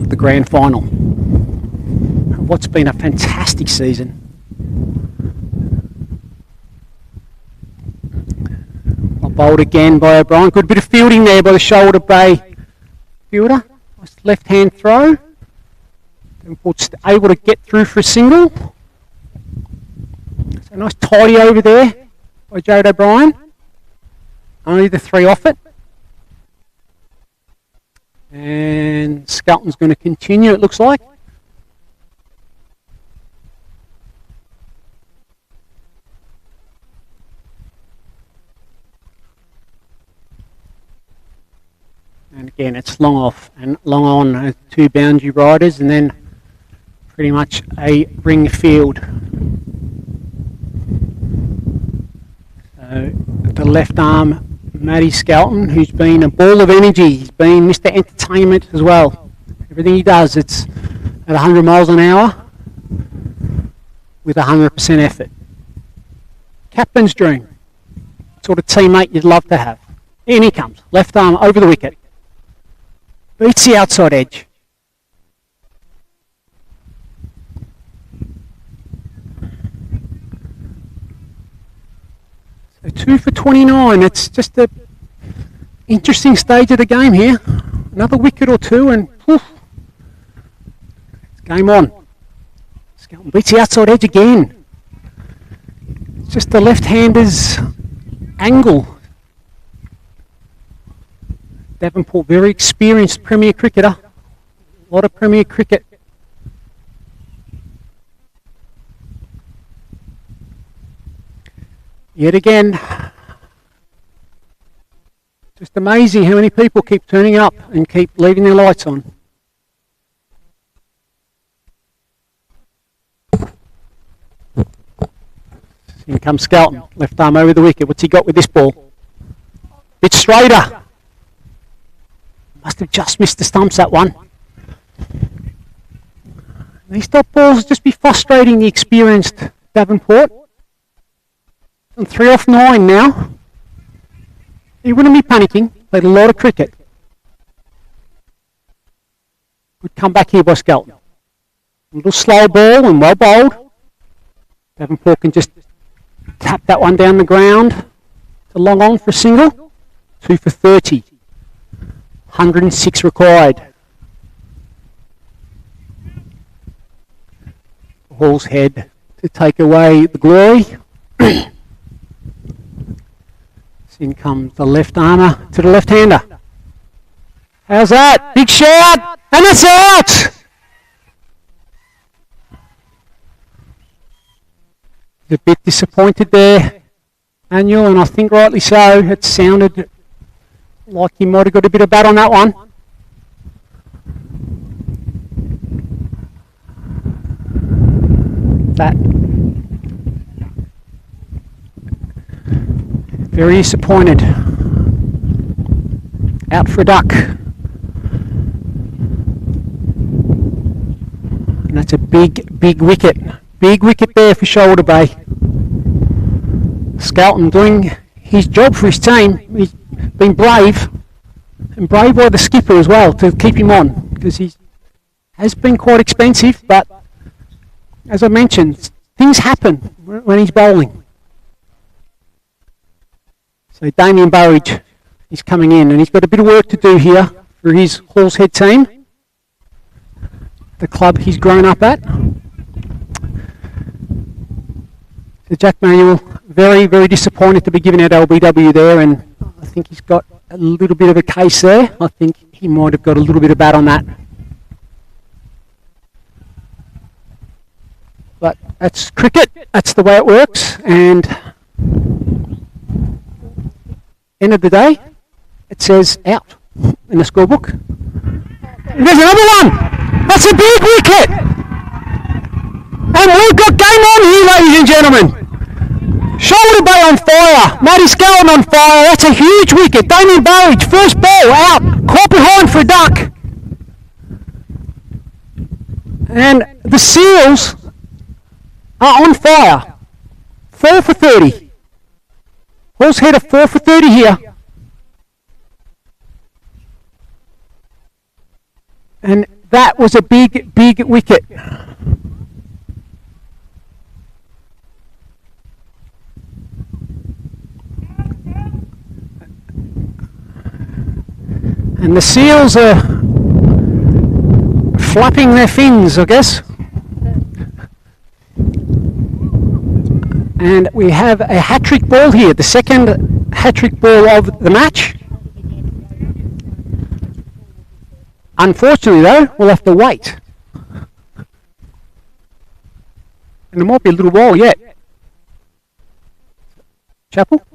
of the grand final. What's been a fantastic season. Bowled again by O'Brien. Good bit of fielding there by the Shoulder Bay fielder. Nice left-hand throw. Davenport's able to get through for a single. So nice tidy over there by Jared O'Brien. Only the 3 off it. And Skelton's going to continue, it looks like. And again, it's long off and long on, 2 boundary riders, and then pretty much a ring field. So the left arm, Matty Skelton, who's been a ball of energy. He's been Mr. Entertainment as well. Everything he does, it's at 100 miles an hour with 100% effort. Captain's dream. Sort of teammate you'd love to have. In he comes, left arm over the wicket. Beats the outside edge. So 2 for 29. It's just an interesting stage of the game here. Another wicket or two and poof, it's game on. Skelton beats the outside edge again. It's just the left-hander's angle. Davenport, very experienced Premier cricketer. A lot of Premier cricket. Yet again, just amazing how many people keep turning up and keep leaving their lights on. Here comes Skelton, left arm over the wicket. What's he got with this ball? Bit straighter. Must have just missed the stumps, that one. These top balls just be frustrating the experienced Davenport. On 3 off 9 now. He wouldn't be panicking. Played a lot of cricket. Good comeback here by Skelton. A little slow ball and well bowled. Davenport can just tap that one down the ground to long on for a single. 2 for 30. 106 required. Hall's head to take away the glory. In comes the left armour to the left-hander. How's that? Big shout! And it's out! A bit disappointed there, Manuel, and I think rightly so. It sounded like he might have got a bit of bat on that one. That. Very disappointed. Out for a duck. And that's a big, big wicket. Big wicket there for Shoalwater Bay. Skelton doing his job for his team. He's been brave, and brave by the skipper as well to keep him on, because he has been quite expensive, but as I mentioned, things happen when he's bowling. So Damien Burridge is coming in, and he's got a bit of work to do here for his Halls Head team, the club he's grown up at. So Jack Manuel, very, very disappointed to be giving out LBW there, and I think he's got a little bit of a case there. I think he might have got a little bit of bat on that. But that's cricket, that's the way it works, and end of the day, it says out in the scorebook. And there's another one! That's a big wicket! And we've got game on here, ladies and gentlemen. Shoalwater Bay on fire, Matty Skelton on fire, that's a huge wicket. Damien Burridge, first ball out, caught behind for a duck. And the Seals are on fire. 4 for 30. Halls Head a 4 for 30 here. And that was a big, big wicket. And the Seals are flapping their fins, I guess. And we have a hat-trick ball here, the second hat-trick ball of the match. Unfortunately though, we'll have to wait. And it might be a little while yet. Chappell?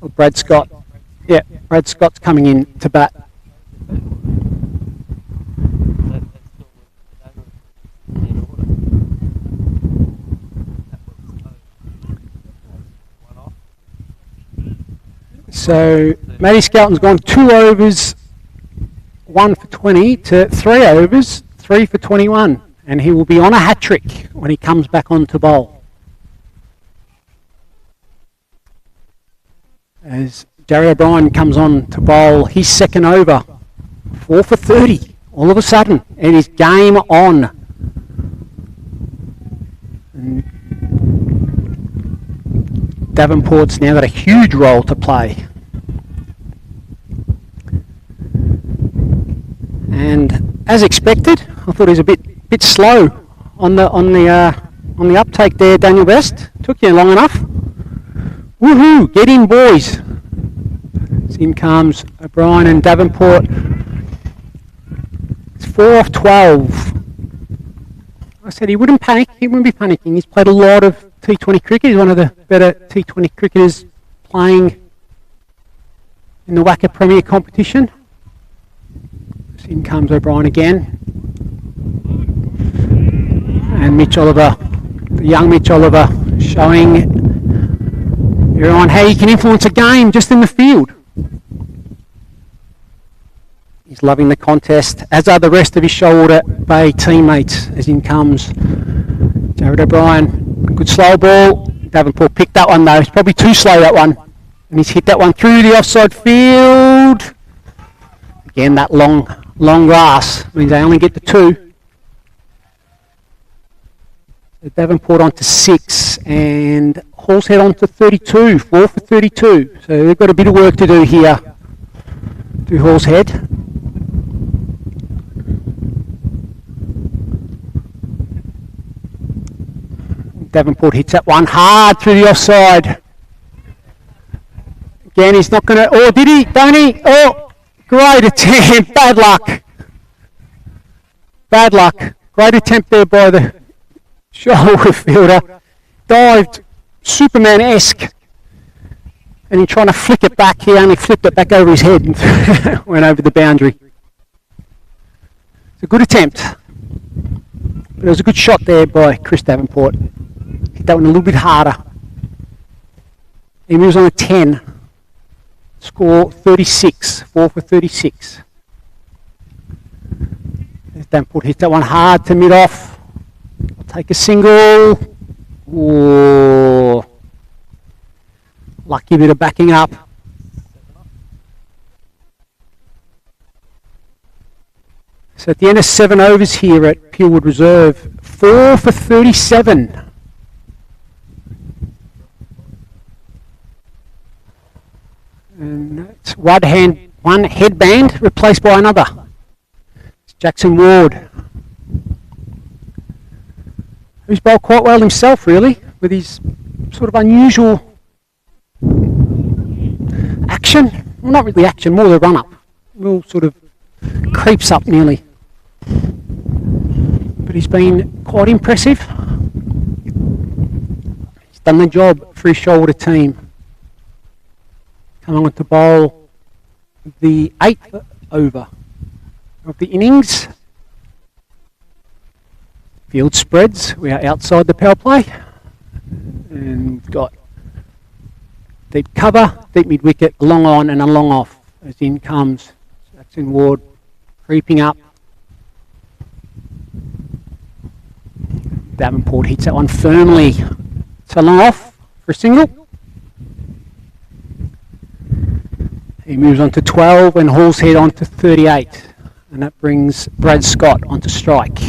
Oh, Brad Scott. Yeah, Brad Scott's coming in to bat. So Matty Skelton's gone 2 overs, 1 for 20 to 3 overs, 3 for 21, and he will be on a hat trick when he comes back on to bowl. As Jerry O'Brien comes on to bowl his second over, 4 for 30. All of a sudden, it is game on. And Davenport's now got a huge role to play. And as expected, I thought he was a bit slow on the uptake there, Daniel Best. Took you long enough. Woohoo! Get in, boys. So in comes O'Brien and Davenport. It's 4 off 12. I said he wouldn't panic. He wouldn't be panicking. He's played a lot of T20 cricket. He's one of the better T20 cricketers playing in the WACA Premier competition. So in comes O'Brien again. And Mitch Oliver, the young Mitch Oliver, showing everyone how he can influence a game just in the field. He's loving the contest, as are the rest of his Shoalwater Bay teammates, as in comes Jared O'Brien. Good slow ball. Davenport picked that one though. It's probably too slow, that one. And he's hit that one through the offside field. Again, that long grass means they only get to 2. So Davenport on to 6 and Halls Head on to 32. 4 for 32. So they've got a bit of work to do here to Halls Head. Davenport hits that one hard through the offside. Again, he's not going to... Oh, did he? Don't he? Oh, great attempt. Bad luck. Bad luck. Great attempt there by the Shoalwater fielder. Dived Superman-esque. And he trying to flick it back. He only flipped it back over his head and went over the boundary. It's a good attempt. But it was a good shot there by Chris Davenport. Hit that one a little bit harder. He moves on a 10. Score 36. 4 for 36. Davenport hits that one hard to mid-off. I'll take a single. Oh, lucky bit of backing up. So at the end of 7 overs here at Peelwood Reserve, 4 for 37. And it's one headband replaced by another. It's Jackson Ward, who's bowled quite well himself, really, with his sort of unusual action. Well, not really action, more the run-up. Little sort of creeps up nearly. But he's been quite impressive. He's done the job for his Shoalwater team. Coming on to bowl the 8th over of the innings. Field spreads. We are outside the power play. And we've got deep cover, deep mid wicket, a long on and a long off. As in comes Jackson Ward creeping up. Davenport hits that one firmly. It's a long off for a single. He moves on to 12 and hauls head on to 38. And that brings Brad Scott onto strike.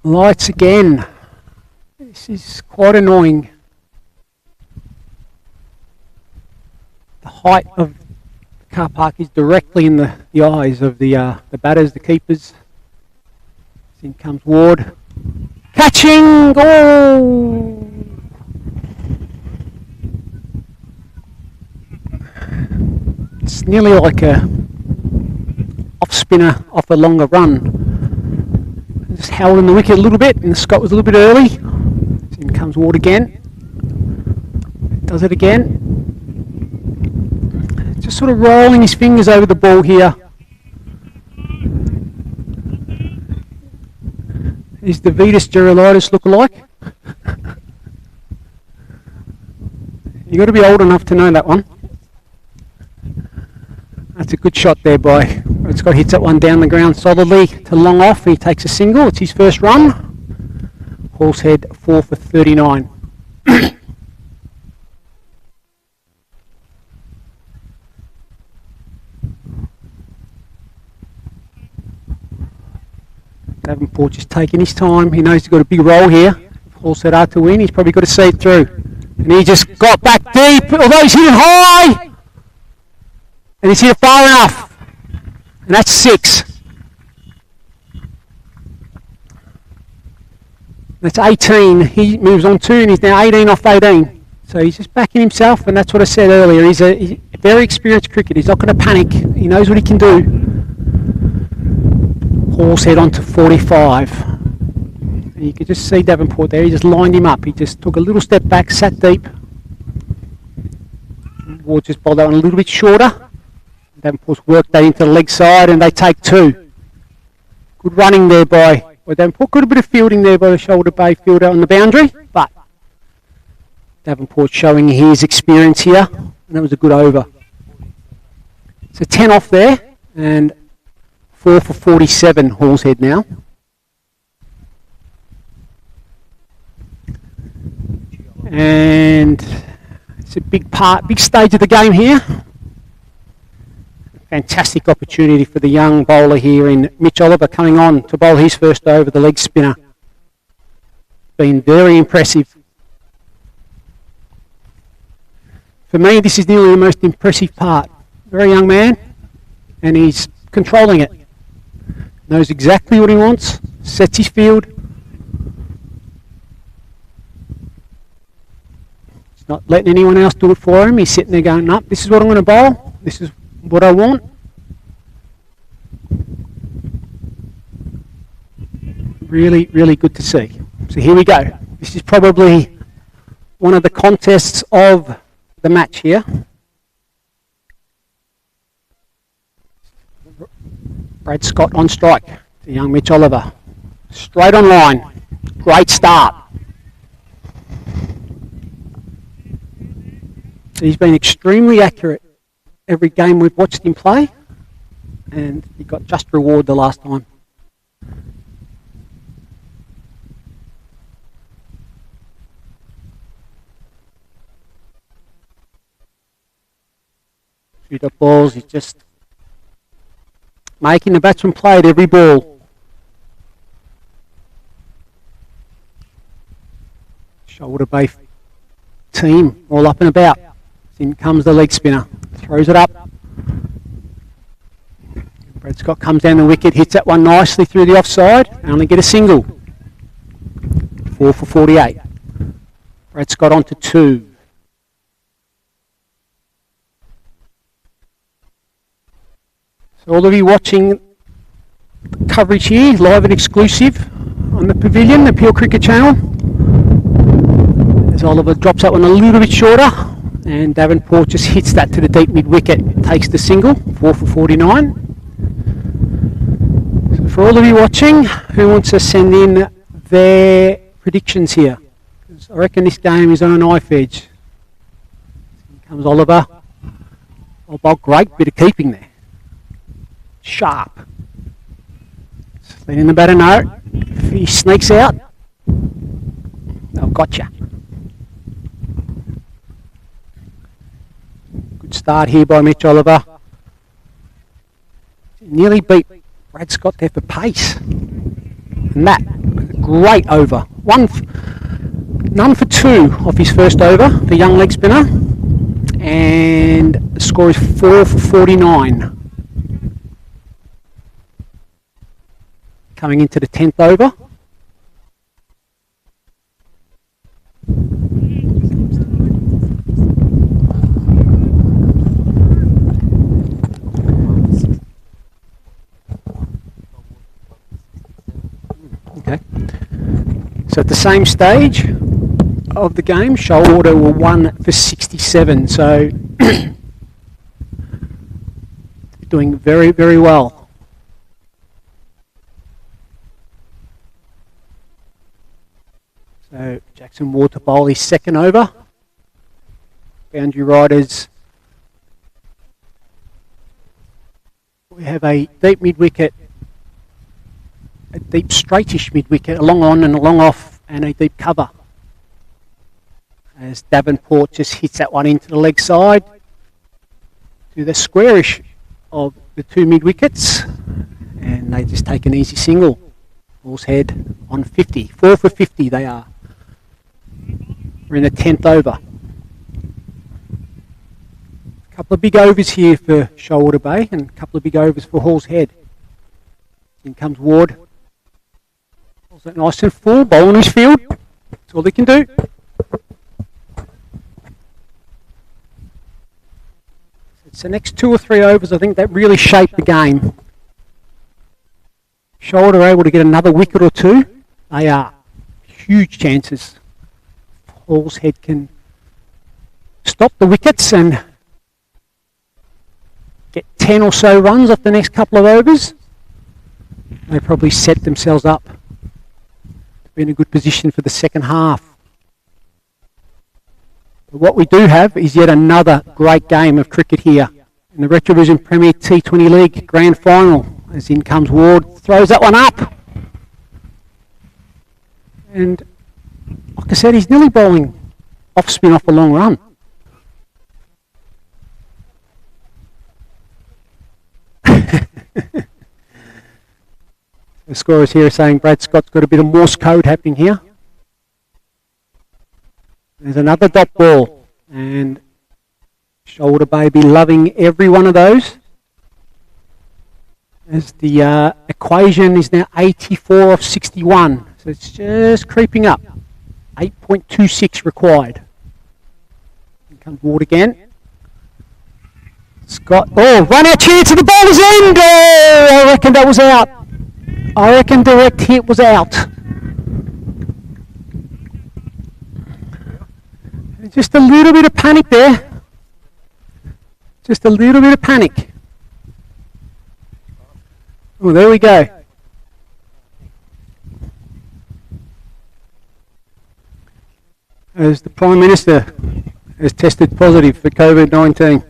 Lights again. This is quite annoying. The height of the car park is directly in the eyes of the batters, the keepers. In comes Ward. Catching! Oh! It's nearly like a off spinner off a longer run. Just held in the wicket a little bit, and Scott was a little bit early. In comes Ward again. Does it again. Just sort of rolling his fingers over the ball here. Is the Vetus Gerolitis look-alike? You've got to be old enough to know that one. That's a good shot there by Scott. Hits that one down the ground solidly to long off. He takes a single. It's his first run. Hall's head 4 for 39. Davenport just taking his time. He knows he's got a big roll here. Hall set out to win. He's probably got to see it through. And he just got back deep, although he's hit it high. And he's hit it far enough. And that's 6. That's 18. He moves on 2 and he's now 18 off 18. So he's just backing himself, and that's what I said earlier. He's a very experienced cricketer. He's not going to panic. He knows what he can do. Hall's head on to 45. And you can just see Davenport there. He just lined him up. He just took a little step back, sat deep. Ward just bowled that one a little bit shorter. Davenport's worked that into the leg side, and they take 2. Good running there by Davenport. Got a bit of fielding there by the Shoulder Bay fielder on the boundary, but Davenport showing his experience here, and that was a good over. So 10 off there, and 4 for 47, Hall's head now. And it's a big stage of the game here. Fantastic opportunity for the young bowler here in Mitch Oliver coming on to bowl his first over, the leg spinner. Been very impressive. For me, this is nearly the most impressive part. Very young man, and he's controlling it. Knows exactly what he wants, sets his field. He's not letting anyone else do it for him. He's sitting there going, "Nope, this is what I'm going to bowl. This is what I want." Really, really good to see. So here we go. This is probably one of the contests of the match here. Brad Scott on strike. The young Mitch Oliver. Straight on line. Great start. So he's been extremely accurate every game we've watched him play, and he got just reward the last time. Shoot up balls, he's just making the batsman play at every ball. Shoulder Bay team all up and about. In comes the leg spinner, throws it up. Brad Scott comes down the wicket, hits that one nicely through the offside, and only get a single. 4 for 48. Brad Scott on to 2. So all of you watching coverage here, live and exclusive on the Pavilion, the Peel Cricket Channel. As Oliver drops that one a little bit shorter, and Davenport just hits that to the deep mid wicket, takes the single, 4 for 49. So for all of you watching, who wants to send in their predictions here? Because I reckon this game is on a knife edge. Here comes Oliver. Oh, great bit of keeping there. Sharp. Just letting the batter know if he sneaks out. I've gotcha. Good start here by Mitch Oliver. Nearly beat Brad Scott there for pace. And that, great over. None for 2 off his first over, the young leg spinner. And the score is 4 for 49. Coming into the 10th over. Okay. So at the same stage of the game, Shoalwater were 1 for 67. So doing very, very well. So Jackson Ward to bowl his second over. Boundary riders. We have a deep mid wicket, a deep straightish mid wicket, a long on and a long off, and a deep cover. As Davenport just hits that one into the leg side to the squarish of the 2 mid wickets, and they just take an easy single. Horse head on 50. 4 for 50 they are. We're in the 10th over. A couple of big overs here for Shoalwater Bay and a couple of big overs for Hall's Head. In comes Ward. Holds that nice and full. Bowl on his field. That's all he can do. It's the next 2 or 3 overs, I think, that really shape the game. Shoalwater are able to get another wicket or 2. They are huge chances. Hall's Head can stop the wickets and get 10 or so runs off the next couple of overs. They probably set themselves up to be in a good position for the second half. But what we do have is yet another great game of cricket here in the RetraVision Premier T20 League Grand Final. As in comes Ward, throws that one up. And like I said, he's nearly bowling off spin off a long run. The scorers here are saying Brad Scott's got a bit of Morse code happening here. There's another dot ball, and Shoalwater Bay be loving every one of those. As the equation is now 84 off 61, so it's just creeping up. 8.26 required. Here comes Ward again. Scott, run out here to the bowler's end. Oh, I reckon that was out. I reckon direct hit was out. Just a little bit of panic there. Just a little bit of panic. Oh, there we go. As the Prime Minister has tested positive for COVID-19.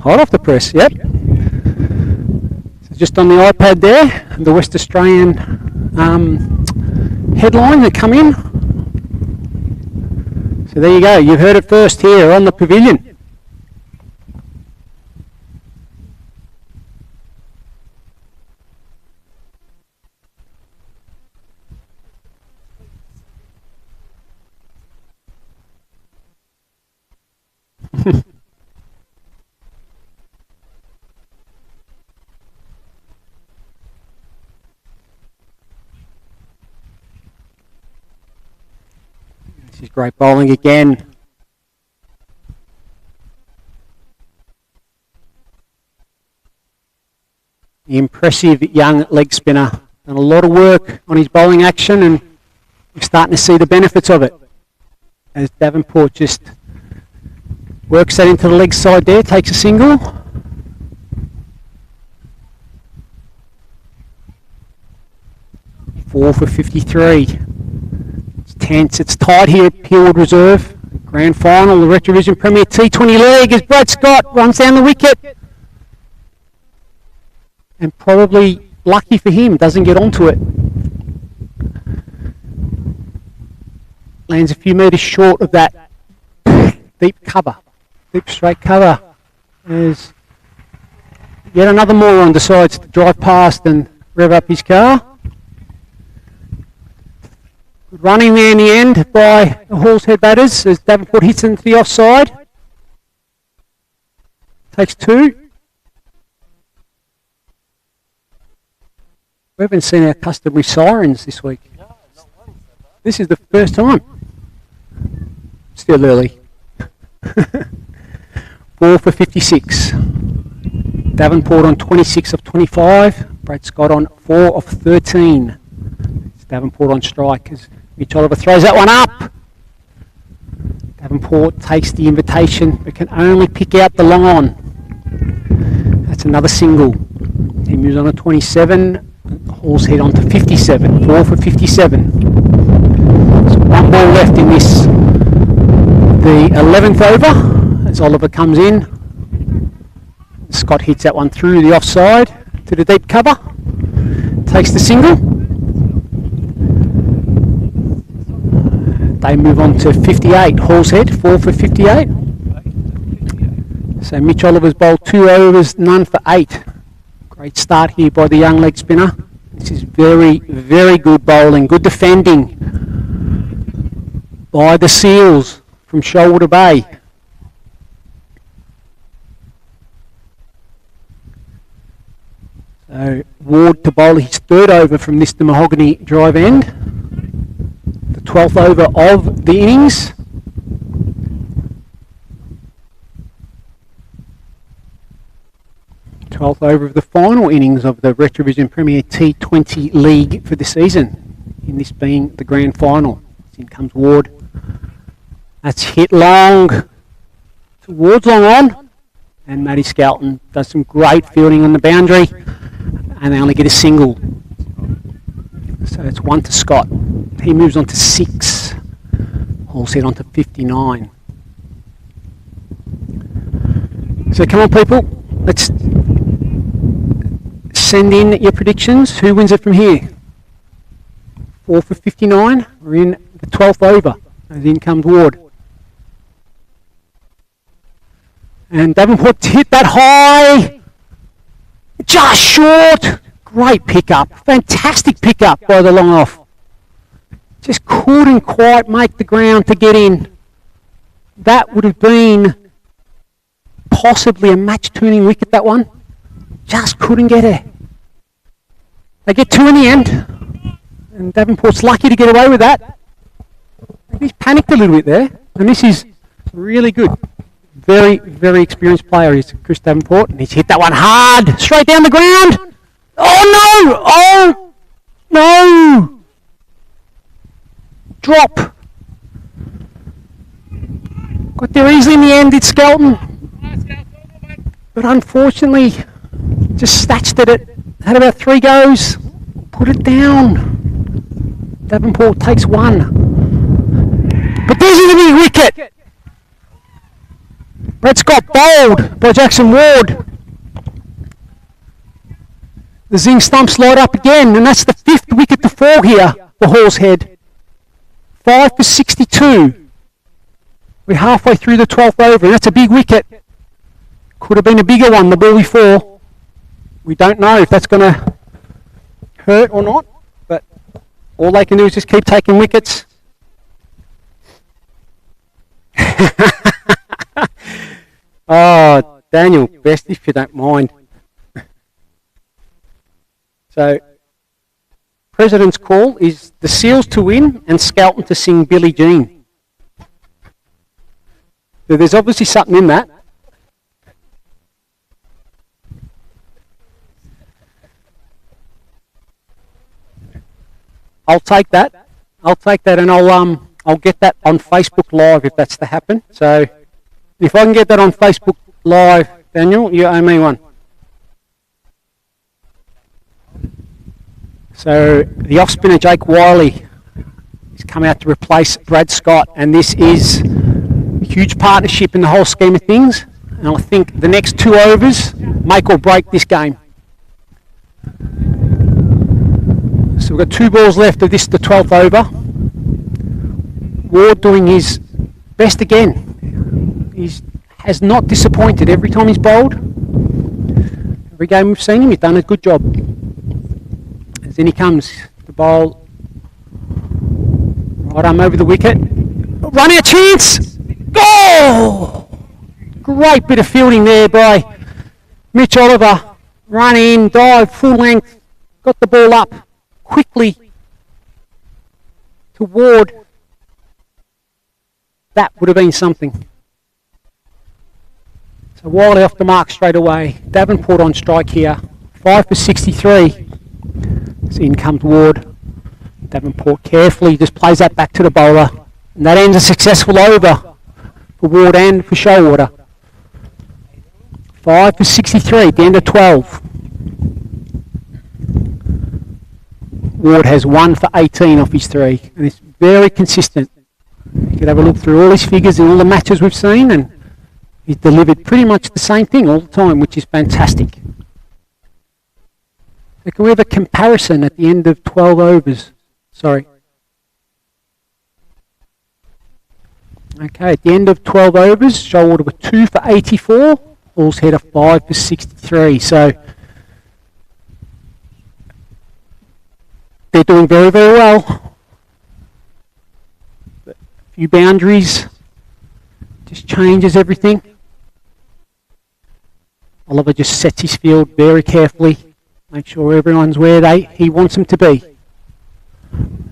Hot off the press, yep. So just on the iPad there, the West Australian headline that come in. So there you go, you've heard it first here on the pavilion. This is great bowling again. The impressive young leg spinner. Done a lot of work on his bowling action and we're starting to see the benefits of it. As Davenport just works that into the leg side there, takes a single. Four for 53. It's tense, it's tight here at Hillwood Reserve. Grand final, the RetraVision Premier T20 League as Brad Scott runs down the wicket. And probably lucky for him, doesn't get onto it. Lands a few metres short of that deep cover. Deep straight cover. There's yet another moron decides to drive past and rev up his car. Good running there in the end by the Hall's Head batters as Davenport hits into the offside. Takes two. We haven't seen our customary sirens this week. This is the first time. Still early. 4 for 56. Davenport on 26 of 25. Brad Scott on 4 of 13. It's Davenport on strike as Mitch Oliver throws that one up. Davenport takes the invitation but can only pick out the long on. That's another single. He moves on to 27. Hall's head on to 57. 4 for 57. So one ball left in this. The 11th over as Oliver comes in. Scott hits that one through the offside to the deep cover. Takes the single. They move on to 58. Hall's head, 4 for 58. So Mitch Oliver's bowled 2 overs, none for 8. Great start here by the young leg spinner. This is very, very good bowling, good defending by the Seals from Shoalwater Bay. So Ward to bowl his 3rd over from this mahogany drive end. The 12th over of the innings. Twelfth over of the final innings of the RetraVision Premier T20 League for the season, in this being the grand final. In comes Ward. That's hit long towards long on, and Matty Skelton does some great fielding on the boundary, and they only get a single. So it's 1 to Scott. He moves on to 6. Hall's head on to 59. So come on people, let's send in your predictions. Who wins it from here? 4 for 59. We're in the 12th over as in comes Ward. And Davenport hit that high. Just short. Great pickup. Fantastic pickup by the long off. Just couldn't quite make the ground to get in. That would have been possibly a match-turning wicket, that one. Just couldn't get it. They get 2 in the end. And Davenport's lucky to get away with that. He's panicked a little bit there. And this is really good. Very, very experienced player is Chris Davenport. And he's hit that one hard. Straight down the ground. Oh no! Oh no! Drop. Got there easily in the end, it's Skelton. But unfortunately, just snatched at it. Had about 3 goes. Put it down. Davenport takes 1. But this is a big wicket. Brett Scott bowled by Jackson Ward. The Zing stumps light up again, and that's the 5th wicket to fall here for Hall's Head. 5 for 62. We're halfway through the 12th over, and that's a big wicket. Could have been a bigger one the ball before. We don't know if that's going to hurt or not, but all they can do is just keep taking wickets. Oh, Daniel, best if you don't mind. So, President's call is the Seals to win and Skelton to sing Billie Jean. So there's obviously something in that. I'll take that, and I'll get that on Facebook Live if that's to happen. So, if I can get that on Facebook Live, Daniel, you owe me one. So the off-spinner Jake Wiley has come out to replace Brad Scott, and this is a huge partnership in the whole scheme of things, and I think the next 2 overs make or break this game. So we've got 2 balls left of this, the 12th over. Ward doing his best again. He has not disappointed every time he's bowled. Every game we've seen him, he's done a good job. As in he comes, the bowl right arm over the wicket. Run out chance! Goal! Great bit of fielding there by Mitch Oliver. Run in, dive, full length, got the ball up quickly to Ward. That would have been something. So Wiley off the mark straight away. Davenport on strike here. 5 for 63. So in comes Ward. Davenport carefully just plays that back to the bowler. And that ends a successful over for Ward and for Shoalwater. 5 for 63 at the end of 12. Ward has 1 for 18 off his 3. And it's very consistent. You could have a look through all his figures in all the matches we've seen, and he's delivered pretty much the same thing all the time, which is fantastic. So can we have a comparison at the end of 12 overs? Sorry. Okay, at the end of 12 overs, Shoalwater were 2 for 84. Hall's Head a 5 for 63. So they're doing very, very well. A few boundaries just changes everything. Oliver just sets his field very carefully. Make sure everyone's where he wants them to be.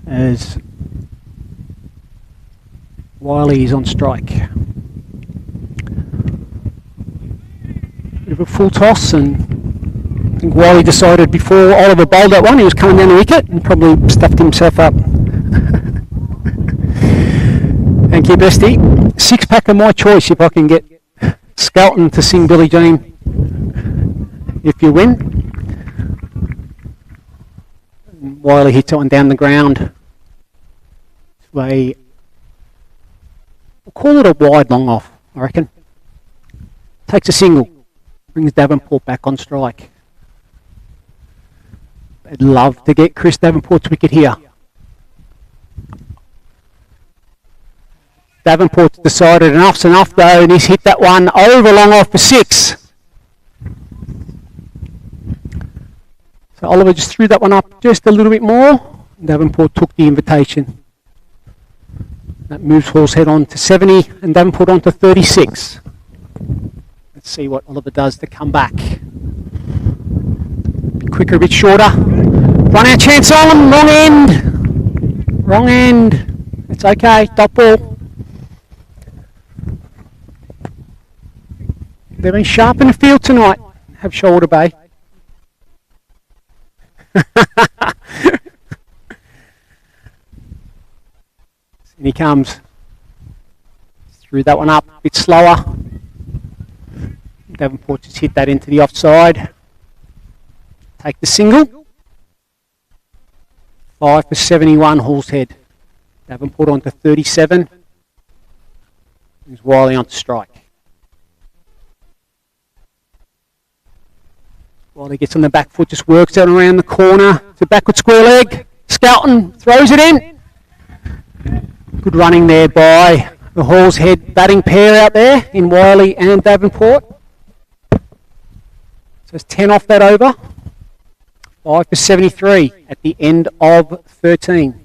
As Wiley is on strike. Bit of a full toss, and I think Wiley decided before Oliver bowled that one he was coming down the wicket and probably stuffed himself up. Thank you, Bestie. 6-pack of my choice if I can get Skelton to sing Billie Jean if you win. Wiley hits it on down the ground. We'll call it a wide long off, I reckon. Takes a single. Brings Davenport back on strike. I'd love to get Chris Davenport's wicket here. Davenport's decided enough's enough though, and he's hit that one over long off for 6. So Oliver just threw that one up just a little bit more. Davenport took the invitation. That moves Hall's Head on to 70 and Davenport on to 36. Let's see what Oliver does to come back. A bit quicker, a bit shorter. Run out chance on, wrong end. Wrong end. It's okay, dot ball. They've been sharp in the field tonight, have Shoalwater Bay. And he comes. Threw that one up a bit slower. Davenport just hit that into the offside. Take the single. 5 for 71, Hall's Head. Davenport on to 37. There's Wiley on to strike. While he gets on the back foot, just works out around the corner. It's a backward square leg. Skelton throws it in. Good running there by the Hall's Head batting pair out there in Wiley and Davenport. So it's 10 off that over. 5 for 73 at the end of 13.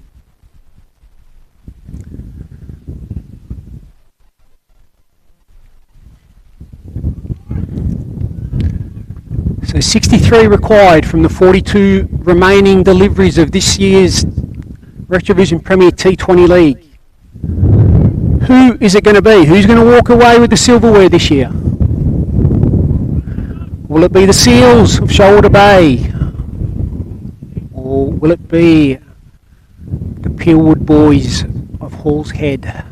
So 63 required from the 42 remaining deliveries of this year's RetraVision Premier T20 League. Who is it going to be? Who's going to walk away with the silverware this year? Will it be the Seals of Shoalwater Bay? Or will it be the Peelwood Boys of Hall's Head?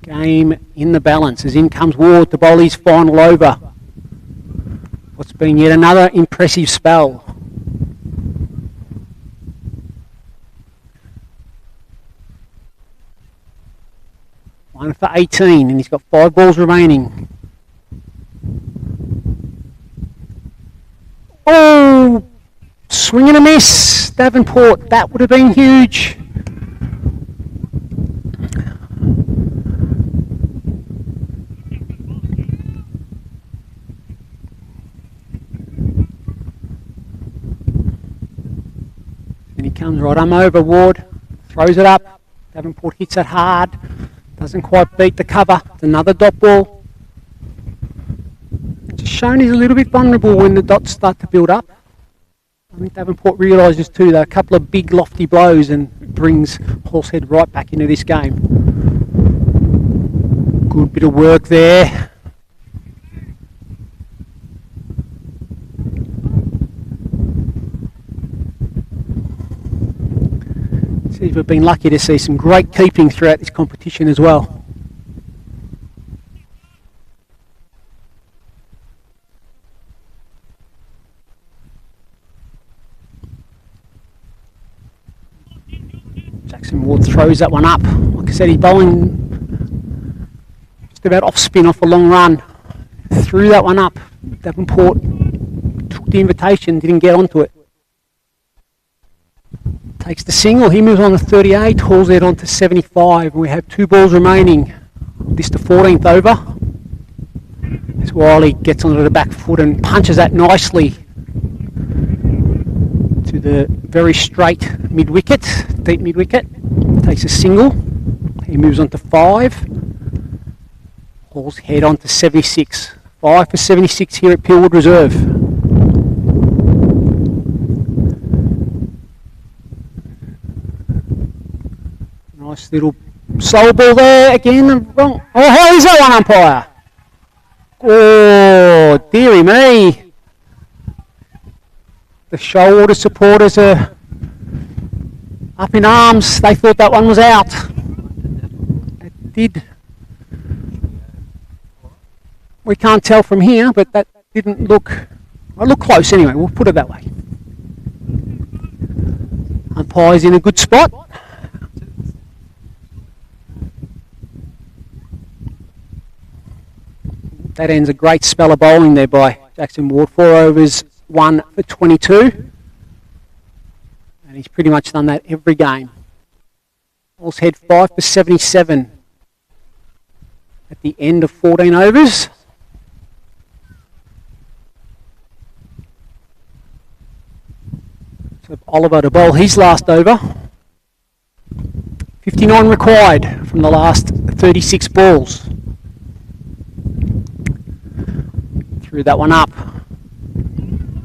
Game in the balance as in comes Ward to bowl his final over. What's been yet another impressive spell. One for 18 and he's got 5 balls remaining. Oh! Swing and a miss. Davenport, that would have been huge. And he comes right over Ward, throws it up. Davenport hits it hard. Doesn't quite beat the cover. It's another dot ball. Just shown he's a little bit vulnerable when the dots start to build up. I think Davenport realises too that a couple of big lofty blows and brings Hall's Head right back into this game. Good bit of work there. See if we've been lucky to see some great keeping throughout this competition as well. Jackson Ward throws that one up. Like I said, he's bowling just about off spin off a long run. Threw that one up. Davenport took the invitation, didn't get onto it. Takes the single, he moves on to 38, hauls it on to 75. We have 2 balls remaining. This the 14th over. As Wiley gets onto the back foot and punches that nicely to the very straight mid-wicket, deep mid-wicket. Takes a single, he moves on to 5. Hall's Head on to 76. 5 for 76 here at Peelwood Reserve. Nice little soul ball there again. Oh, how is that one, umpire? Oh, dearie me. The Shoalwater supporters are up in arms. They thought that one was out. It did. We can't tell from here, but that didn't look... Well, it looked close anyway. We'll put it that way. Umpire's in a good spot. That ends a great spell of bowling there by Jackson Ward. 4 overs, 1 for 22. And he's pretty much done that every game. Hall's Head 5 for 77 at the end of 14 overs. So Oliver to bowl his last over. 59 required from the last 36 balls. Threw that one up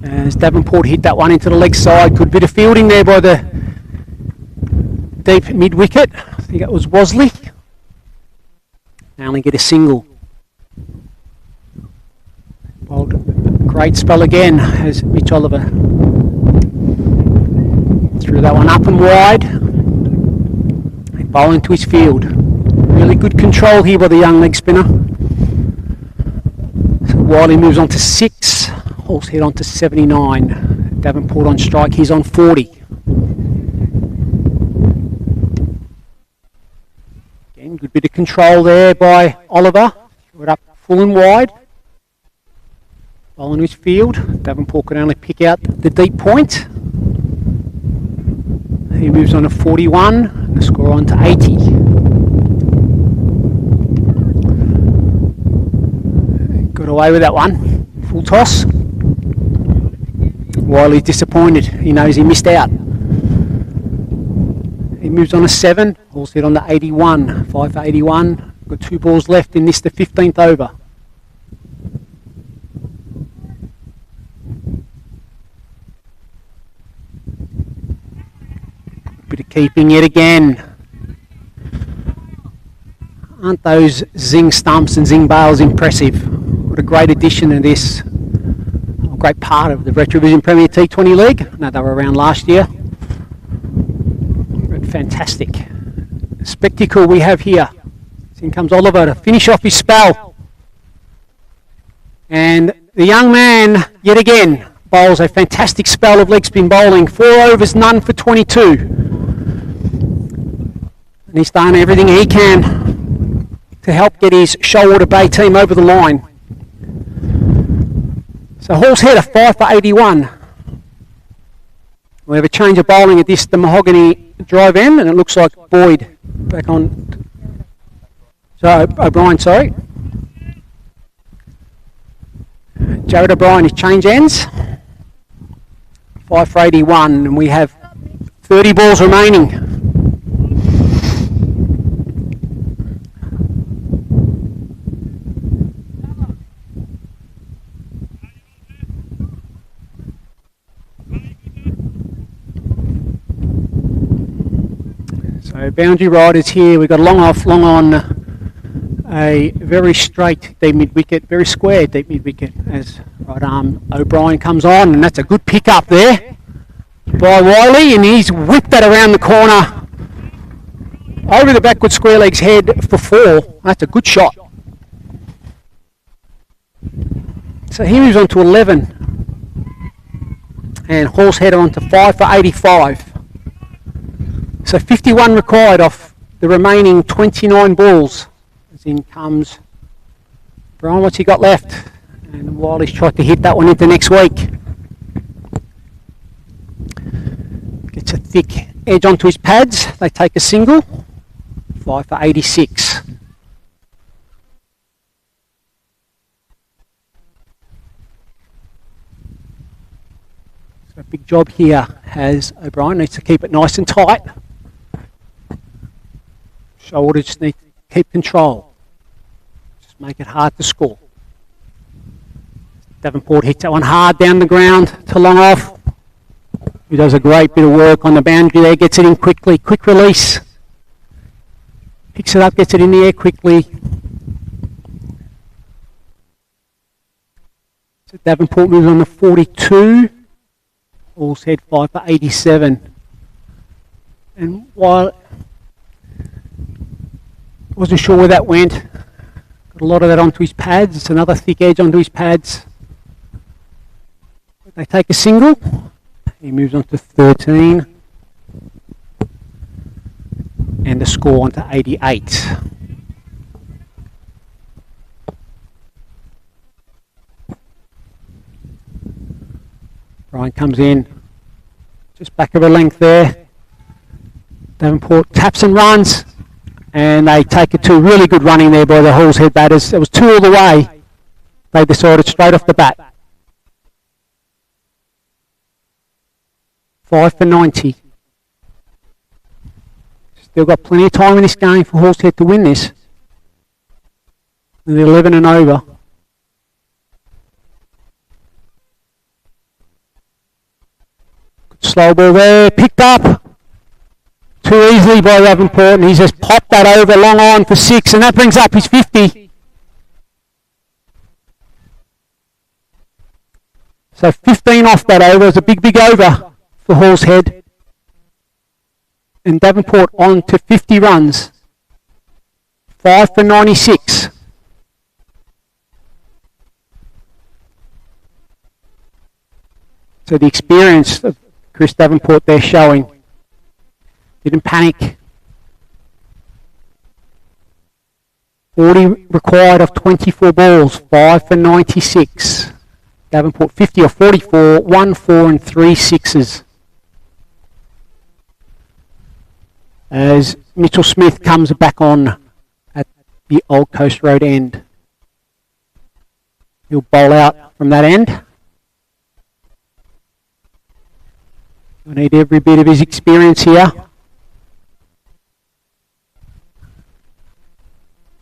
as Davenport hit that one into the leg side. Good bit of fielding there by the deep mid wicket. I think it was Wosley. They only get a single. Bowled great spell again as Mitch Oliver threw that one up and wide and bowling to his field. Really good control here by the young leg spinner. Wiley moves on to 6, Hall's Head on to 79. Davenport on strike, he's on 40. Again, good bit of control there by Oliver. Threw it up full and wide. ball in his field. Davenport could only pick out the deep point. He moves on to 41, and the score on to 80. Got away with that one. Full toss. Wiley's disappointed. He knows he missed out. He moves on to 7. All's hit on to 81. 5 for 81. Got 2 balls left in this, the 15th over. Bit of keeping yet again. Aren't those zing stumps and zing bails impressive? What a great addition to this. A great part of the RetraVision Premier T20 League. No, they were around last year. But fantastic spectacle we have here. In comes Oliver to finish off his spell. And the young man, yet again, bowls a fantastic spell of leg spin bowling. 4 overs, none for 22. And he's done everything he can to help get his Shoalwater Bay team over the line. So Hall's head a 5 for 81. We have a change of bowling at this, the mahogany drive end, and it looks like Boyd back on. So O'Brien, sorry. Jared O'Brien, his change ends. 5 for 81, and we have 30 balls remaining. So boundary riders here. We've got a long off, long on. A very straight deep mid wicket, very square deep mid wicket as right arm O'Brien comes on, and that's a good pick up there by Wiley, and he's whipped that around the corner over the backward square legs head for 4. That's a good shot. So he moves on to 11, and Hall's header on to 5 for 85. So 51 required off the remaining 29 balls. In comes Brian, what's he got left? And Wiley's tried to hit that one into next week. Gets a thick edge onto his pads. They take a single. 5 for 86. So a big job here has O'Brien. Needs to keep it nice and tight. Shoalwater just needs to keep control. Make it hard to score. Davenport hits that one hard down the ground to long off. He does a great bit of work on the boundary there, gets it in quickly, quick release. Picks it up, gets it in the air quickly. So Davenport moves on to 42. All's head 5 for 87. And while I wasn't sure where that went, a lot of that onto his pads. It's another thick edge onto his pads. They take a single. He moves on to 13. And the score on to 88. Brian comes in. Just back of a length there. Davenport taps and runs. And they take it to really good running there by the Hall's head batters. It was 2 all the way. They decided straight off the bat. 5 for 90. Still got plenty of time in this game for Hall's head to win this. And they're 11 and over. Good slow ball there, picked up. Too easily by Davenport, and he's just popped that over long on for 6, and that brings up his 50. So 15 off that over. It's a big over for Hall's head. And Davenport on to 50 runs. 5 for 96. So the experience of Chris Davenport there showing. Didn't panic. 40 required of 24 balls. 5 for 96. Davenport 50 or 44, 1 4 and 3 6s. As Mitchell Smith comes back on at the Old Coast Road end. He'll bowl out from that end. We need every bit of his experience here.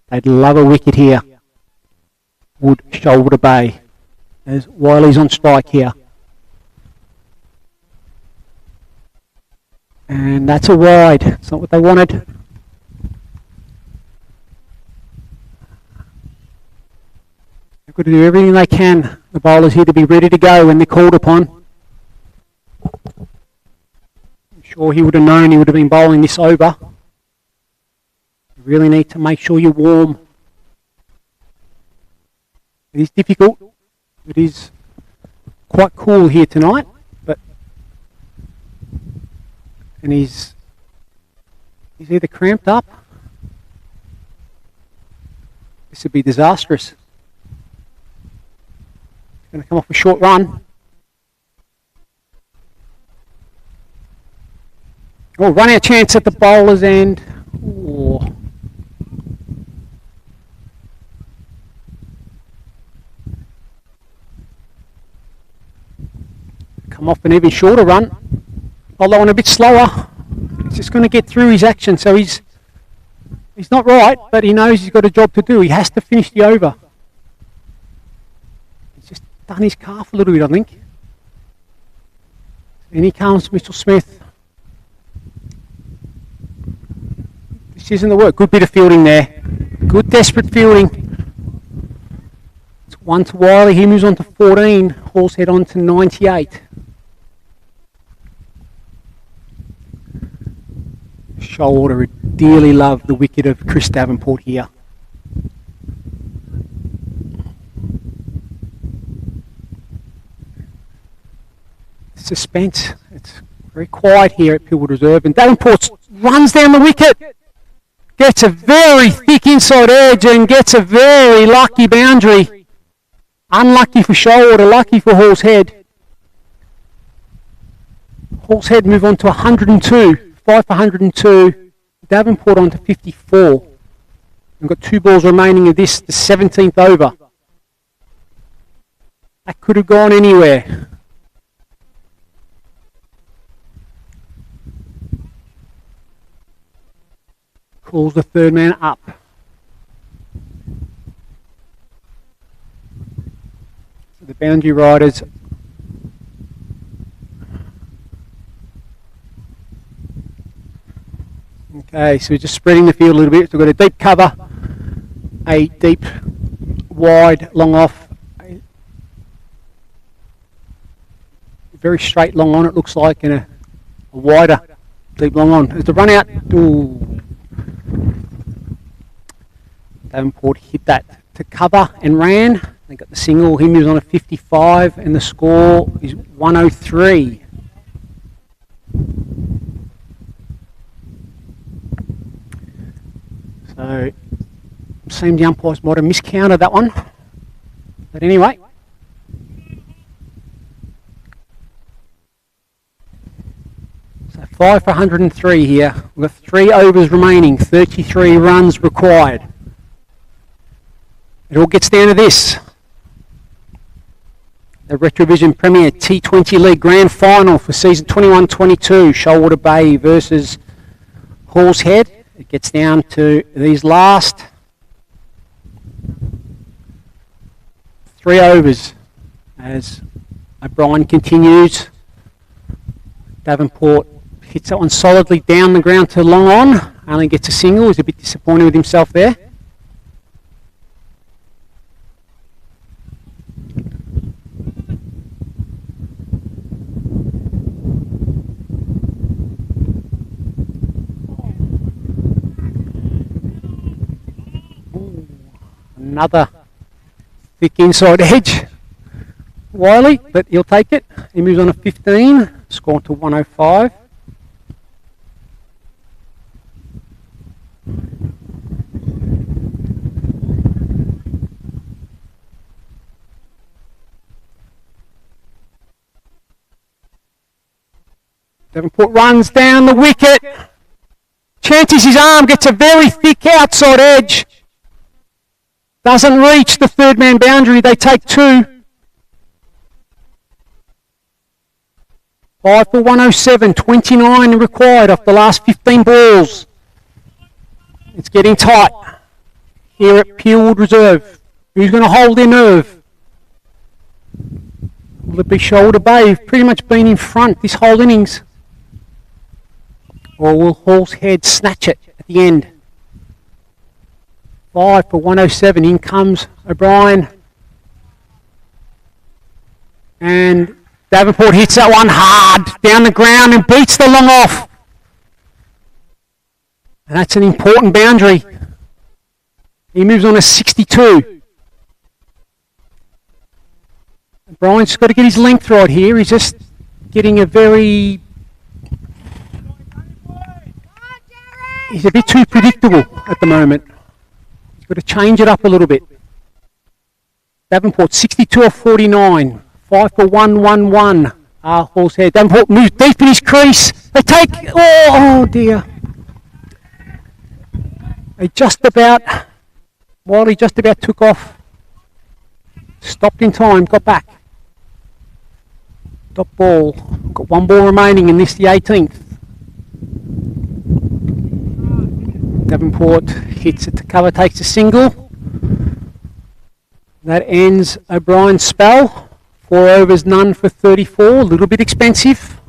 They'd love a wicket here. Would Shoalwater Bay. As Wiley's on strike here. And that's a wide. It's not what they wanted. They've got to do everything they can. The bowler's here to be ready to go when they're called upon. I'm sure he would have known he would have been bowling this over. You really need to make sure you're warm. It is difficult. It is quite cool here tonight, and he's either cramped up. This would be disastrous. He's going to come off a short run. Oh, run out chance at the bowler's end. Oh. Come off an even shorter run. Although on a bit slower. He's just going to get through his action. So he's not right, but he knows he's got a job to do. He has to finish the over. He's just done his calf a little bit, I think. And here comes Mitchell Smith. This isn't the work. Good bit of fielding there. Good desperate fielding. It's 1 to Wiley. He moves on to 14. Horsehead on to 98. Shoalwater would dearly love the wicket of Chris Davenport here. Suspense. It's very quiet here at Pilwood Reserve, and Davenport runs down the wicket. Gets a very thick inside edge and gets a very lucky boundary. Unlucky for Shoalwater, lucky for Horsehead. Horsehead move on to 102. 5 for 102, Davenport on to 54. We've got 2 balls remaining of this, the 17th over. That could have gone anywhere. Calls the third man up. So the boundary riders okay, so we're just spreading the field a little bit. So we've got a deep cover, a deep, wide, long off, a very straight long on it looks like, and a wider, deep long on. There's the run out. Ooh. Davenport hit that to cover and ran. They got the single. He moves on to 55, and the score is 103. So, seems the umpires might have miscounted that one. But anyway. So 5 for 103 here. We've got 3 overs remaining, 33 runs required. It all gets down to this. The RetraVision Premier T20 League Grand Final for season 21-22, Shoalwater Bay versus Horsehead. It gets down to these last 3 overs as O'Brien continues. Davenport hits that one solidly down the ground to long on. Only gets a single. He's a bit disappointed with himself there. Another thick inside edge. Wiley, but he'll take it. He moves on to 15, score to 105. Davenport runs down the wicket. Chances his arm gets a very thick outside edge. Doesn't reach the third man boundary. They take 2. 5 for 107, 29 required off the last 15 balls. It's getting tight here at Peelwood Reserve. Who's going to hold their nerve? Will it be Shoalwater Bay, who've pretty much been in front this whole innings? Or will Hall's Head snatch it at the end? 5 for 107, in comes O'Brien. And Davenport hits that one hard down the ground and beats the long off. And that's an important boundary. He moves on to 62. O'Brien's got to get his length right here. He's just getting a very... He's a bit too predictable at the moment. He's got to change it up a little bit. Davenport 62 of 49. 5 for 111. Hall's Head. Davenport moves deep in his crease. They take... Oh dear. They just about... Wiley just about took off. Stopped in time. Got back. Dot ball. Got 1 ball remaining in this, the 18th. Davenport hits it to cover, takes a single. That ends O'Brien's spell. 4 overs, none for 34. A little bit expensive.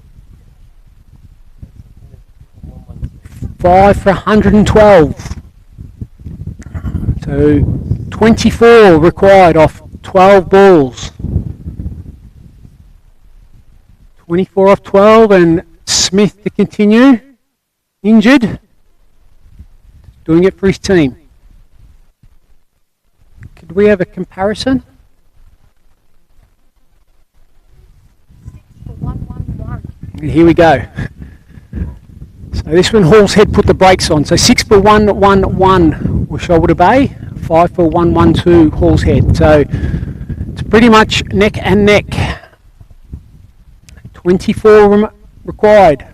5 for 112. So 24 required off 12 balls. 24 off 12, and Smith to continue. Injured. Doing it for his team. Could we have a comparison? Here we go. So this one, Hall's Head put the brakes on. So 6 for 111 was Shoalwater Bay, 5 for 112 Hall's Head. So it's pretty much neck and neck. 24 required.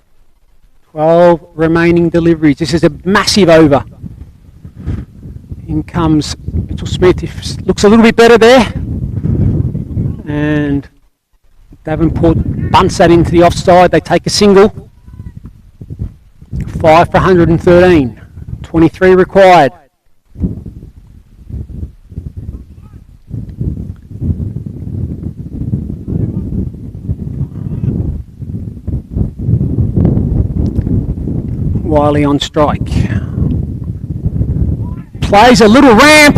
12 remaining deliveries. This is a massive over. In comes Mitchell Smith. He looks a little bit better there. And Davenport bunts that into the offside. They take a single. 5 for 113. 23 required. Wiley on strike. Plays a little ramp.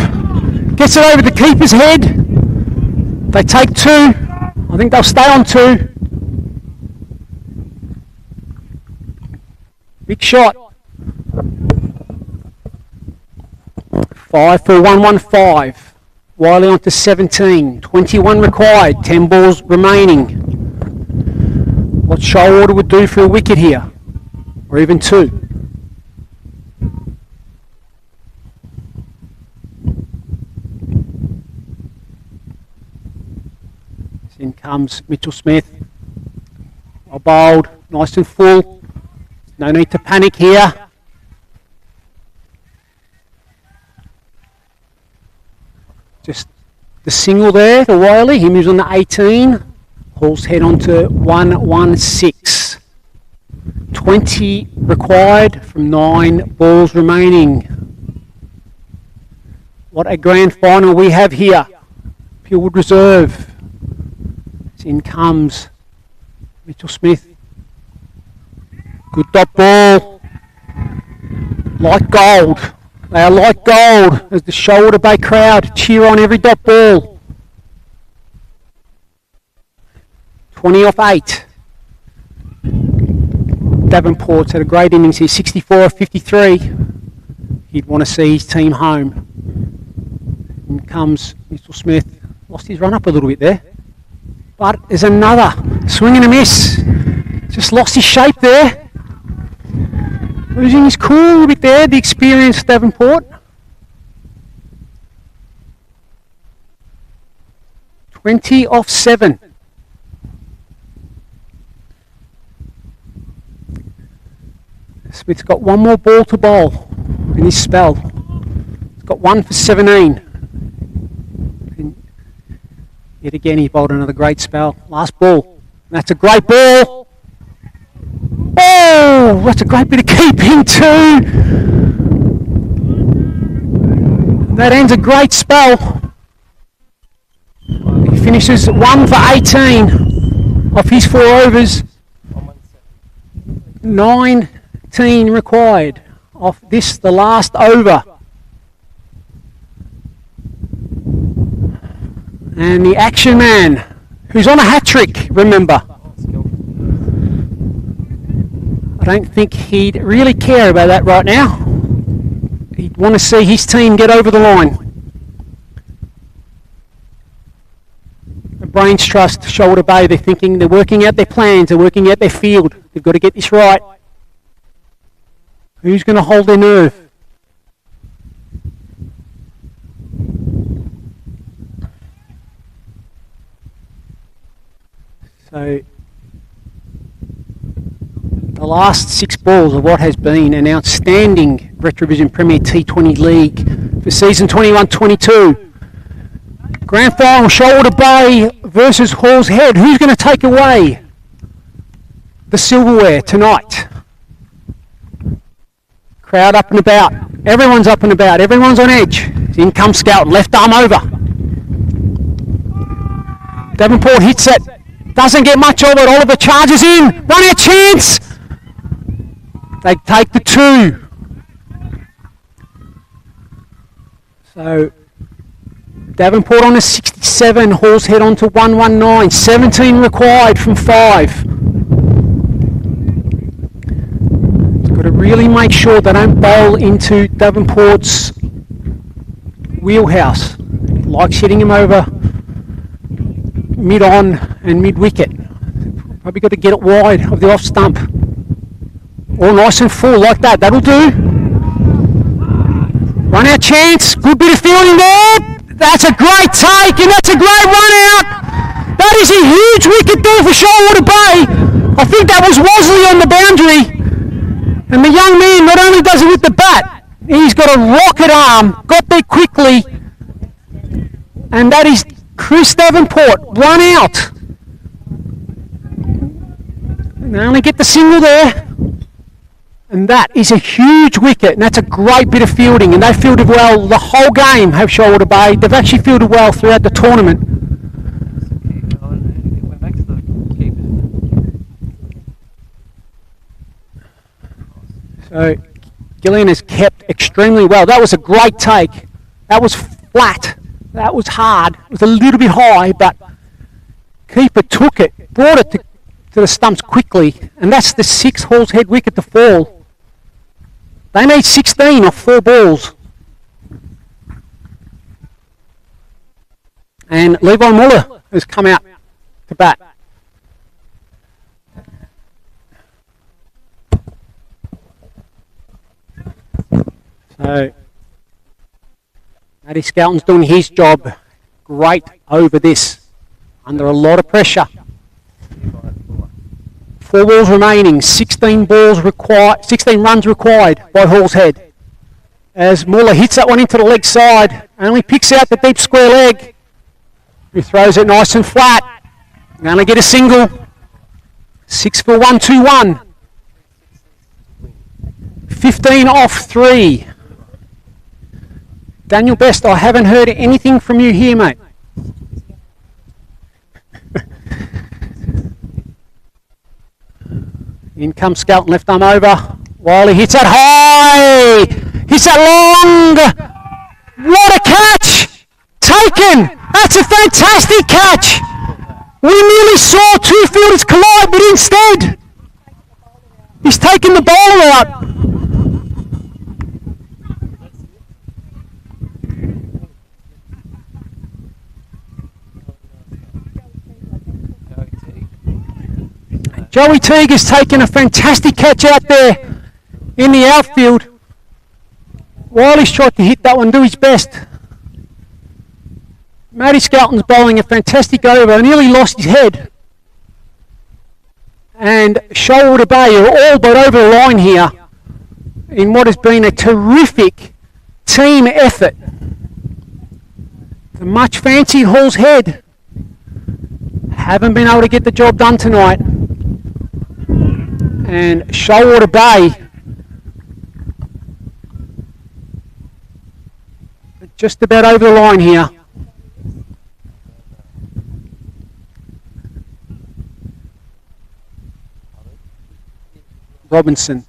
Gets it over the keeper's head. They take 2. I think they'll stay on 2. Big shot. 5 for 115. Wiley on to 17. 21 required. 10 balls remaining. What Shoalwater would do for a wicket here. Or even 2. In comes Mitchell Smith. Well bowled, nice and full. No need to panic here. Just the single there to Wiley. He moves on to 18. Hall's Head on to 116. 20 required from 9 balls remaining. What a grand final we have here. Peelwood Reserve. In comes Mitchell Smith. Good dot ball. Like gold. They are like gold as the Shoalwater Bay crowd cheer on every dot ball. 20 off 8. Davenport's had a great innings here, 64 off 53. He'd want to see his team home. In comes Mitchell Smith. Lost his run up a little bit there. But there's another swing and a miss. Just lost his shape there. Losing his cool a little bit there, the experienced Davenport. 20 off 7. Smith's got one more ball to bowl in his spell. He's got 1 for 17. And yet again, he bowled another great spell. Last ball. That's a great ball. Oh, that's a great bit of keeping too. That ends a great spell. He finishes 1 for 18 off his 4 overs. 19 required off this, the last over. And the action man, who's on a hat-trick, remember. I don't think he'd really care about that right now. He'd want to see his team get over the line. The Brains Trust, Shoalwater Bay, they're thinking, they're working out their plans, they're working out their field. They've got to get this right. Who's going to hold their nerve? So, the last 6 balls of what has been an outstanding RetraVision Premier T20 League for season 21-22. Grand final, Shoalwater Bay versus Hall's Head. Who's going to take away the silverware tonight? Crowd up and about. Everyone's up and about. Everyone's on edge. In comes Skelton. Left arm over. Davenport hits it. Doesn't get much of it. Oliver charges in. Run out chance. They take the 2. So Davenport on a 67. Hall's Head on to 119. 17 required from 5. Got to really make sure they don't bowl into Davenport's wheelhouse. Likes hitting him over mid-on and mid-wicket. Probably got to get it wide of the off stump. All nice and full like that. That'll do. Run out chance. Good bit of fielding there. That's a great take and that's a great run out. That is a huge wicket there for Shoalwater Bay. I think that was Wosley on the boundary. And the young man not only does it with the bat, he's got a rocket arm, got there quickly, and that is Chris Davenport, run out. And they only get the single there, and that is a huge wicket, and that's a great bit of fielding, and they fielded well the whole game, have Shoalwater Bay. They've actually fielded well throughout the tournament. So Gillian has kept extremely well. That was a great take. That was flat. That was hard. It was a little bit high, but keeper took it, brought it to the stumps quickly, and that's the 6th Hall's Head wicket to fall. They need 16 off 4 balls. And Levi Muller has come out to bat. So, Matty Skelton's doing his job great over this, under a lot of pressure. 4 balls remaining, 16 runs required by Hall's Head. As Muller hits that one into the leg side, only picks out the deep square leg. He throws it nice and flat. Only get a single. 6 for 121. 15 off 3. Daniel Best, I haven't heard anything from you here, mate. In comes Skelton, left arm over. Wiley hits that high! Hits that long! What a catch! Taken! That's a fantastic catch! We nearly saw 2 fielders collide, but instead, he's taken the bowler out. Joey Teague has taken a fantastic catch out there in the outfield. Wiley's tried to hit that one, do his best. Matty Skelton's bowling a fantastic over, nearly lost his head. And Shoalwater Bay are all but over the line here. in what has been a terrific team effort. The much fancied Hall's Head haven't been able to get the job done tonight. And Shoalwater Bay just about over the line here. Robinson.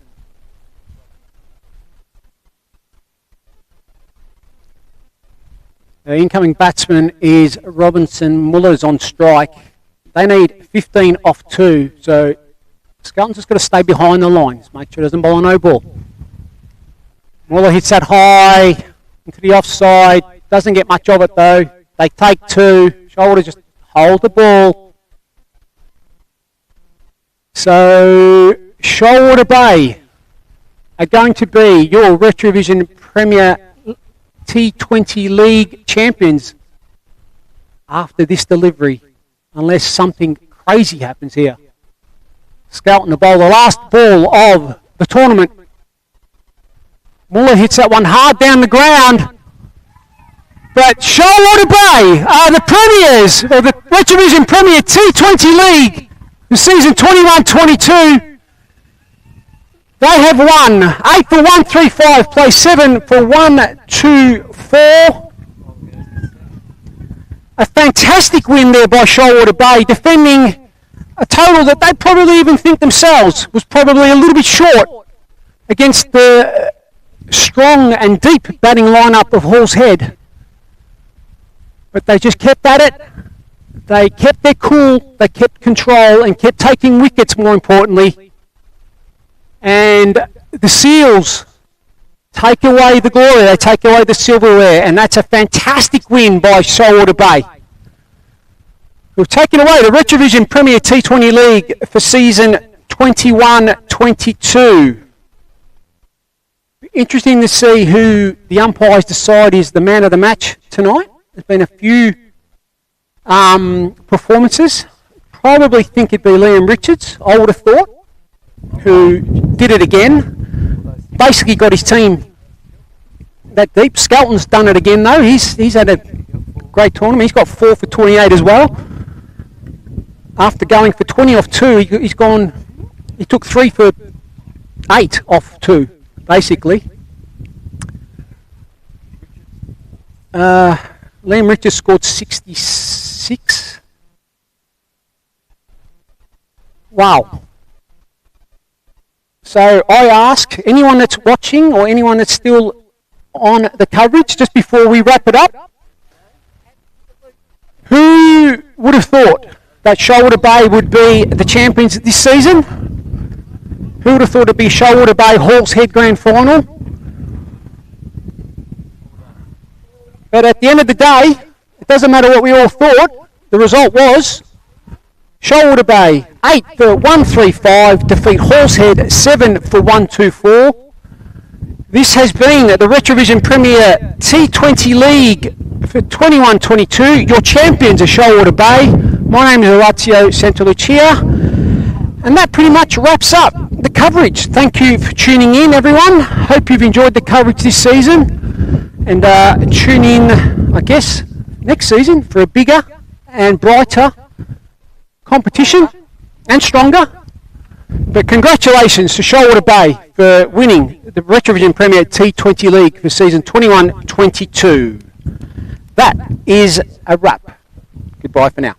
The incoming batsman is Robinson. Muller's on strike. They need 15 off 2, so Skelton's just got to stay behind the lines, make sure it doesn't bowl a no ball. Muller hits that high into the offside, doesn't get much of it though. They take 2, Shoalwater just hold the ball. So Shoalwater Bay are going to be your RetraVision Premier T20 League champions after this delivery, unless something crazy happens here. Skelton to bowl the last ball of the tournament. Muller hits that one hard down the ground. But Shoalwater Bay are the premiers of the RetraVision Premier T20 League for season 21-22. They have won 8 for 135, play 7 for 124. A fantastic win there by Shoalwater Bay, defending a total that they probably even think themselves was probably a little bit short against the strong and deep batting lineup of Hall's Head. But they just kept at it. They kept their cool, they kept control and kept taking wickets, more importantly. And the Seals take away the glory, they take away the silverware, and that's a fantastic win by Shoalwater Bay. We've taken away the RetraVision Premier T20 League for season 21-22. Interesting to see who the umpires decide is the man of the match tonight. There's been a few performances. Probably think it'd be Liam Richards, I would have thought, who did it again. Basically got his team that deep. Skelton's done it again though. He's had a great tournament. He's got 4 for 28 as well. After going for 20 off 2, he took 3 for 8 off 2, basically. Liam Richards scored 66. Wow. So I ask anyone that's watching or anyone that's still on the coverage, just before we wrap it up, who would have thought that Shoalwater Bay would be the champions this season? Who would have thought it'd be Shoalwater Bay Hall's Head Grand Final? But at the end of the day, it doesn't matter what we all thought. The result was Shoalwater Bay 8 for 135, defeat Hall's Head 7 for 124. This has been the RetraVision Premier T20 League for 21-22. Your champions are Shoalwater Bay. My name is Orazio Santalucia. And that pretty much wraps up the coverage. Thank you for tuning in, everyone. Hope you've enjoyed the coverage this season. And tune in, I guess, next season for a bigger and brighter competition and stronger. But congratulations to Shoalwater Bay for winning the RetraVision Premier T20 League for season 21-22. That is a wrap. Goodbye for now.